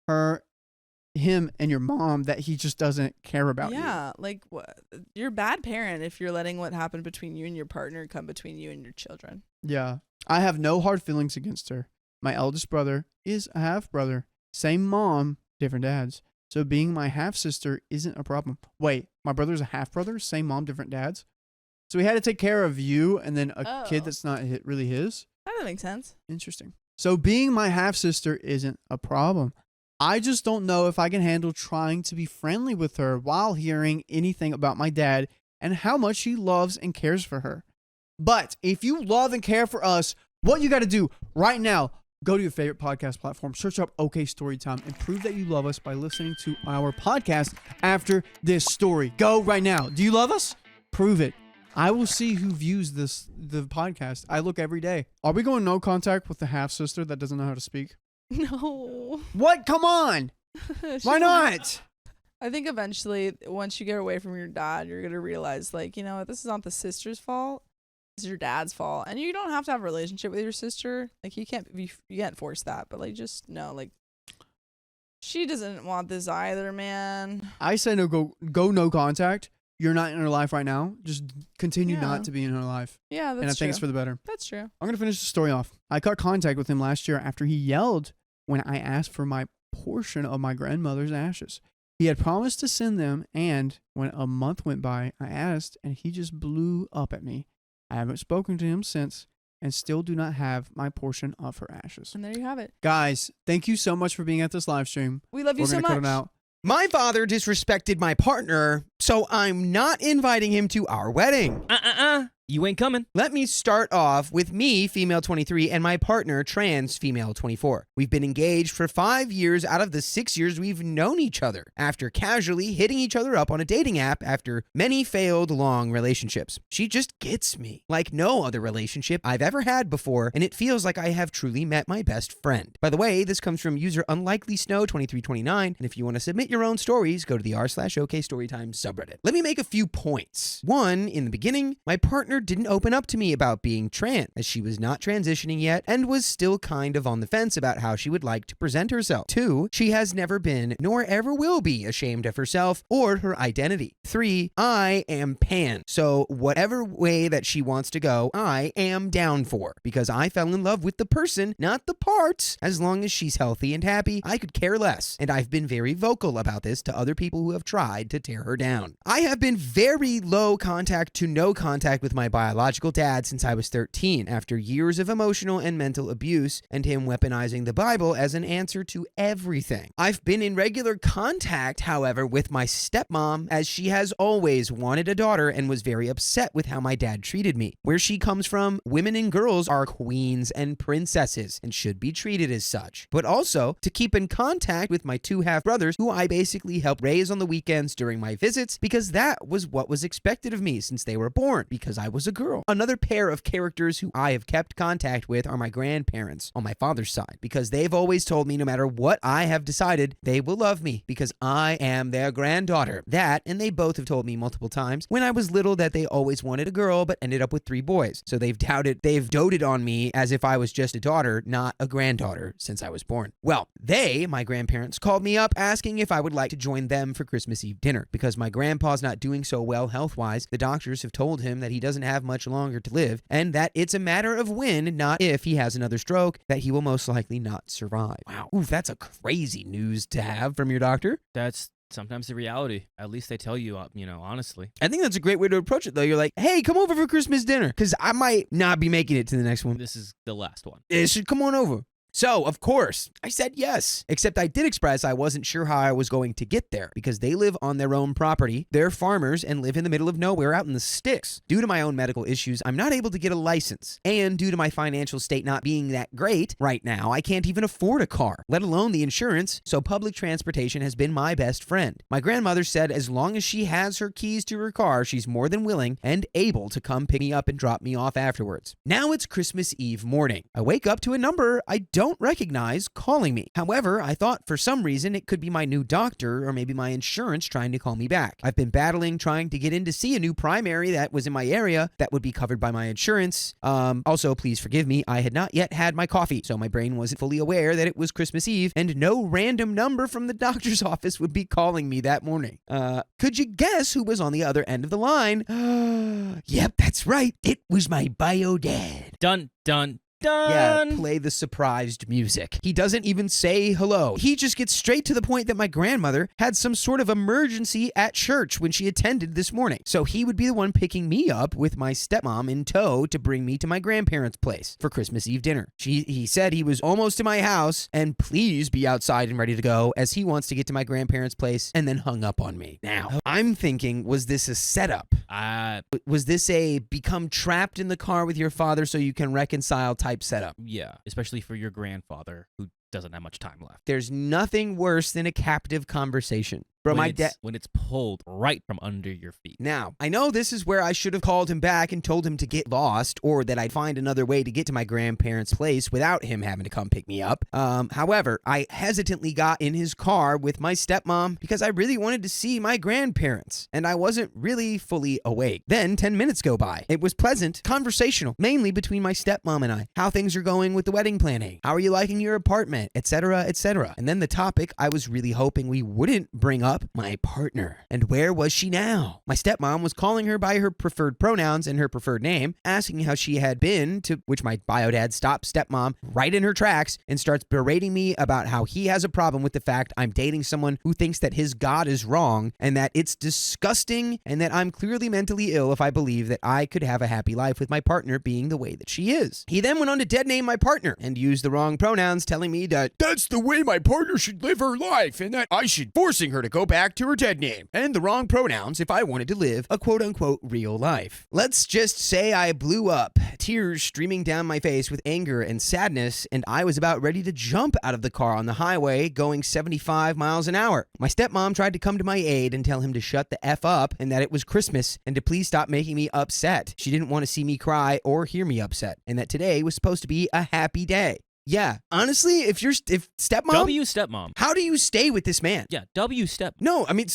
him and your mom that he just doesn't care about you. Yeah, like what? You're a bad parent if you're letting what happened between you and your partner come between you and your children. Yeah. I have no hard feelings against her. My eldest brother is a half brother. Same mom, different dads. So being my half sister isn't a problem. Wait, my brother's a half brother, same mom, different dads. So he had to take care of you and then a kid Oh. that's not really his. That makes sense. Interesting. So being my half sister isn't a problem. I just don't know if I can handle trying to be friendly with her while hearing anything about my dad and how much he loves and cares for her. But if you love and care for us, what you got to do right now, go to your favorite podcast platform, search up OK Storytime, and prove that you love us by listening to our podcast after this story. Go right now. Do you love us? Prove it. I will see who views the podcast. I look every day. Are we going no contact with the half sister that doesn't know how to speak? No. What? Come on. Why not? I think eventually, once you get away from your dad, you're gonna realize, like, you know what, this is not the sister's fault. This is your dad's fault, and you don't have to have a relationship with your sister. Like, you can't force that, but like, just know, like, she doesn't want this either, man. I say no. Go no contact. You're not in her life right now. Just continue Yeah. not to be in her life. Yeah, that's And I true. think it's for the better. That's true. I'm going to finish the story off. I cut contact with him last year after he yelled when I asked for my portion of my grandmother's ashes. He had promised to send them, and when a month went by, I asked, and he just blew up at me. I haven't spoken to him since, and still do not have my portion of her ashes. And there you have it. Guys, thank you so much for being at this live stream. We love you We're so gonna cut it much. out. My father disrespected my partner, so I'm not inviting him to our wedding. You ain't coming. Let me start off with me, female 23, and my partner, trans female 24. We've been engaged for 5 years out of the 6 years we've known each other, after casually hitting each other up on a dating app after many failed long relationships. She just gets me like no other relationship I've ever had before, and it feels like I have truly met my best friend. By the way, this comes from user UnlikelySnow2329, and if you want to submit your own stories, go to the r/OK Storytime subreddit. Let me make a few points. One, in the beginning, my partner didn't open up to me about being trans, as she was not transitioning yet and was still kind of on the fence about how she would like to present herself. 2, she has never been, nor ever will be, ashamed of herself or her identity. 3, I am pan, so whatever way that she wants to go, I am down for, because I fell in love with the person, not the parts. As long as she's healthy and happy, I could care less, and I've been very vocal about this to other people who have tried to tear her down. I have been very low contact to no contact with my biological dad since I was 13, after years of emotional and mental abuse and him weaponizing the Bible as an answer to everything. I've been in regular contact, however, with my stepmom, as she has always wanted a daughter and was very upset with how my dad treated me. Where she comes from, women and girls are queens and princesses and should be treated as such. But also to keep in contact with my 2 half brothers, who I basically help raise on the weekends during my visits visits because that was what was expected of me since they were born, because I was a girl. Another pair of characters who I have kept contact with are my grandparents on my father's side, because they've always told me no matter what I have decided, they will love me because I am their granddaughter. That, and they both have told me multiple times when I was little that they always wanted a girl but ended up with 3 boys. So they've doted on me as if I was just a daughter, not a granddaughter, since I was born. Well, my grandparents, called me up asking if I would like to join them for Christmas Eve dinner. Because my grandpa's not doing so well health-wise, the doctors have told him that he doesn't have much longer to live, and that it's a matter of when, not if, he has another stroke, that he will most likely not survive. Wow. Oof, that's a crazy news to have from your doctor. That's sometimes the reality. At least they tell you, honestly. I think that's a great way to approach it, though. You're like, hey, come over for Christmas dinner, because I might not be making it to the next one. This is the last one. It should come on over. So, of course, I said yes, except I did express I wasn't sure how I was going to get there because they live on their own property, they're farmers, and live in the middle of nowhere out in the sticks. Due to my own medical issues, I'm not able to get a license, and due to my financial state not being that great right now, I can't even afford a car, let alone the insurance, so public transportation has been my best friend. My grandmother said as long as she has her keys to her car, she's more than willing and able to come pick me up and drop me off afterwards. Now it's Christmas Eve morning. I wake up to a number I don't recognize calling me. However, I thought for some reason it could be my new doctor or maybe my insurance trying to call me back. I've been battling trying to get in to see a new primary that was in my area that would be covered by my insurance. Also, please forgive me, I had not yet had my coffee, so my brain wasn't fully aware that it was Christmas Eve and no random number from the doctor's office would be calling me that morning. Could you guess who was on the other end of the line? Yep, that's right. It was my bio dad. Dun, dun, Yeah, play the surprised music. He doesn't even say hello. He just gets straight to the point that my grandmother had some sort of emergency at church when she attended this morning. So he would be the one picking me up with my stepmom in tow to bring me to my grandparents' place for Christmas Eve dinner. He said he was almost to my house and please be outside and ready to go as he wants to get to my grandparents' place, and then hung up on me. Now, I'm thinking, was this a setup? Was this a become trapped in the car with your father so you can reconcile type setup? Yeah, especially for your grandfather who doesn't have much time left. There's nothing worse than a captive conversation. Bro, when it's pulled right from under your feet. Now, I know this is where I should have called him back and told him to get lost, or that I'd find another way to get to my grandparents' place without him having to come pick me up. However, I hesitantly got in his car with my stepmom because I really wanted to see my grandparents, and I wasn't really fully awake. Then 10 minutes go by. It was pleasant, conversational, mainly between my stepmom and I. How things are going with the wedding planning. How are you liking your apartment, etc., etc. And then the topic I was really hoping we wouldn't bring up, my partner. And where was she now? My stepmom was calling her by her preferred pronouns and her preferred name, asking how she had been, to which my bio dad stops stepmom right in her tracks and starts berating me about how he has a problem with the fact I'm dating someone who thinks that his God is wrong and that it's disgusting and that I'm clearly mentally ill if I believe that I could have a happy life with my partner being the way that she is. He then went on to dead name my partner and used the wrong pronouns, telling me that that's the way my partner should live her life and that I should forcing her to go back to her dead name, and the wrong pronouns if I wanted to live a quote-unquote real life. Let's just say I blew up, tears streaming down my face with anger and sadness, and I was about ready to jump out of the car on the highway going 75 miles an hour. My stepmom tried to come to my aid and tell him to shut the F up and that it was Christmas and to please stop making me upset. She didn't want to see me cry or hear me upset, and that today was supposed to be a happy day. Yeah, honestly, if stepmom... W stepmom. How do you stay with this man? Yeah, W step... No, I mean,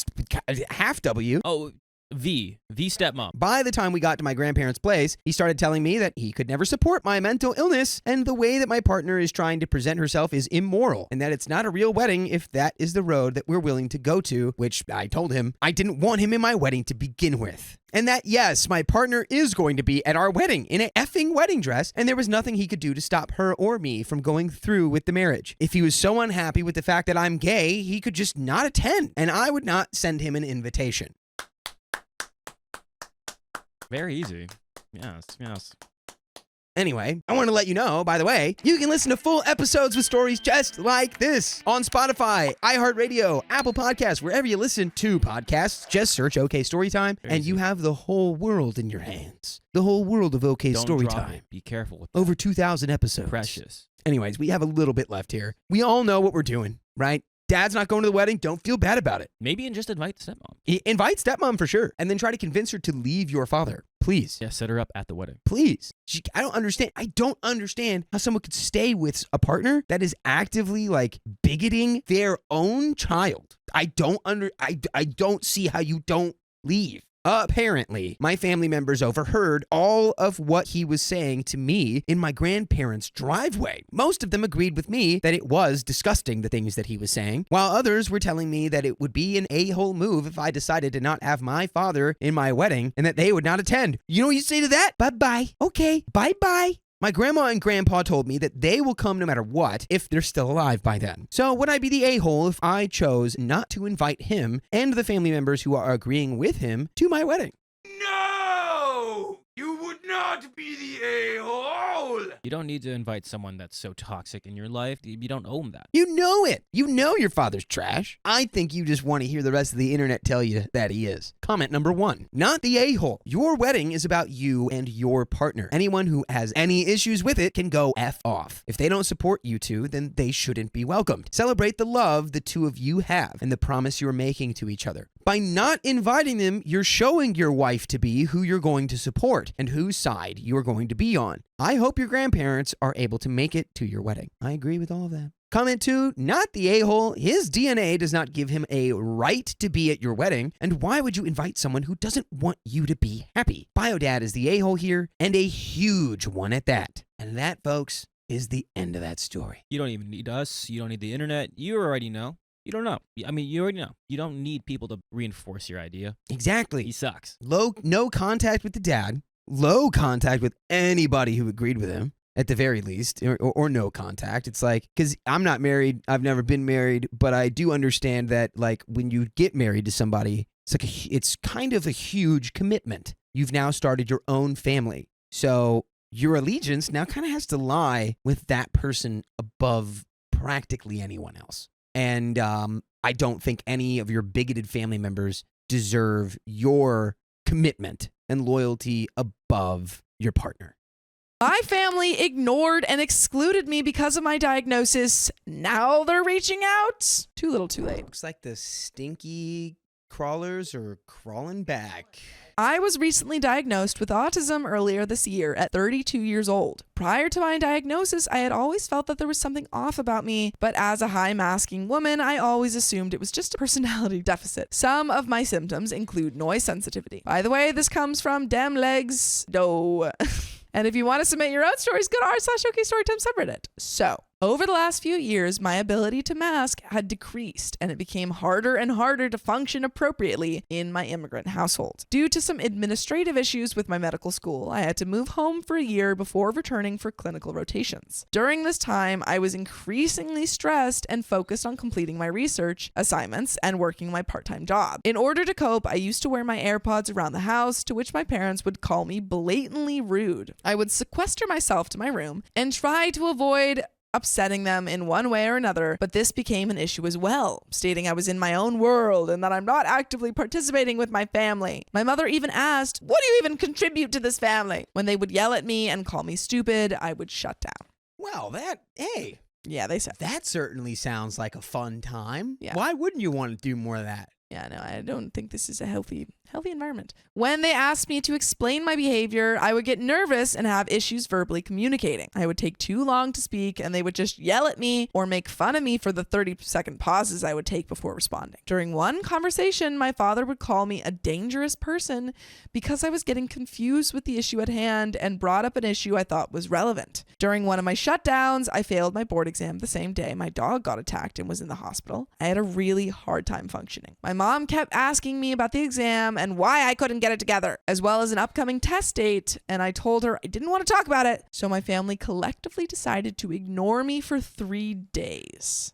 half W. Oh, V stepmom. By the time we got to my grandparents' place, he started telling me that he could never support my mental illness and the way that my partner is trying to present herself is immoral and that it's not a real wedding if that is the road that we're willing to go to, which I told him I didn't want him in my wedding to begin with. And that, yes, my partner is going to be at our wedding in an effing wedding dress, and there was nothing he could do to stop her or me from going through with the marriage. If he was so unhappy with the fact that I'm gay, he could just not attend, and I would not send him an invitation. Very easy. Yes. Anyway, I want to let you know, by the way, you can listen to full episodes with stories just like this on Spotify, iHeartRadio, Apple Podcasts, wherever you listen to podcasts. Just search OK Storytime, and you have the whole world in your hands. The whole world of OK Storytime. Be careful with that. Over 2,000 episodes. Precious. Anyways, we have a little bit left here. We all know what we're doing, right? dad's not going to the wedding, don't feel bad about it. Maybe and just invite the stepmom. Invite stepmom for sure. And then try to convince her to leave your father. Please. Yeah, set her up at the wedding. Please. I don't understand how someone could stay with a partner that is actively like bigoting their own child. I don't see how you don't leave. Apparently, my family members overheard all of what he was saying to me in my grandparents' driveway. Most of them agreed with me that it was disgusting, the things that he was saying, while others were telling me that it would be an a-hole move if I decided to not have my father in my wedding and that they would not attend. You know what you say to that? Bye-bye. Okay, bye-bye. My grandma and grandpa told me that they will come no matter what if they're still alive by then. So would I be the a-hole if I chose not to invite him and the family members who are agreeing with him to my wedding? No! You would not be the a-hole! You don't need to invite someone that's so toxic in your life. You don't own that. You know it. You know your father's trash. I think you just want to hear the rest of the internet tell you that he is. Comment number 1. Not the a-hole. Your wedding is about you and your partner. Anyone who has any issues with it can go F off. If they don't support you two, then they shouldn't be welcomed. Celebrate the love the two of you have and the promise you're making to each other. By not inviting them, you're showing your wife to be who you're going to support and whose side you're going to be on. I hope your grandparents are able to make it to your wedding. I agree with all of that. Comment 2, not the a-hole. His DNA does not give him a right to be at your wedding. And why would you invite someone who doesn't want you to be happy? Biodad is the a-hole here, and a huge one at that. And that, folks, is the end of that story. You don't even need us. You don't need the internet. You already know. You don't know. I mean, you already know. You don't need people to reinforce your idea. Exactly. He sucks. No contact with the dad. Low contact with anybody who agreed with him, at the very least, or no contact. It's like, because I'm not married, I've never been married, but I do understand that, like, when you get married to somebody, it's kind of a huge commitment. You've now started your own family. So your allegiance now kind of has to lie with that person above practically anyone else. And I don't think any of your bigoted family members deserve your commitment and loyalty above your partner. My family ignored and excluded me because of my diagnosis. Now they're reaching out. Too little, too late. Looks like the stinky crawlers are crawling back. I was recently diagnosed with autism earlier this year at 32 years old. Prior to my diagnosis, I had always felt that there was something off about me, but as a high-masking woman, I always assumed it was just a personality deficit. Some of my symptoms include noise sensitivity. By the way, this comes from Dem Legs Do. And if you want to submit your own stories, go to r/OK Storytime subreddit. So, over the last few years, my ability to mask had decreased, and it became harder and harder to function appropriately in my immigrant household. Due to some administrative issues with my medical school, I had to move home for a year before returning for clinical rotations. During this time, I was increasingly stressed and focused on completing my research assignments and working my part-time job. In order to cope, I used to wear my AirPods around the house, to which my parents would call me blatantly rude. I would sequester myself to my room and try to avoid upsetting them in one way or another, but this became an issue as well, stating I was in my own world and that I'm not actively participating with my family. My mother even asked, "What do you even contribute to this family?" When they would yell at me and call me stupid, I would shut down. Well, Yeah, they said that certainly sounds like a fun time. Yeah. Why wouldn't you want to do more of that? Yeah, no, I don't think this is a healthy environment. When they asked me to explain my behavior, I would get nervous and have issues verbally communicating. I would take too long to speak, and they would just yell at me or make fun of me for the 30-second pauses I would take before responding. During one conversation, my father would call me a dangerous person because I was getting confused with the issue at hand and brought up an issue I thought was relevant. During one of my shutdowns, I failed my board exam the same day my dog got attacked and was in the hospital. I had a really hard time functioning. My mom kept asking me about the exam and why I couldn't get it together, as well as an upcoming test date, and I told her I didn't want to talk about it, so my family collectively decided to ignore me for 3 days.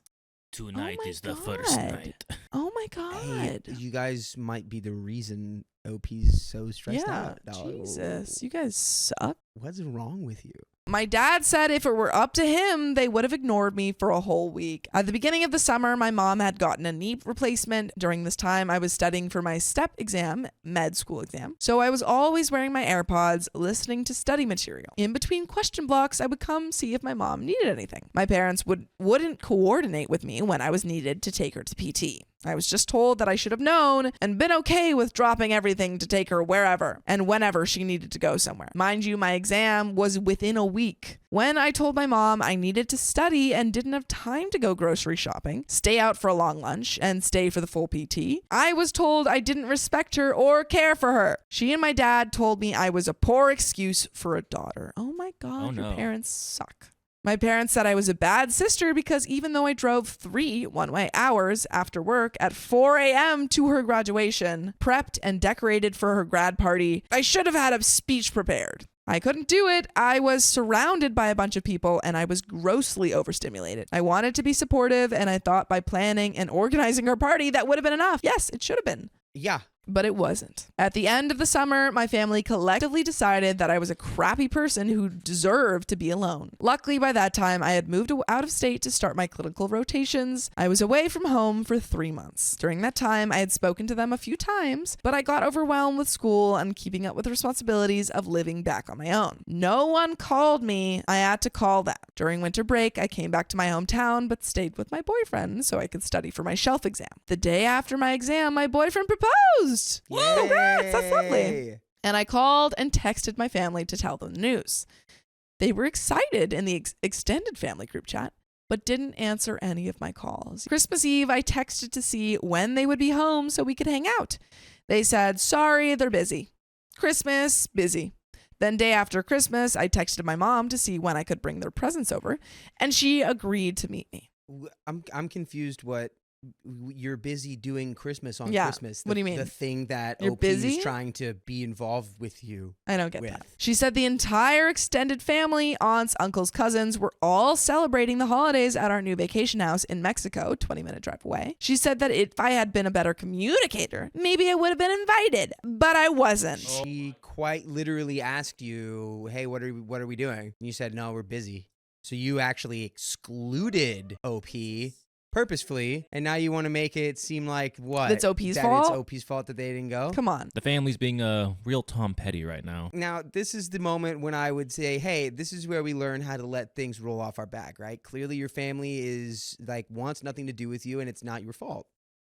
Tonight my is the God. first night. Oh my God. Hey, you guys might be the reason OP's so stressed Yeah, out. Jesus. You guys suck. What's wrong with you? My dad said if it were up to him, they would have ignored me for a whole week. At the beginning of the summer, my mom had gotten a knee replacement. During this time, I was studying for my STEP exam, med school exam. So I was always wearing my AirPods, listening to study material. In between question blocks, I would come see if my mom needed anything. My parents wouldn't coordinate with me when I was needed to take her to PT. I was just told that I should have known and been okay with dropping everything to take her wherever and whenever she needed to go somewhere. Mind you, my exam was within a week. When I told my mom I needed to study and didn't have time to go grocery shopping, stay out for a long lunch, and stay for the full PT, I was told I didn't respect her or care for her. She and my dad told me I was a poor excuse for a daughter. Oh my God, your parents suck. My parents said I was a bad sister because even though I drove 3 one-way hours after work at 4 a.m. to her graduation, prepped and decorated for her grad party, I should have had a speech prepared. I couldn't do it. I was surrounded by a bunch of people and I was grossly overstimulated. I wanted to be supportive and I thought by planning and organizing her party that would have been enough. Yes, it should have been. Yeah. But it wasn't. At the end of the summer, my family collectively decided that I was a crappy person who deserved to be alone. Luckily, by that time, I had moved out of state to start my clinical rotations. I was away from home for 3 months. During that time, I had spoken to them a few times, but I got overwhelmed with school and keeping up with the responsibilities of living back on my own. No one called me. I had to call them. During winter break, I came back to my hometown, but stayed with my boyfriend so I could study for my shelf exam. The day after my exam, my boyfriend proposed. Whoa, congrats, that's lovely. And I called and texted my family to tell them the news. They were excited in the extended family group chat, but didn't answer any of my calls. Christmas Eve, I texted to see when they would be home so we could hang out. They said, sorry, they're busy. Christmas, busy. Then day after Christmas, I texted my mom to see when I could bring their presents over, and she agreed to meet me. I'm confused what you're busy doing Christmas on Yeah. Christmas. What do you mean? The thing that You're OP busy? is trying to be involved with you. I don't get with. that. She said the entire extended family, aunts, uncles, cousins, were all celebrating the holidays at our new vacation house in Mexico, 20-minute drive away. She said that if I had been a better communicator, maybe I would have been invited, but I wasn't. She quite literally asked you, hey, what are we doing? And you said, no, we're busy. So you actually excluded OP purposefully, and now you want to make it seem like what? That's OP's that fault? It's OP's fault that they didn't go? Come on. The family's being real Tom Petty right now. Now, this is the moment when I would say, hey, this is where we learn how to let things roll off our back, right? Clearly your family is wants nothing to do with you and it's not your fault.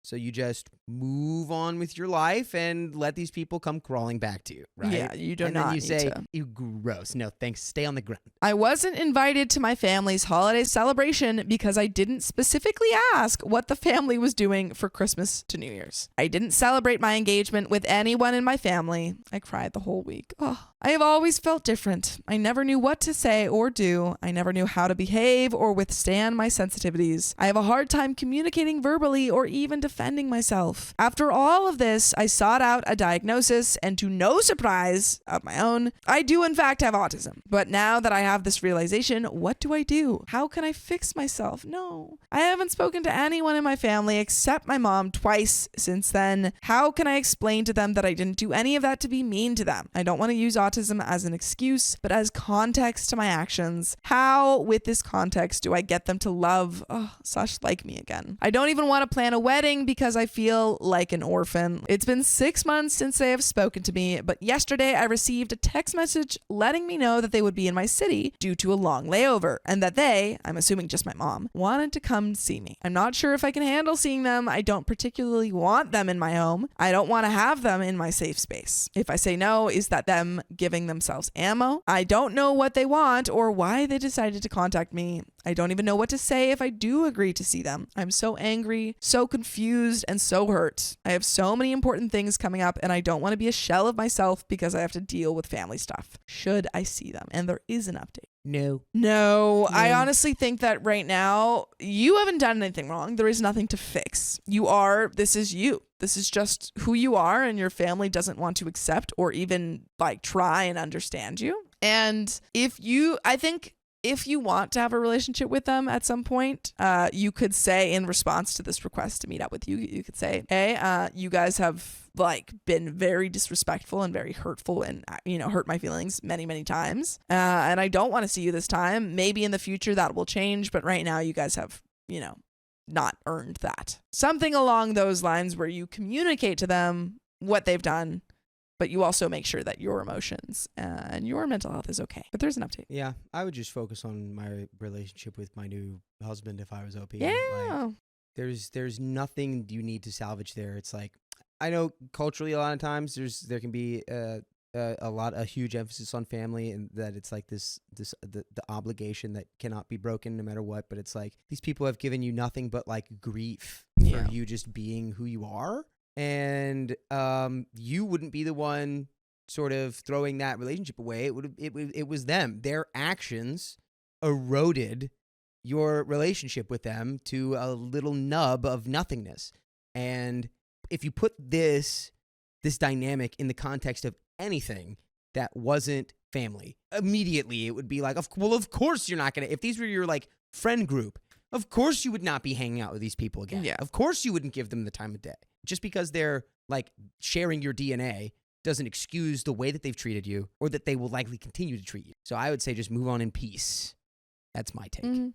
So you just move on with your life and let these people come crawling back to you, right? Yeah, you do and not then you need say, to. you gross. No, thanks. Stay on the ground. I wasn't invited to my family's holiday celebration because I didn't specifically ask what the family was doing for Christmas to New Year's. I didn't celebrate my engagement with anyone in my family. I cried the whole week. Oh, I have always felt different. I never knew what to say or do. I never knew how to behave or withstand my sensitivities. I have a hard time communicating verbally or even defending myself. After all of this, I sought out a diagnosis, and to no surprise of my own, I do in fact have autism. But now that I have this realization, what do I do? How can I fix myself? No. I haven't spoken to anyone in my family except my mom twice since then. How can I explain to them that I didn't do any of that to be mean to them? I don't want to use autism as an excuse, but as context to my actions. How, with this context, do I get them to love / like me again? I don't even want to plan a wedding because I feel like an orphan. It's been 6 months since they have spoken to me, but yesterday I received a text message letting me know that they would be in my city due to a long layover and that they, I'm assuming just my mom, wanted to come see me. I'm not sure if I can handle seeing them. I don't particularly want them in my home. I don't want to have them in my safe space. If I say no, is that them giving themselves ammo? I don't know what they want or why they decided to contact me. I don't even know what to say if I do agree to see them. I'm so angry, so confused, and so hurt. I have so many important things coming up, and I don't want to be a shell of myself because I have to deal with family stuff. Should I see them? And there is an update. No, I honestly think that right now you haven't done anything wrong. There is nothing to fix. This is you. This is just who you are, and your family doesn't want to accept or even try and understand you. And I think if you want to have a relationship with them at some point, you could say in response to this request to meet up with you, you could say, hey, you guys have like been very disrespectful and very hurtful and, hurt my feelings many, many times. And I don't want to see you this time. Maybe in the future that will change. But right now you guys have, not earned that. Something along those lines where you communicate to them what they've done, but you also make sure that your emotions and your mental health is okay. But there's an update. Yeah, I would just focus on my relationship with my new husband if I was OP. Yeah. Like, there's nothing you need to salvage there. It's like, I know culturally a lot of times there can be a huge emphasis on family, and that it's like the obligation that cannot be broken no matter what. But it's like these people have given you nothing but like grief for you just being who you are. And you wouldn't be the one sort of throwing that relationship away. It was them. Their actions eroded your relationship with them to a little nub of nothingness. And if you put this dynamic in the context of anything that wasn't family, immediately it would be like, of course you're not gonna. If these were your like friend group, of course you would not be hanging out with these people again. Yeah. Of course you wouldn't give them the time of day. Just because they're like sharing your DNA doesn't excuse the way that they've treated you or that they will likely continue to treat you. So I would say just move on in peace. That's my take. Mm-hmm.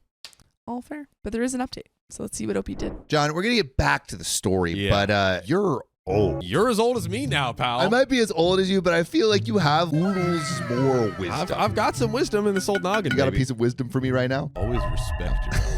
All fair. But there is an update. So let's see what OP did. John, we're going to get back to the story, Yeah. but you're old. You're as old as me now, pal. I might be as old as you, but I feel like you have oodles more wisdom. I've got some wisdom in this old noggin. You got baby. a piece of wisdom for me right now? Always respect your elders.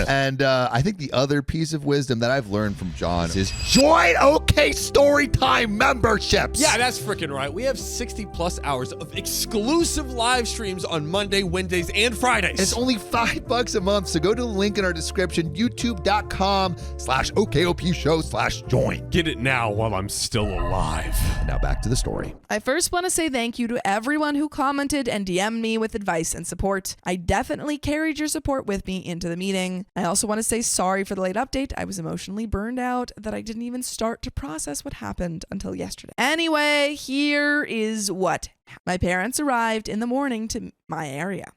And I think the other piece of wisdom that I've learned from John is join OK Storytime memberships. Yeah, that's freaking right. We have 60 plus hours of exclusive live streams on Monday, Wednesdays, and Fridays. It's only $5 a month, so go to the link in our description, youtube.com/OKOP show/join. Get it now while I'm still alive. Now back to the story. I first want to say thank you to everyone who commented and DM'd me with advice and support. I definitely carried your support with me into the meeting. I also want to say sorry for the late update. I was emotionally burned out that I didn't even start to process what happened until yesterday. Anyway, here is what. My parents arrived in the morning to my area.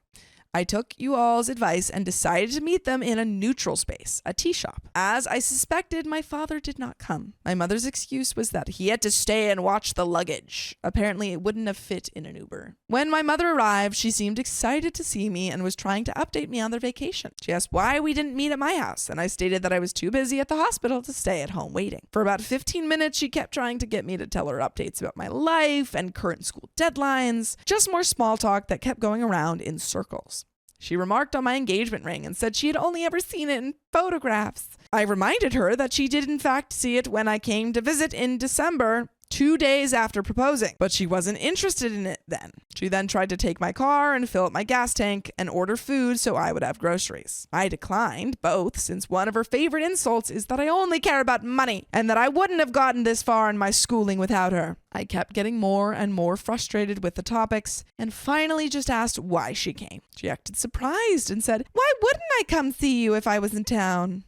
I took you all's advice and decided to meet them in a neutral space, a tea shop. As I suspected, my father did not come. My mother's excuse was that he had to stay and watch the luggage. Apparently, it wouldn't have fit in an Uber. When my mother arrived, she seemed excited to see me and was trying to update me on their vacation. She asked why we didn't meet at my house, and I stated that I was too busy at the hospital to stay at home waiting. For about 15 minutes, she kept trying to get me to tell her updates about my life and current school deadlines, just more small talk that kept going around in circles. She remarked on my engagement ring and said she had only ever seen it in photographs. I reminded her that she did in fact see it when I came to visit in December, 2 days after proposing, but she wasn't interested in it then. She then tried to take my car and fill up my gas tank and order food so I would have groceries. I declined both, since one of her favorite insults is that I only care about money and that I wouldn't have gotten this far in my schooling without her. I kept getting more and more frustrated with the topics and finally just asked why she came. She acted surprised and said, "Why wouldn't I come see you if I was in town?"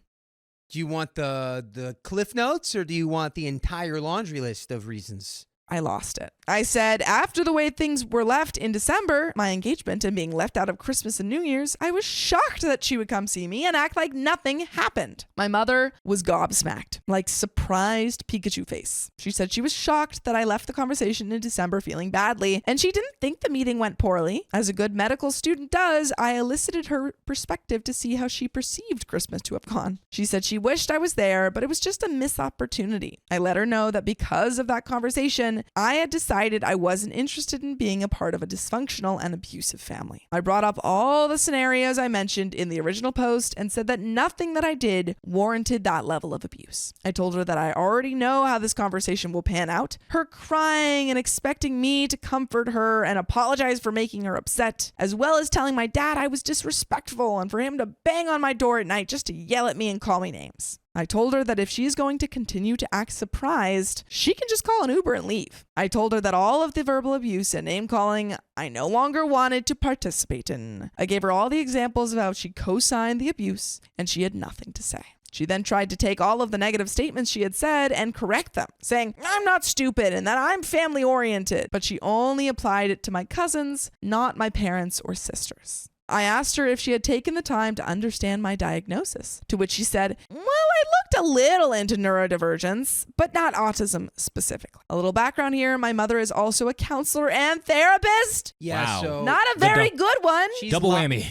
Do you want the Cliff Notes or do you want the entire laundry list of reasons? I lost it. I said, after the way things were left in December, my engagement, and being left out of Christmas and New Year's, I was shocked that she would come see me and act like nothing happened. My mother was gobsmacked, like surprised Pikachu face. She said she was shocked that I left the conversation in December feeling badly, and she didn't think the meeting went poorly. As a good medical student does, I elicited her perspective to see how she perceived Christmas to have gone. She said she wished I was there, but it was just a missed opportunity. I let her know that because of that conversation, I had decided I wasn't interested in being a part of a dysfunctional and abusive family. I brought up all the scenarios I mentioned in the original post and said that nothing that I did warranted that level of abuse. I told her that I already know how this conversation will pan out, her crying and expecting me to comfort her and apologize for making her upset, as well as telling my dad I was disrespectful and for him to bang on my door at night just to yell at me and call me names. I told her that if she's going to continue to act surprised, she can just call an Uber and leave. I told her that all of the verbal abuse and name calling I no longer wanted to participate in. I gave her all the examples of how she co-signed the abuse, and she had nothing to say. She then tried to take all of the negative statements she had said and correct them, saying, I'm not stupid and that I'm family oriented. But she only applied it to my cousins, not my parents or sisters. I asked her if she had taken the time to understand my diagnosis, to which she said, well, I looked a little into neurodivergence, but not autism specifically. A little background here. My mother is also a counselor and therapist. Yeah, Wow. so Not a very good one. she's Double whammy.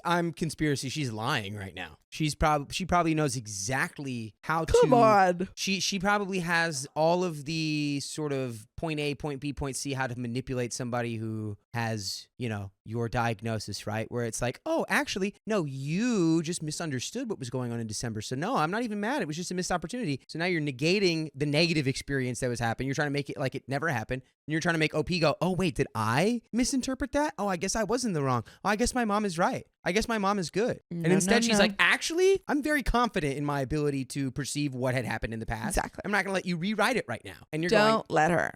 I'm conspiracy. She's lying right now. She probably knows exactly how to. Come on. She probably has all of the sort of point A, point B, point C, how to manipulate somebody who has, your diagnosis, right? Where it's like, oh, actually, no, you just misunderstood what was going on in December. So no, I'm not even mad. It was just a missed opportunity. So now you're negating the negative experience that was happening. You're trying to make it like it never happened. And you're trying to make OP go, oh, wait, did I misinterpret that? Oh, I guess I was in the wrong. Oh, I guess my mom is right. I guess my mom is good. And instead she's like, actually, I'm very confident in my ability to perceive what had happened in the past. Exactly. I'm not going to let you rewrite it right now. And you're Don't let her.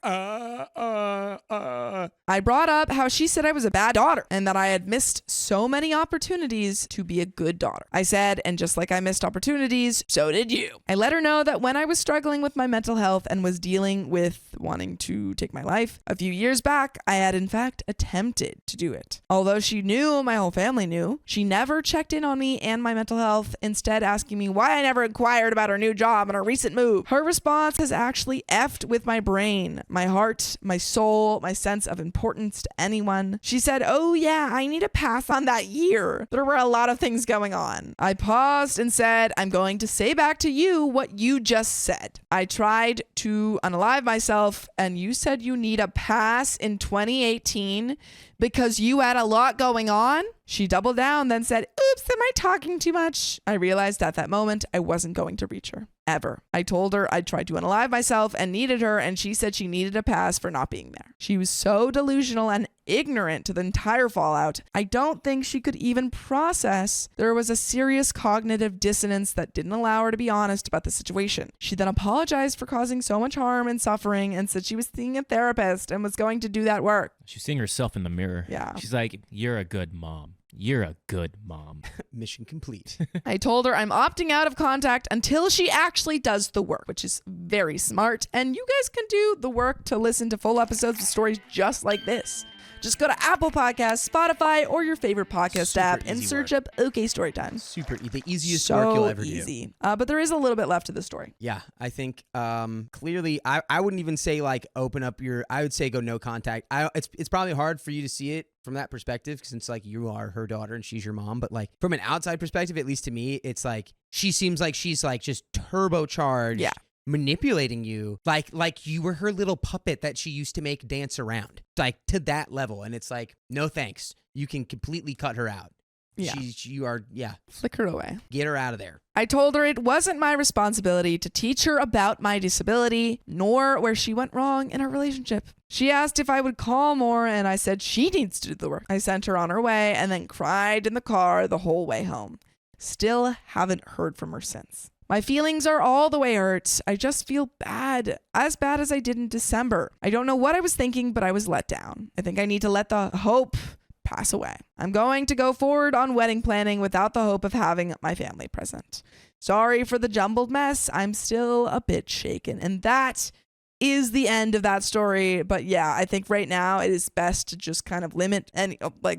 I brought up how she said I was a bad daughter and that I had missed so many opportunities to be a good daughter. I said, and just like I missed opportunities, so did you. I let her know that when I was struggling with my mental health and was dealing with wanting to take my life a few years back, I had in fact attempted to do it. Although she knew, my whole family knew, she never checked in on me and my mental health, instead asking me why I never inquired about her new job and her recent move. Her response has actually effed with my brain, my heart, my soul, my sense of importance to anyone. She said, oh yeah, I need to pass on that year. There were a lot of things going on. I paused and said, I'm going to say back to you what you just said. I tried to unalive myself and you said you need a pass in 2018 because you had a lot going on. She doubled down, then said, oops, am I talking too much? I realized at that moment I wasn't going to reach her. Ever. I told her I'd tried to unalive myself and needed her, and she said she needed a pass for not being there. She was so delusional and ignorant to the entire fallout. I don't think she could even process there was a serious cognitive dissonance that didn't allow her to be honest about the situation. She then apologized for causing so much harm and suffering and said she was seeing a therapist and was going to do that work. She's seeing herself in the mirror. Yeah. She's like, you're a good mom. You're a good mom. Mission complete. I told her I'm opting out of contact until she actually does the work, which is very smart. And you guys can do the work to listen to full episodes of stories just like this. Just go to Apple Podcasts, Spotify, or your favorite podcast Super app and easy search work. up OK Storytime. The easiest So work you'll ever easy. do. But there is a little bit left to the story. Yeah, I think clearly I wouldn't even say like open up I would say go no contact. It's probably hard for you to see it from that perspective since like you are her daughter and she's your mom. But like from an outside perspective, at least to me, it's like she seems like she's like just turbocharged. Yeah. Manipulating you like you were her little puppet that she used to make dance around, like to that level. And it's like, no thanks, you can completely cut her out. Yeah. You are Flick her away. get her out of there. I told her it wasn't my responsibility to teach her about my disability, nor where she went wrong in our relationship. She asked if I would call more, and I said she needs to do the work. I sent her on her way and then cried in the car the whole way home. Still haven't heard from her since. My feelings are all the way hurt. I just feel bad, as bad as I did in December. I don't know what I was thinking, but I was let down. I think I need to let the hope pass away. I'm going to go forward on wedding planning without the hope of having my family present. Sorry for the jumbled mess. I'm still a bit shaken. And that is the end of that story. But yeah, I think right now it is best to just kind of limit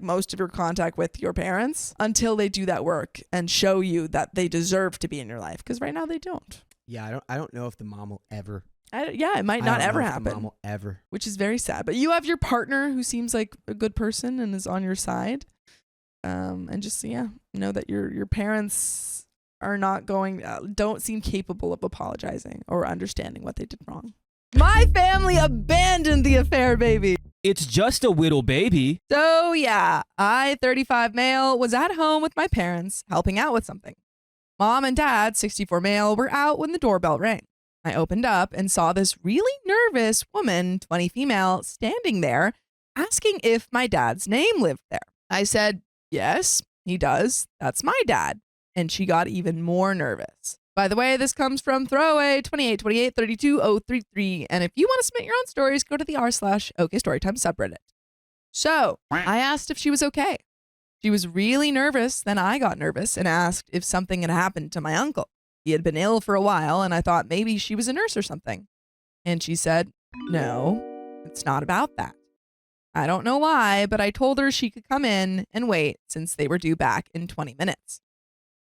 most of your contact with your parents until they do that work and show you that they deserve to be in your life. Because right now they don't. Yeah, I don't know if the mom will ever. It might not ever happen. The mom will ever. Which is very sad. But you have your partner who seems like a good person and is on your side. And just know that your parents are not don't seem capable of apologizing or understanding what they did wrong. My family abandoned the affair, baby. It's just a little baby. So yeah, I, 35 male, was at home with my parents helping out with something. Mom and dad, 64 male, were out when the doorbell rang. I opened up and saw this really nervous woman, 20 female, standing there asking if my dad's name lived there. I said, yes, he does. That's my dad. And she got even more nervous. By the way, this comes from Throwaway 2828322033. And if you want to submit your own stories, go to the r/OK Storytime subreddit. So I asked if she was okay. She was really nervous. Then I got nervous and asked if something had happened to my uncle. He had been ill for a while, and I thought maybe she was a nurse or something. And she said, no, it's not about that. I don't know why, but I told her she could come in and wait since they were due back in 20 minutes.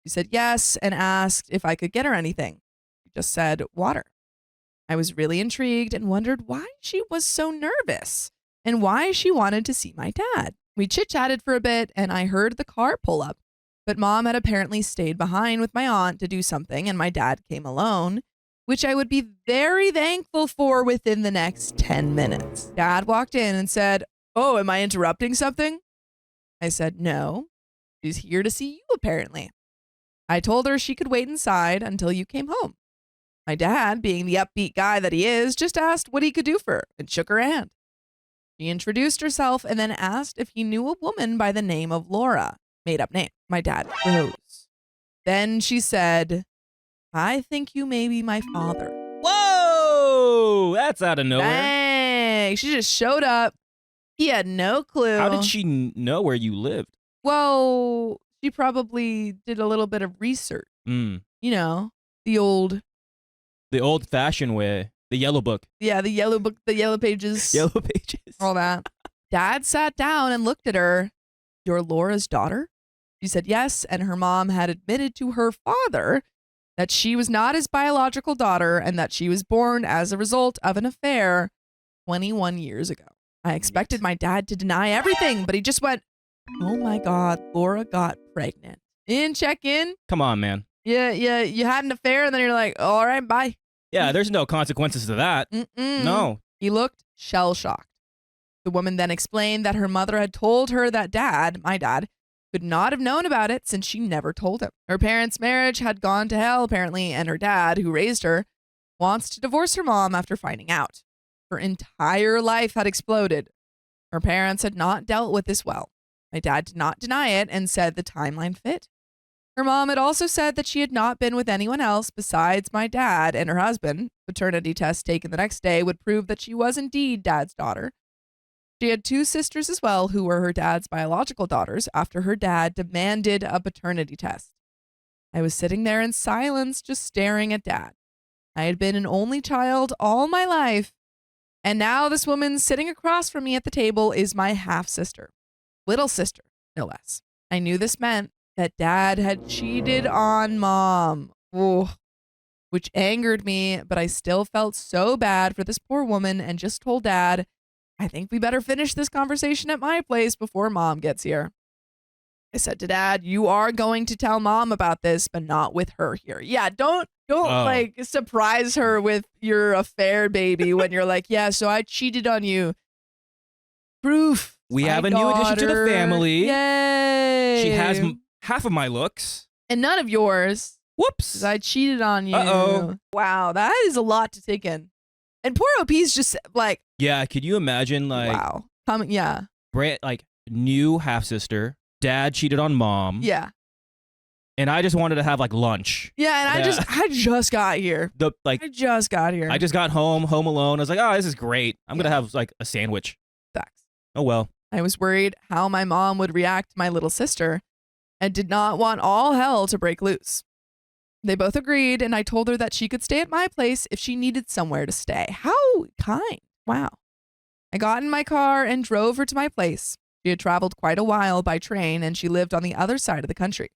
She said yes and asked if I could get her anything. She just said water. I was really intrigued and wondered why she was so nervous and why she wanted to see my dad. We chit-chatted for a bit and I heard the car pull up, but Mom had apparently stayed behind with my aunt to do something and my dad came alone, which I would be very thankful for within the next 10 minutes. Dad walked in and said, "Oh, am I interrupting something?" I said, "No, she's here to see you apparently." I told her she could wait inside until you came home. My dad, being the upbeat guy that he is, just asked what he could do for her and shook her hand. She introduced herself and then asked if he knew a woman by the name of Laura. Made up name. My dad froze. Then she said, "I think you may be my father." Whoa! That's out of nowhere. Dang. She just showed up. He had no clue. How did she know where you lived? Well, she probably did a little bit of research. You know, the old-fashioned way. The yellow book. Yeah, the yellow book, the yellow pages. Yellow pages. All that. Dad sat down and looked at her. "You're Laura's daughter?" She said yes, and her mom had admitted to her father that she was not his biological daughter and that she was born as a result of an affair 21 years ago. I expected my dad to deny everything, but he just went, "Oh my God, Laura got pregnant." Check in. Come on, man. Yeah, you had an affair and then you're like, "All right, bye." Yeah, there's no consequences to that. No. He looked shell-shocked. The woman then explained that her mother had told her that dad, my dad, could not have known about it since she never told him. Her parents' marriage had gone to hell, apparently, and her dad, who raised her, wants to divorce her mom after finding out. Her entire life had exploded. Her parents had not dealt with this well. My dad did not deny it and said the timeline fit. Her mom had also said that she had not been with anyone else besides my dad and her husband. Paternity tests taken the next day would prove that she was indeed dad's daughter. She had two sisters as well who were her dad's biological daughters after her dad demanded a paternity test. I was sitting there in silence, just staring at dad. I had been an only child all my life, and now this woman sitting across from me at the table is my half-sister. Little sister, no less. I knew this meant that dad had cheated on mom. Ooh, which angered me, but I still felt so bad for this poor woman and just told dad, "I think we better finish this conversation at my place before mom gets here." I said to dad, "You are going to tell mom about this, but not with her here." Yeah, don't like surprise her with your affair, baby, when you're like, "Yeah, so I cheated on you." Proof. We My have a new addition to the daughter. family. Yay. She has half of my looks. and none of yours. Whoops. 'Cause I cheated on you. Uh-oh. Wow, that is a lot to take in. And poor OP's just like, Yeah, could you imagine wow. Yeah. like new half sister, dad cheated on mom, Yeah. and I just wanted to have like lunch. Yeah, and I just got here. I just got here. I just got home alone. I was like, oh, this is great. I'm gonna have like a sandwich. Facts. Oh well. I was worried how my mom would react to my little sister and did not want all hell to break loose. They both agreed, and I told her that she could stay at my place if she needed somewhere to stay. How kind. Wow. I got in my car and drove her to my place. She had traveled quite a while by train, and she lived on the other side of the country.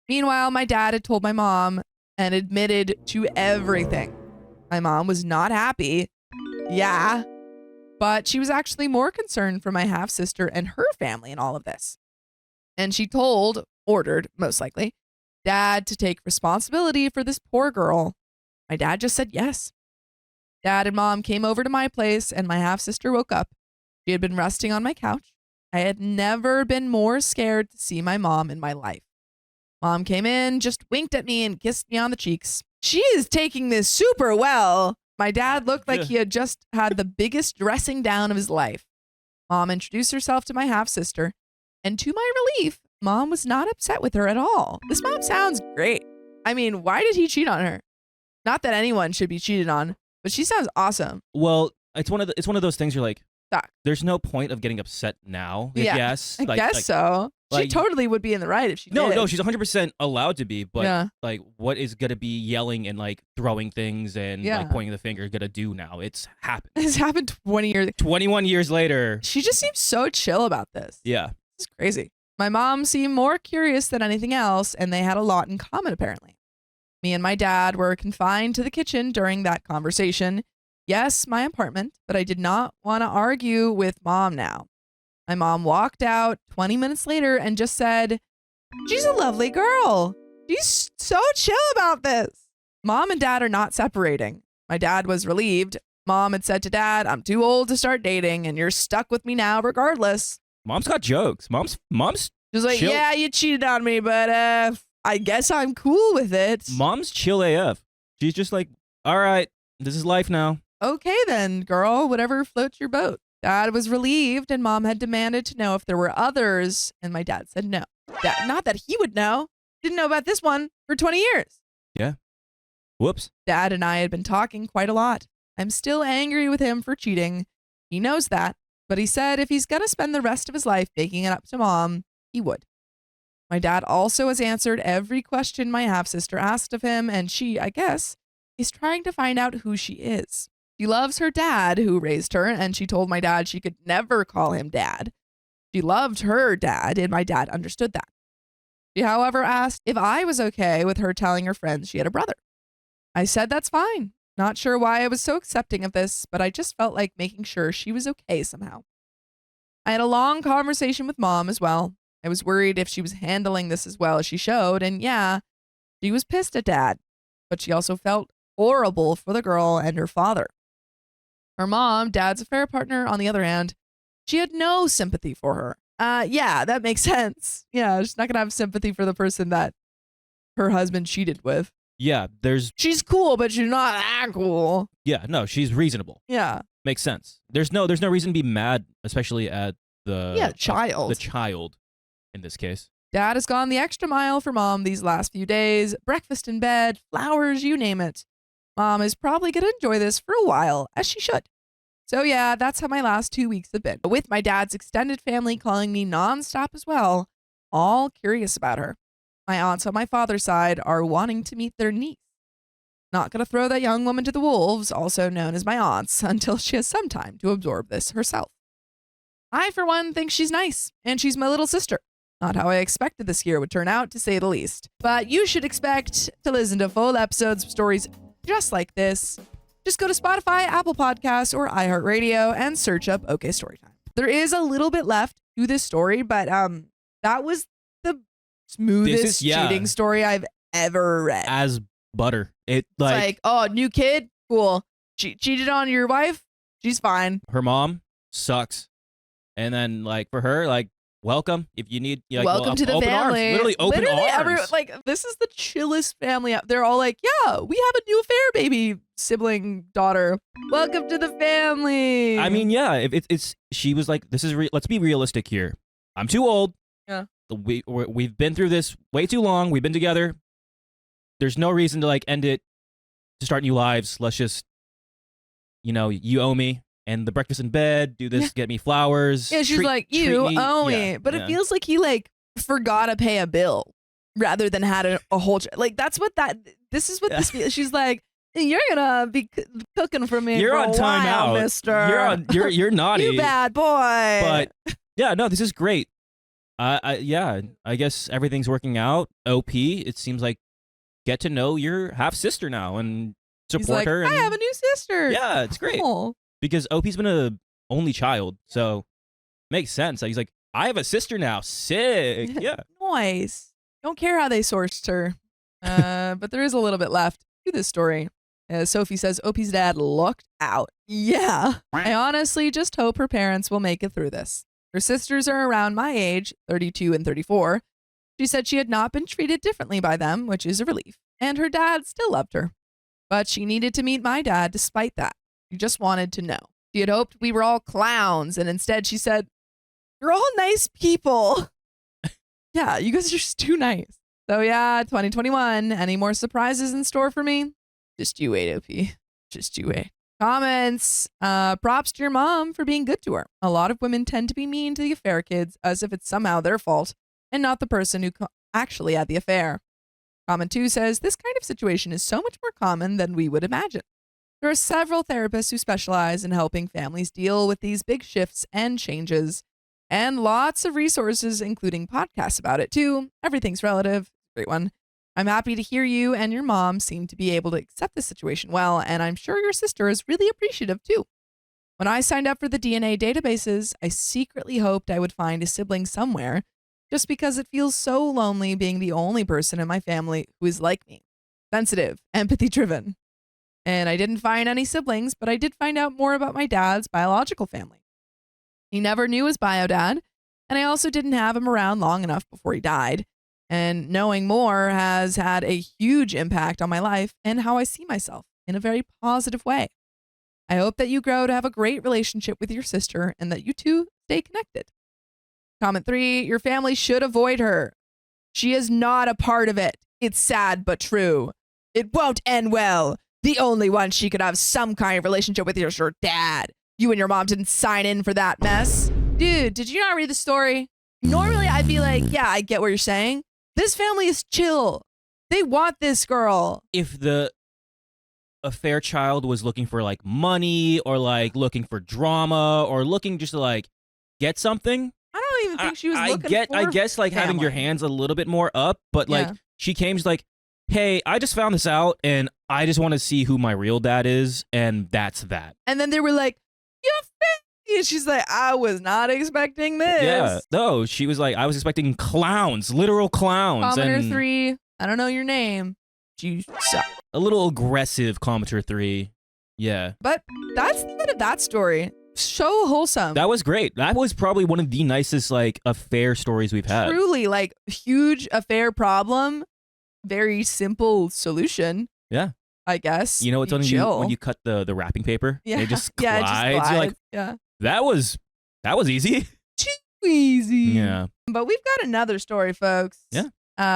Meanwhile, my dad had told my mom and admitted to everything. My mom was not happy. Yeah. But she was actually more concerned for my half-sister and her family in all of this. And she ordered, most likely, Dad to take responsibility for this poor girl. My dad just said yes. Dad and Mom came over to my place, and my half-sister woke up. She had been resting on my couch. I had never been more scared to see my mom in my life. Mom came in, just winked at me, and kissed me on the cheeks. She is taking this super well. My dad looked like he had just had the biggest dressing down of his life. Mom introduced herself to my half-sister, and to my relief, Mom was not upset with her at all. This mom sounds great. I mean, why did he cheat on her? Not that anyone should be cheated on, but she sounds awesome. Well, it's one of those things you're like, Doc. there's no point of getting upset now. I guess. I guess so. She totally would be in the right if she did. No, she's 100% allowed to be, but Yeah. like, what is gonna be yelling and like throwing things and Yeah. like pointing the finger gonna do now? It's happened. It's happened 20 years. 21 years later. She just seems so chill about this. Yeah. It's crazy. My mom seemed more curious than anything else, and they had a lot in common, apparently. Me and my dad were confined to the kitchen during that conversation. Yes, my apartment, but I did not want to argue with mom now. My mom walked out 20 minutes later and just said, "She's a lovely girl. She's so chill about this." Mom and dad are not separating. My dad was relieved. Mom had said to dad, "I'm too old to start dating, and you're stuck with me now regardless." Mom's got jokes. Mom's She's like, chill. "Yeah, you cheated on me, but I guess I'm cool with it." Mom's chill AF. She's just like, all right, this is life now. Okay then, girl, whatever floats your boat. Dad was relieved, and mom had demanded to know if there were others, and my dad said no. Not that he would know. Didn't know about this one for 20 years. Yeah. Whoops. Dad and I had been talking quite a lot. I'm still angry with him for cheating. He knows that, but he said if he's going to spend the rest of his life making it up to mom, he would. My dad also has answered every question my half-sister asked of him, and she, I guess, is trying to find out who she is. She loves her dad who raised her, and she told my dad she could never call him dad. She loved her dad, and my dad understood that. She, however, asked if I was okay with her telling her friends she had a brother. I said that's fine. Not sure why I was so accepting of this, but I just felt like making sure she was okay somehow. I had a long conversation with mom as well. I was worried if she was handling this as well as she showed, and yeah, she was pissed at dad, but she also felt horrible for the girl and her father. Her mom, dad's affair partner, on the other hand, she had no sympathy for her. Yeah, that makes sense. Yeah, she's not going to have sympathy for the person that her husband cheated with. Yeah, She's cool, but she's not that cool. yeah, no, she's reasonable. Yeah. Makes sense. There's no reason to be mad, especially at the child. The child in this case. Dad has gone the extra mile for mom these last few days. Breakfast in bed, flowers, you name it. Mom is probably going to enjoy this for a while, as she should. So yeah, that's how my last 2 weeks have been. With my dad's extended family calling me nonstop as well, all curious about her. My aunts on my father's side are wanting to meet their niece. Not going to throw that young woman to the wolves, also known as my aunts, until she has some time to absorb this herself. I, for one, think she's nice, and she's my little sister. Not how I expected this year would turn out, to say the least. But you should expect to listen to full episodes of stories just like this. Just go to Spotify, Apple Podcasts, or iHeartRadio and search up OK Storytime. There is a little bit left to this story, but that was the smoothest cheating story I've ever read. As butter. It's like, oh, new kid? Cool. Cheated on your wife? She's fine. Her mom sucks. And then like for her, like, welcome. If you need, welcome to the open family. Arms. Literally open arms. This is the chillest family. They're all like, yeah, we have a new fair baby sibling daughter. Welcome to the family. I mean, yeah. If she was like, this is let's be realistic here. I'm too old. Yeah. We've been through this way too long. We've been together. There's no reason to like end it, to start new lives. Let's just, you owe me. And the breakfast in bed, do this, get me flowers. Yeah, she's like, you owe me. But yeah. It feels like he like forgot to pay a bill rather than had a whole, like that's what this is what this feels. She's like, you're going to be cooking for me You're for on a while, timeout. mister. You're naughty. You bad boy. But yeah, no, this is great. I guess everything's working out. OP, it seems like get to know your half sister now and support He's like, her. And, I have a new sister. Yeah, it's great. Cool. Because OP's been a only child, so makes sense. He's like, I have a sister now. Sick. Yeah. Nice. Don't care how they sourced her. But there is a little bit left to this story. Sophie says OP's dad looked out. Yeah. I honestly just hope her parents will make it through this. Her sisters are around my age, 32 and 34. She said she had not been treated differently by them, which is a relief. And her dad still loved her. But she needed to meet my dad despite that. She just wanted to know. She had hoped we were all clowns, and instead she said, you're all nice people. Yeah, you guys are just too nice. So yeah, 2021. Any more surprises in store for me? Just you wait, OP. Just you wait. Comments. Props to your mom for being good to her. A lot of women tend to be mean to the affair kids as if it's somehow their fault. and not the person who actually had the affair. Comment 2 says, this kind of situation is so much more common than we would imagine. There are several therapists who specialize in helping families deal with these big shifts and changes, and lots of resources, including podcasts about it too. Everything's relative. Great one. I'm happy to hear you and your mom seem to be able to accept the situation well, and I'm sure your sister is really appreciative too. When I signed up for the DNA databases, I secretly hoped I would find a sibling somewhere, just because it feels so lonely being the only person in my family who is like me, sensitive, empathy-driven. And I didn't find any siblings, but I did find out more about my dad's biological family. He never knew his bio dad, and I also didn't have him around long enough before he died. And knowing more has had a huge impact on my life and how I see myself in a very positive way. I hope that you grow to have a great relationship with your sister and that you two stay connected. Comment 3, your family should avoid her. She is not a part of it. It's sad but true. It won't end well. The only one she could have some kind of relationship with is your dad. You and your mom didn't sign in for that mess. Dude, did you not read the story? Normally I'd be like, yeah, I get what you're saying. This family is chill. They want this girl. If the affair child was looking for like money or like looking for drama or looking just to like get something, I don't even think she was looking for I guess like having your family. hands a little bit more up, but like Yeah. she came, she's like, hey, I just found this out and I just want to see who my real dad is, and that's that. And then they were like, your family. And she's like, I was not expecting this. Yeah. No, she was like, I was expecting clowns, literal clowns. Commenter and 3, I don't know your name. You suck. a little aggressive commenter 3. Yeah. But that's the end of that story. So wholesome. That was great. That was probably one of the nicest like affair stories we've had. Truly, like, huge affair problem. Very simple solution. Yeah. I guess. You know what's on you when you cut the wrapping paper? Yeah. And it just Yeah, it glides. just You're like, glides. Yeah. that was easy. Too easy. Yeah. But we've got another story, folks. Yeah.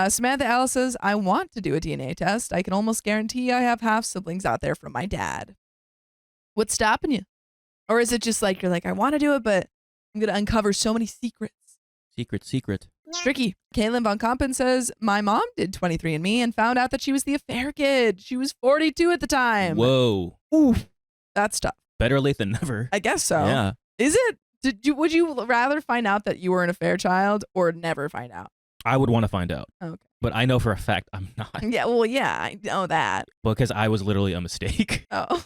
Samantha L says, I want to do a DNA test. I can almost guarantee I have half siblings out there from my dad. What's stopping you? Or is it just like, you're like, I want to do it, but I'm going to uncover so many secrets. Secret. Tricky. Kaylin Von Kampen says, my mom did 23andMe and found out that she was the affair kid. She was 42 at the time. Whoa. Oof. That's tough. Better late than never. I guess so. Yeah. Is it? Would you rather find out that you were an affair child or never find out? I would want to find out. Okay. But I know for a fact I'm not. Yeah, well, yeah, I know that. Because I was literally a mistake. Oh.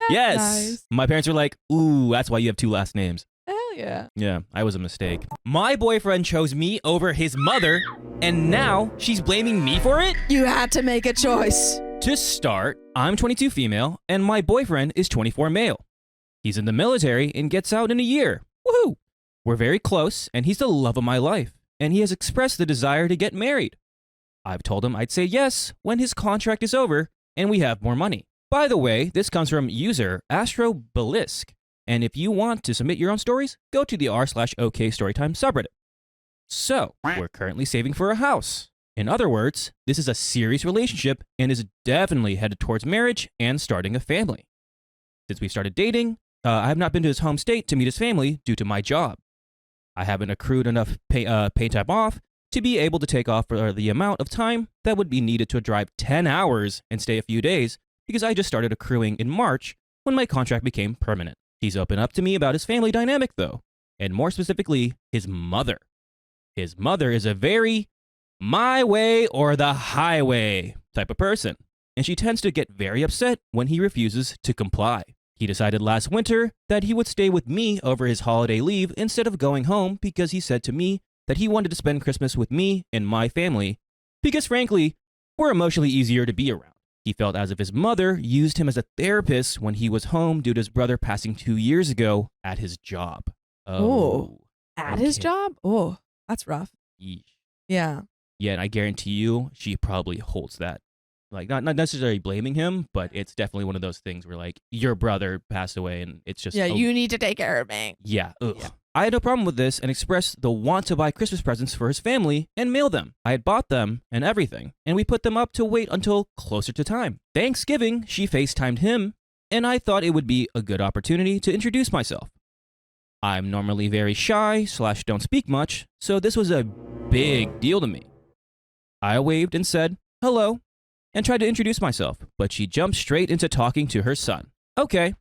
Yes. Nice. My parents were like, ooh, that's why you have 2 last names. Hell yeah. Yeah, I was a mistake. My boyfriend chose me over his mother, and now she's blaming me for it? You had to make a choice. To start, I'm 22 female, and my boyfriend is 24 male. He's in the military and gets out in a year. Woohoo! We're very close, and he's the love of my life, and he has expressed the desire to get married. I've told him I'd say yes when his contract is over and we have more money. By the way, this comes from user AstroBelisk, and if you want to submit your own stories, go to the r/OK Storytime subreddit. So, we're currently saving for a house. In other words, this is a serious relationship and is definitely headed towards marriage and starting a family. Since we started dating, I have not been to his home state to meet his family due to my job. I haven't accrued enough pay time off to be able to take off for the amount of time that would be needed to drive 10 hours and stay a few days because I just started accruing in March when my contract became permanent. He's opened up to me about his family dynamic though, and more specifically, his mother. His mother is a very my way or the highway type of person, and she tends to get very upset when he refuses to comply. He decided last winter that he would stay with me over his holiday leave instead of going home because he said to me that he wanted to spend Christmas with me and my family because frankly, we're emotionally easier to be around. He felt as if his mother used him as a therapist when he was home due to his brother passing 2 years ago at his job. Oh. At his okay. job? Oh, that's rough. Yeesh. Yeah. Yeah, and I guarantee you, she probably holds that. Like, not necessarily blaming him, but it's definitely one of those things where, like, your brother passed away and it's just... Yeah, oh, you need to take care of me. Yeah, ugh. Yeah. I had no problem with this and expressed the want to buy Christmas presents for his family and mail them. I had bought them and everything, and we put them up to wait until closer to time. Thanksgiving, she FaceTimed him, and I thought it would be a good opportunity to introduce myself. I'm normally very shy / don't speak much, so this was a big deal to me. I waved and said, hello, and tried to introduce myself, but she jumped straight into talking to her son. Okay,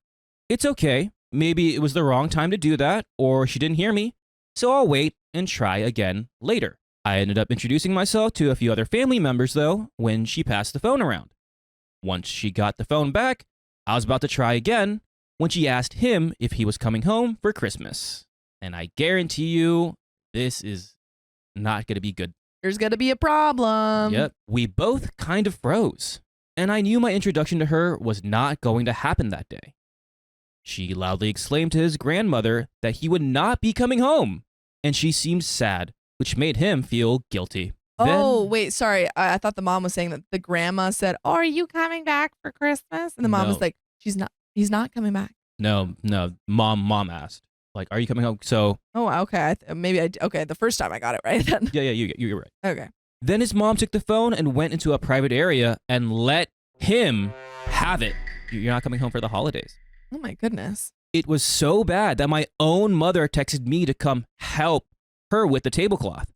it's okay. Maybe it was the wrong time to do that, or she didn't hear me, so I'll wait and try again later. I ended up introducing myself to a few other family members, though, when she passed the phone around. Once she got the phone back, I was about to try again when she asked him if he was coming home for Christmas. And I guarantee you, this is not going to be good. There's going to be a problem. Yep. We both kind of froze. And I knew my introduction to her was not going to happen that day. She loudly exclaimed to his grandmother that he would not be coming home. And she seemed sad, which made him feel guilty. Oh, wait, sorry. I thought the mom was saying that the grandma said, oh, are you coming back for Christmas? And the mom No. was like, he's not coming back. No. Mom asked, like, are you coming home? So, Oh, okay. Okay, the first time I got it right then. yeah, you're right. Okay. Then his mom took the phone and went into a private area and let him have it. You're not coming home for the holidays. Oh my goodness. It was so bad that my own mother texted me to come help her with the tablecloth.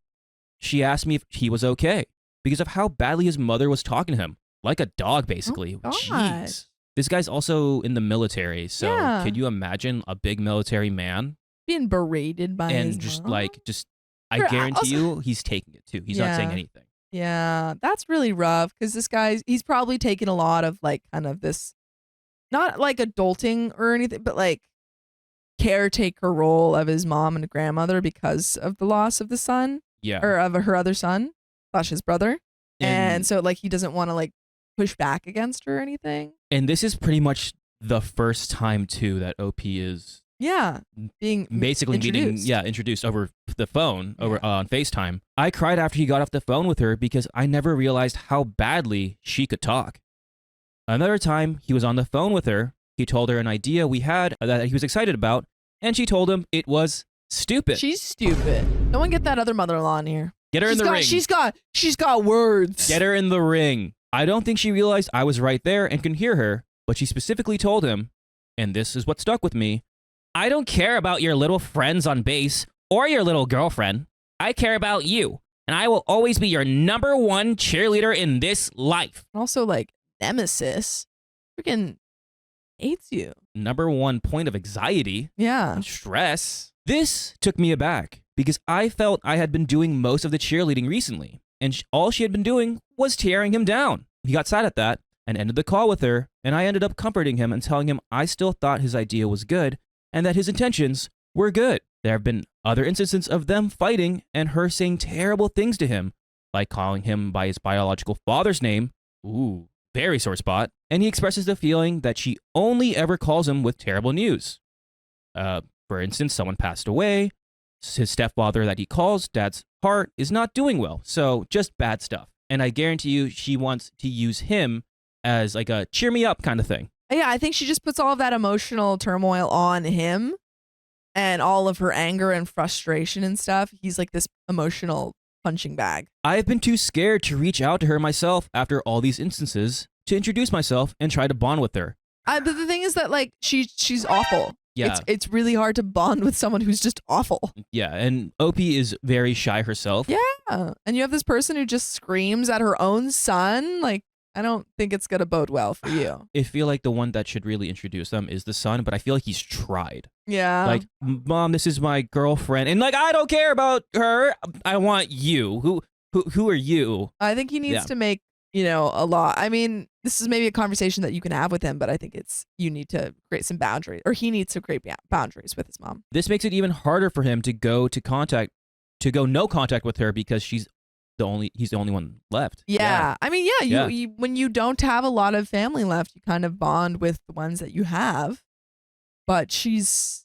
She asked me if he was okay because of how badly his mother was talking to him, like a dog, basically. Oh, Jeez. This guy's also in the military, so Yeah. could you imagine a big military man Being berated by his and just mom? I Sure, guarantee also- you he's taking it too. He's not saying Yeah. anything. Yeah, that's really rough because this guy's he's probably taken a lot of like kind of this, not like adulting or anything, but like caretaker role of his mom and grandmother because of the loss of the son Yeah. or of her other son / his brother. And so like he doesn't want to like push back against her or anything. And this is pretty much the first time too that OP is Yeah, being basically introduced. introduced over the phone on FaceTime. I cried after he got off the phone with her because I never realized how badly she could talk. Another time he was on the phone with her, he told her an idea we had that he was excited about, and she told him it was stupid. She's stupid. No one get that other mother-in-law in here. Get her in the ring. She's got words. Get her in the ring. I don't think she realized I was right there and could hear her, but she specifically told him, and this is what stuck with me, I don't care about your little friends on base or your little girlfriend. I care about you, and I will always be your #1 cheerleader in this life. Also, like, nemesis freaking hates you. #1 point of anxiety Yeah. and stress. This took me aback because I felt I had been doing most of the cheerleading recently, and all she had been doing was tearing him down. He got sad at that and ended the call with her, and I ended up comforting him and telling him I still thought his idea was good and that his intentions were good. There have been other instances of them fighting and her saying terrible things to him, like calling him by his biological father's name. Ooh, very sore spot. And he expresses the feeling that she only ever calls him with terrible news. For instance, someone passed away. His stepfather that he calls Dad's heart is not doing well. So just bad stuff. And I guarantee you she wants to use him as like a cheer me up kind of thing. Yeah, I think she just puts all of that emotional turmoil on him and all of her anger and frustration and stuff. He's like this emotional punching bag. I've been too scared to reach out to her myself after all these instances to introduce myself and try to bond with her. But the thing is that like she's awful. Yeah. It's really hard to bond with someone who's just awful. Yeah, and OP is very shy herself. Yeah. And you have this person who just screams at her own son. Like, I don't think it's going to bode well for you. I feel like the one that should really introduce them is the son, but I feel like he's tried. Yeah. Like, Mom, this is my girlfriend. And like, I don't care about her. I want you. Who are you? I think he needs to make, a lot. I mean, this is maybe a conversation that you can have with him, but I think you need to create some boundaries, or he needs to create boundaries with his mom. This makes it even harder for him to go no contact with her because he's the only one left. Yeah. I mean, you when you don't have a lot of family left, you kind of bond with the ones that you have, but she's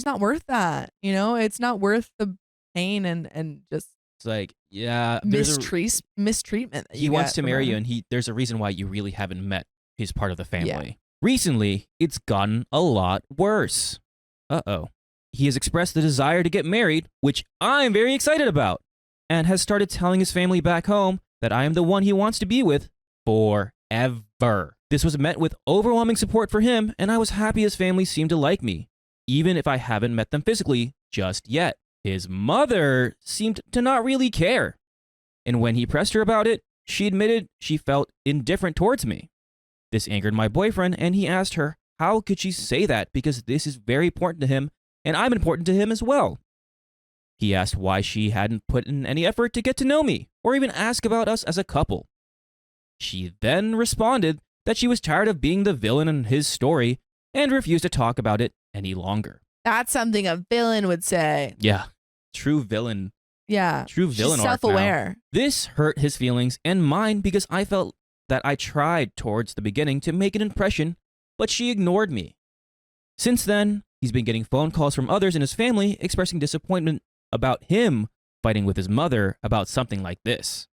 not worth that. It's not worth the pain and just It's like, yeah, mistreatment. That he wants to marry you, and there's a reason why you really haven't met his part of the family. Yeah. Recently, it's gotten a lot worse. He has expressed the desire to get married, which I'm very excited about, and has started telling his family back home that I am the one he wants to be with forever. This was met with overwhelming support for him, and I was happy his family seemed to like me. even if I haven't met them physically just yet. His mother seemed to not really care. And when he pressed her about it, she admitted she felt indifferent towards me. This angered my boyfriend, and he asked her how could she say that because this is very important to him, and I'm important to him as well. He asked why she hadn't put in any effort to get to know me, or even ask about us as a couple. She then responded that she was tired of being the villain in his story and refused to talk about it any longer. That's something a villain would say. Yeah, true villain. Yeah. True villain She's arc now. self-aware. This hurt his feelings and mine because I felt that I tried towards the beginning to make an impression, but she ignored me. Since then, he's been getting phone calls from others in his family expressing disappointment about him fighting with his mother about something like this.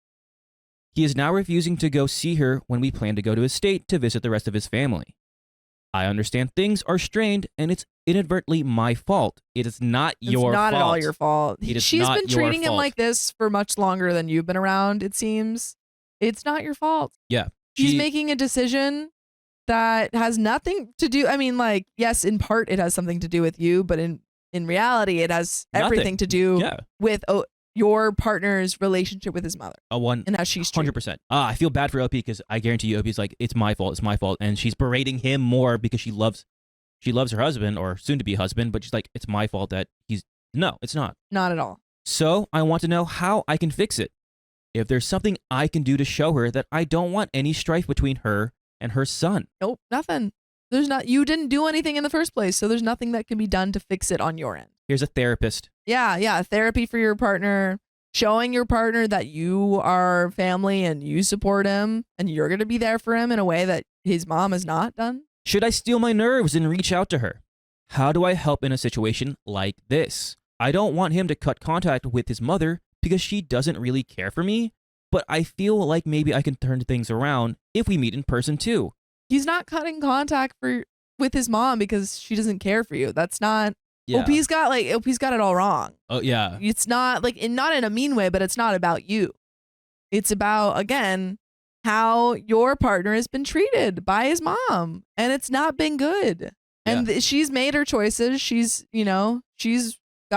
He is now refusing to go see her when we plan to go to his state to visit the rest of his family. I understand things are strained and it's inadvertently my fault. It is not your fault. It's not at all your fault. It is She's not been your treating him fault. like this for much longer than you've been around, it seems. It's not your fault. Yeah. He's making a decision that has nothing to do. I mean, like, yes, in part it has something to do with you, but in reality, it has everything to do with your partner's relationship with his mother. And how she's treated. 100%. I feel bad for OP because I guarantee you OP's like, it's my fault, and she's berating him more because she loves her husband or soon to be husband, but she's like, it's my fault that no, it's not. Not at all. So I want to know how I can fix it. If there's something I can do to show her that I don't want any strife between her and her son. Nope, nothing. You didn't do anything in the first place, so there's nothing that can be done to fix it on your end. Here's a therapist. Yeah, therapy for your partner, showing your partner that you are family and you support him and you're going to be there for him in a way that his mom has not done. Should I steel my nerves and reach out to her? How do I help in a situation like this? I don't want him to cut contact with his mother because she doesn't really care for me, but I feel like maybe I can turn things around if we meet in person too. He's not cutting contact with his mom because she doesn't care for you. That's not. Yeah. OP's got it all wrong. Oh yeah. It's not not in a mean way, but it's not about you. It's about, again, how your partner has been treated by his mom, and it's not been good. And she's made her choices. She's got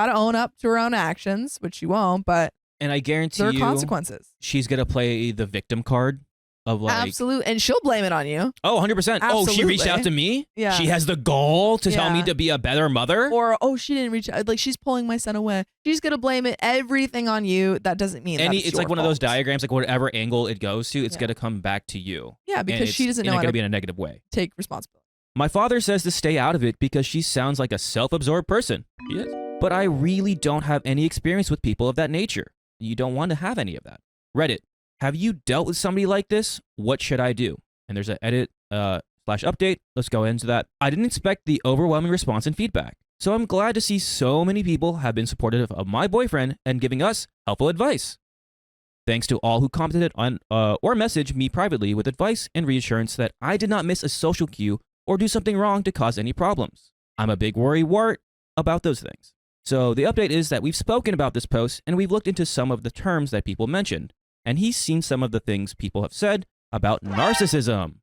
to own up to her own actions, which she won't, but and I guarantee there are consequences. She's going to play the victim card of like absolute, and she'll blame it on you. Oh, 100%. Oh, she reached out to me? Yeah. She has the gall to tell me to be a better mother? Or, she didn't reach out. Like, she's pulling my son away. She's going to blame everything on you. That doesn't mean it's like one fault. of those diagrams, like whatever angle it goes to, it's going to come back to you. Yeah, because she doesn't know how to be in a negative way. Take responsibility. My father says to stay out of it because she sounds like a self-absorbed person. She is. But I really don't have any experience with people of that nature. You don't want to have any of that. Reddit. Have you dealt with somebody like this? What should I do? And there's an edit /update. Let's go into that. I didn't expect the overwhelming response and feedback. So I'm glad to see so many people have been supportive of my boyfriend and giving us helpful advice. Thanks to all who commented on or messaged me privately with advice and reassurance that I did not miss a social cue or do something wrong to cause any problems. I'm a big worrywart about those things. So the update is that we've spoken about this post and we've looked into some of the terms that people mentioned. And he's seen some of the things people have said about narcissism.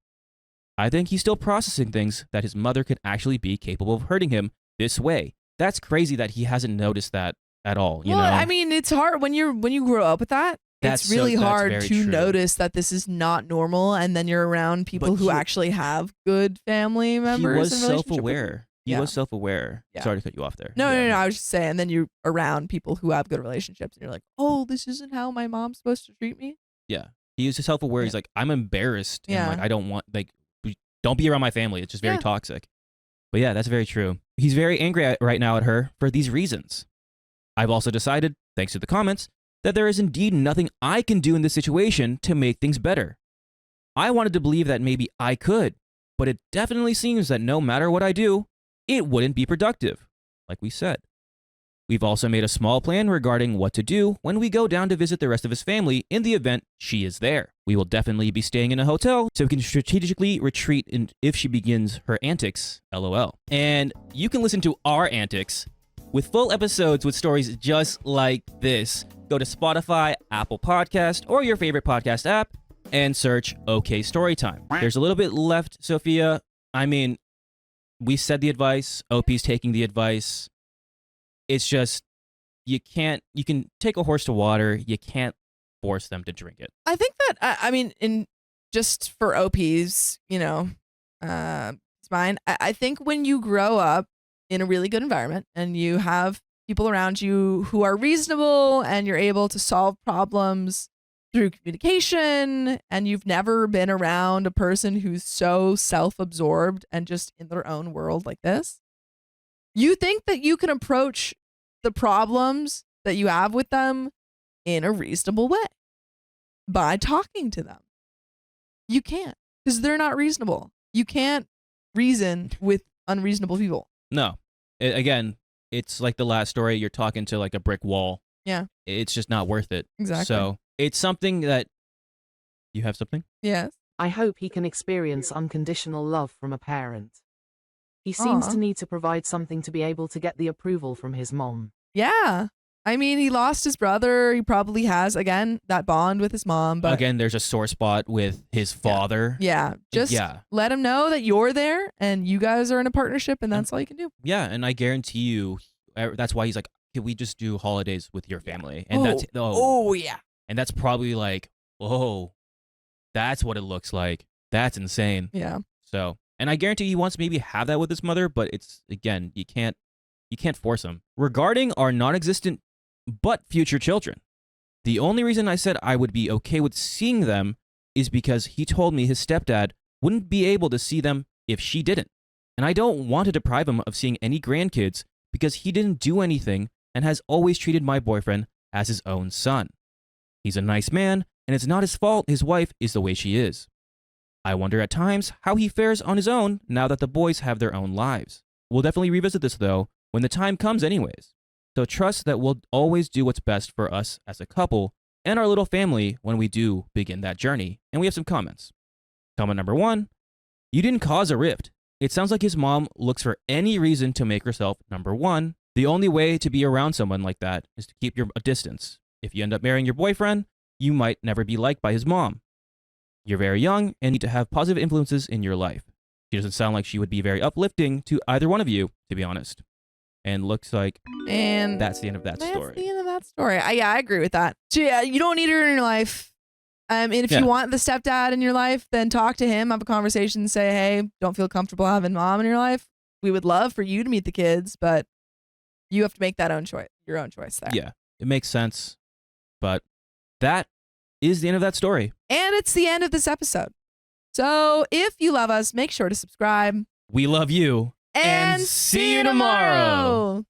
I think he's still processing things that his mother could actually be capable of hurting him this way. That's crazy that he hasn't noticed that at all. You know? I mean, it's hard when you grow up with that. It's really hard to notice that this is not normal, and then you're around people who actually have good family members. He was self-aware. He was self-aware. Yeah. Sorry to cut you off there. No. I was just saying. And then you're around people who have good relationships, and you're like, oh, this isn't how my mom's supposed to treat me. Yeah. He was self-aware. Yeah. He's like, I'm embarrassed. Yeah. And like, I don't want, don't be around my family. It's just very toxic. But yeah, that's very true. He's very angry right now at her for these reasons. I've also decided, thanks to the comments, that there is indeed nothing I can do in this situation to make things better. I wanted to believe that maybe I could, but it definitely seems that no matter what I do, it wouldn't be productive, like we said. We've also made a small plan regarding what to do when we go down to visit the rest of his family in the event she is there. We will definitely be staying in a hotel so we can strategically retreat if she begins her antics, LOL. And you can listen to our antics with full episodes with stories just like this. Go to Spotify, Apple Podcast, or your favorite podcast app and search OK Storytime. There's a little bit left, Sophia. I mean, we said the advice. OP's taking the advice. It's just you can take a horse to water. You can't force them to drink it. I think that I mean, in just for OP's, it's fine. I think when you grow up in a really good environment and you have people around you who are reasonable and you're able to solve problems through communication, and you've never been around a person who's so self-absorbed and just in their own world like this, you think that you can approach the problems that you have with them in a reasonable way by talking to them. You can't, because they're not reasonable. You can't reason with unreasonable people. No. Again, it's like the last story. You're talking to like a brick wall. Yeah. It's just not worth it. Exactly. So it's something that you have something? Yes. I hope he can experience unconditional love from a parent. He seems to need to provide something to be able to get the approval from his mom. Yeah. I mean, he lost his brother. He probably has, again, that bond with his mom. But again, there's a sore spot with his father. Yeah. Just let him know that you're there and you guys are in a partnership, and that's all you can do. Yeah. And I guarantee you, that's why he's like, can we just do holidays with your family? And yeah. And that's probably like, oh, that's what it looks like. That's insane. Yeah. So, and I guarantee he wants to maybe have that with his mother, but it's, again, you can't force him. Regarding our non-existent but future children, the only reason I said I would be okay with seeing them is because he told me his stepdad wouldn't be able to see them if she didn't. And I don't want to deprive him of seeing any grandkids because he didn't do anything and has always treated my boyfriend as his own son. He's a nice man, and it's not his fault his wife is the way she is. I wonder at times how he fares on his own now that the boys have their own lives. We'll definitely revisit this, though, when the time comes anyways. So trust that we'll always do what's best for us as a couple and our little family when we do begin that journey. And we have some comments. Comment number 1, you didn't cause a rift. It sounds like his mom looks for any reason to make herself number 1. The only way to be around someone like that is to keep a distance. If you end up marrying your boyfriend, you might never be liked by his mom. You're very young and need to have positive influences in your life. She doesn't sound like she would be very uplifting to either one of you, to be honest. And looks like that's the end of that story. That's the end of that story. I agree with that. So yeah, you don't need her in your life. And if you want the stepdad in your life, then talk to him, have a conversation, say, hey, don't feel comfortable having mom in your life. We would love for you to meet the kids, but you have to make that your own choice there. Yeah, it makes sense. But that is the end of that story. And it's the end of this episode. So if you love us, make sure to subscribe. We love you. And see you tomorrow.